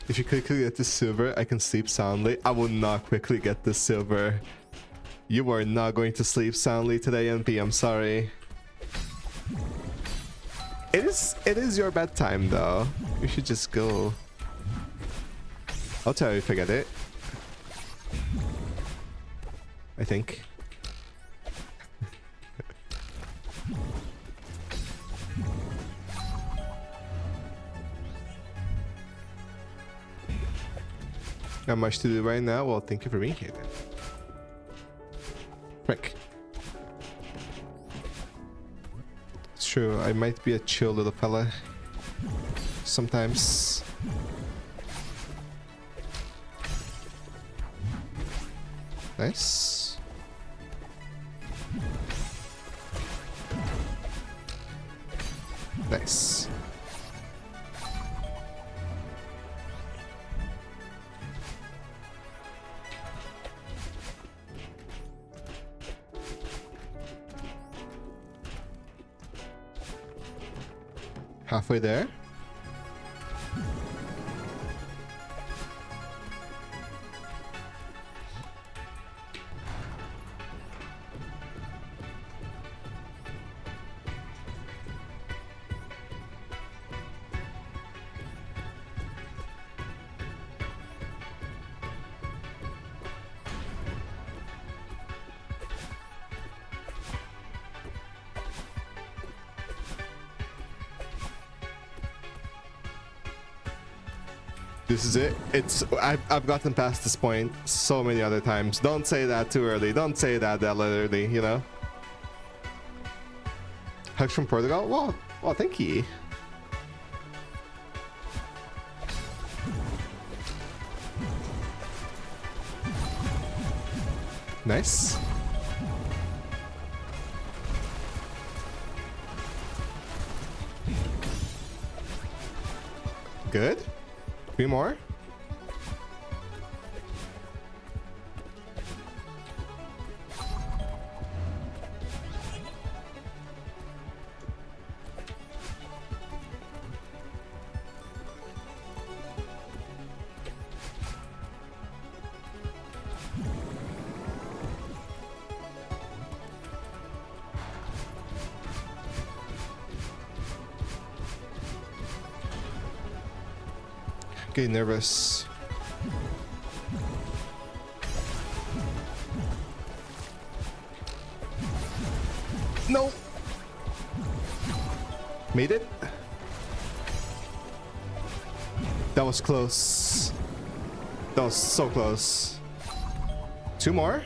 If you quickly get the silver, I can sleep soundly. I will not quickly get the silver. You are not going to sleep soundly today, NP. I'm sorry. It is your bedtime though. You should just go. I'll tell you if I get it. I think. Not much to do right now. Well, thank you for being here then. Frick. It's true, I might be a chill little fella sometimes. Nice. Nice. Halfway there. This is it. I've gotten past this point so many other times. Don't say that too early. Don't say that early, you know? Hugs from Portugal? Well, thank you. Nice. Good. 3 more. Getting nervous. No. Made it. That was close. That was so close. 2 more.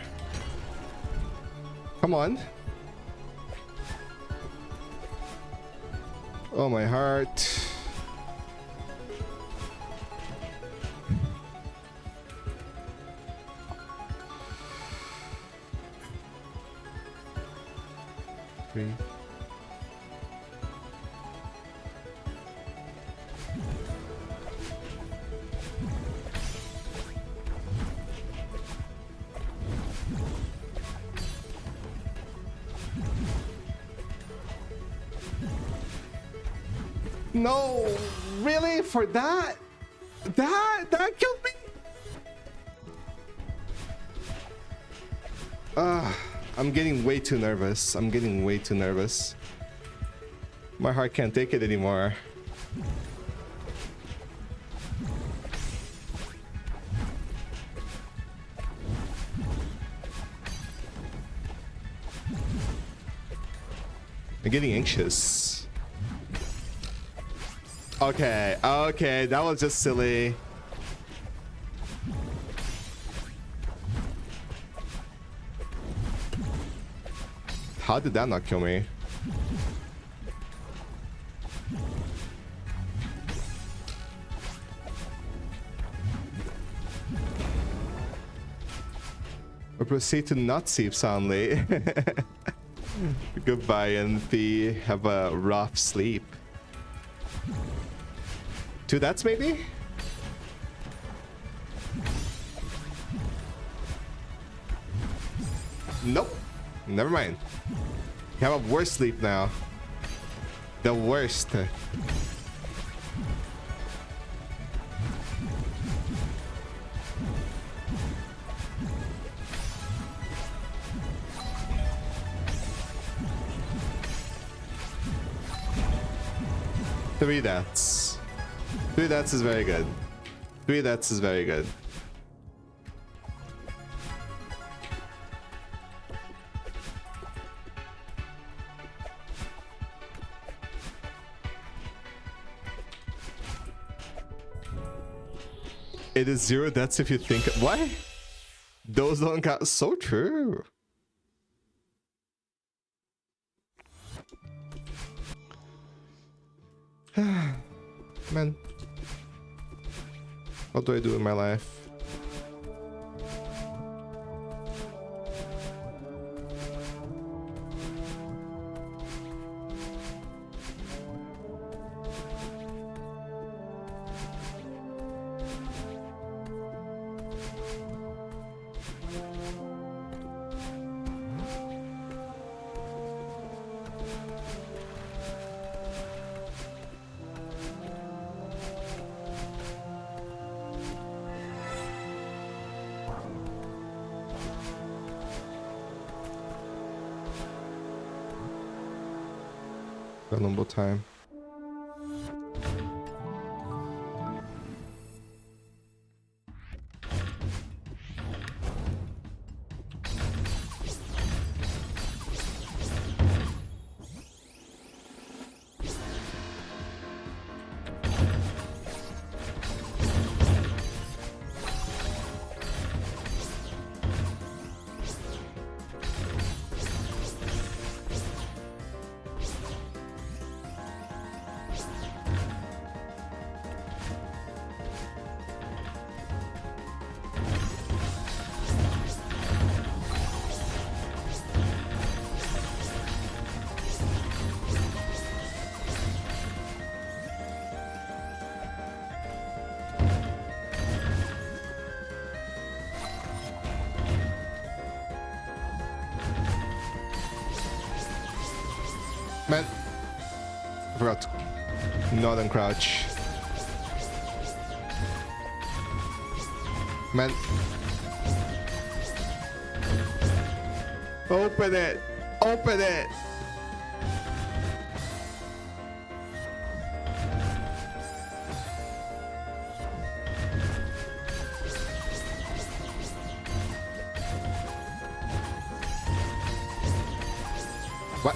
Come on. Oh, my heart. Three. No, really? For that? That killed me? I'm getting way too nervous. I'm getting way too nervous. My heart can't take it anymore. I'm getting anxious. Okay, okay, that was just silly. How did that not kill me? We proceed to not sleep soundly. Goodbye, NP. Have a rough sleep. 2 deaths, maybe? Nope. Never mind. You have a worse sleep now. The worst. Three deaths. 3 deaths is very good. 3 deaths is very good. It is 0 deaths if you think. What? Those don't count. So true. Man. What do I do in my life? Valuable time. forgot. Northern Crouch. Man. Open it! Open it!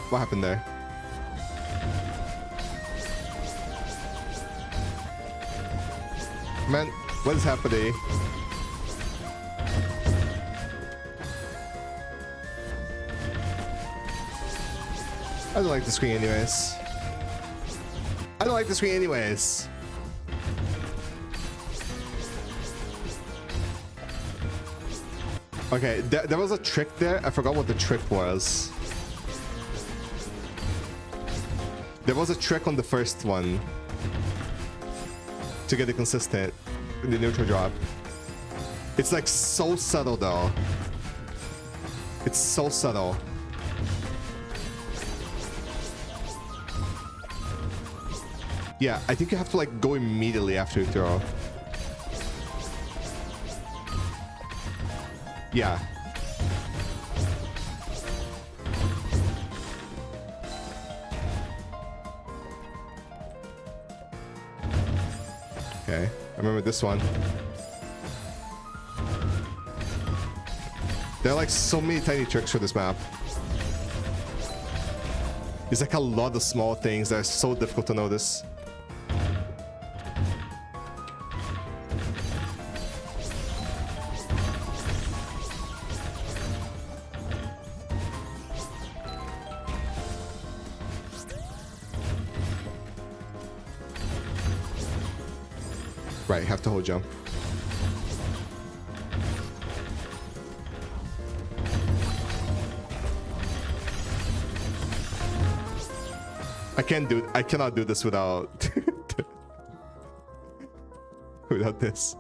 What happened there? Man, what is happening? I don't like the screen anyways. I don't like the screen anyways. Okay, there was a trick there. I forgot what the trick was. There was a trick on the first one to get it consistent in the neutral drop. It's like so subtle though. It's so subtle. Yeah, I think you have to like go immediately after you throw. Yeah. Okay, I remember this one. There are like so many tiny tricks for this map. It's like a lot of small things that are so difficult to notice. Right, have to hold jump. I cannot do this without without this.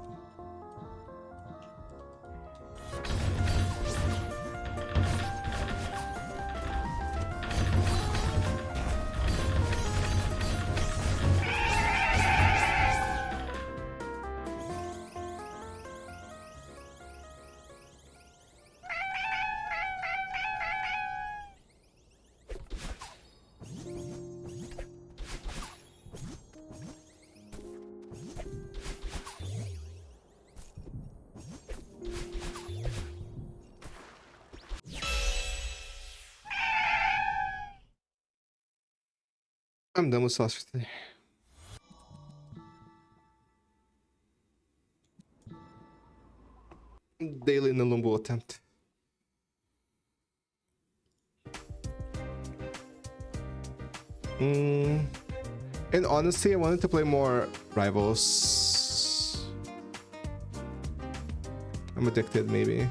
I'm done with sauce for today. Daily Nalumbu attempt. And honestly, I wanted to play more Rivals. I'm addicted, maybe.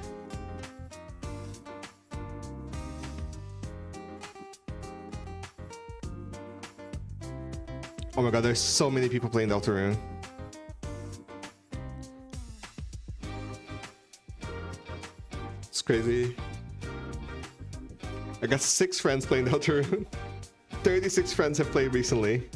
Oh my god, there's so many people playing Deltarune. It's crazy. I got 6 friends playing Deltarune. 36 friends have played recently.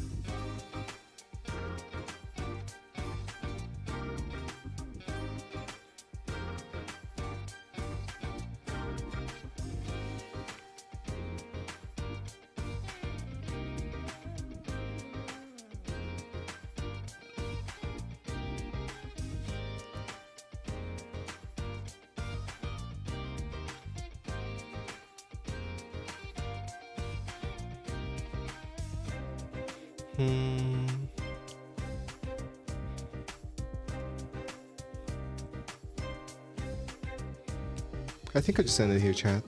I think I just ended here, chat.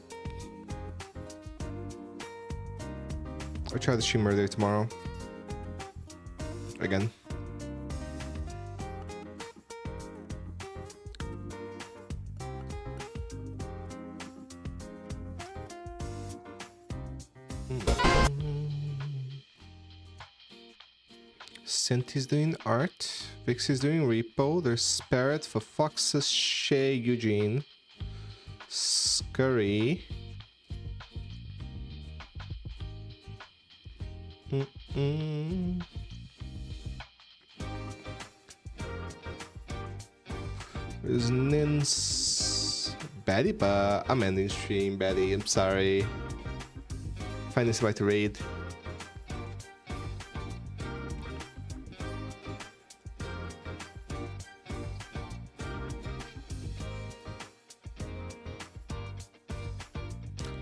I'll try the stream murder tomorrow. Again. Senti's doing art. Vixie's doing repo. There's Spirit for Foxes, Shay, Eugene. Scurry. There's Nins. Betty, but I'm ending stream, Betty. I'm sorry. Finding somebody to raid.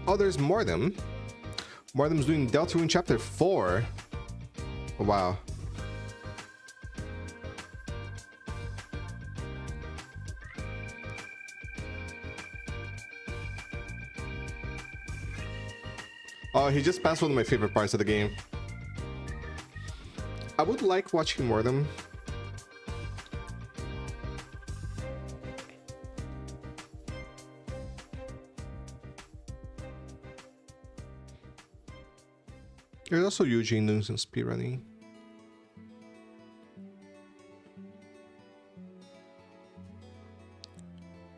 Oh, there's Mordem. Mordem's doing Deltarune Chapter 4. Oh, wow. Oh, he just passed one of my favorite parts of the game. I would like watching Mordem. There's also Eugene doing some speedrunning.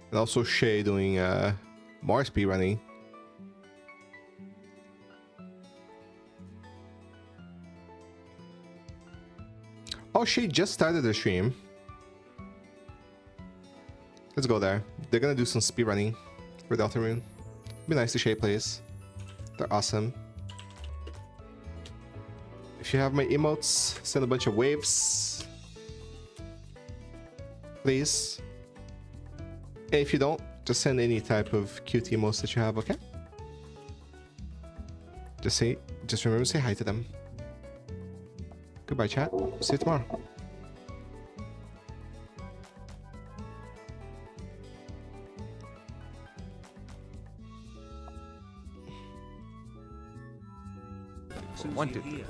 And also Shay doing more speedrunning. Oh, Shay just started the stream. Let's go there. They're gonna do some speedrunning for Deltarune. Be nice to Shay plays. They're awesome. If you have my emotes, send a bunch of waves. Please. And if you don't, just send any type of cute emotes that you have, okay? Just remember to say hi to them. Goodbye, chat. See you tomorrow. Wanted.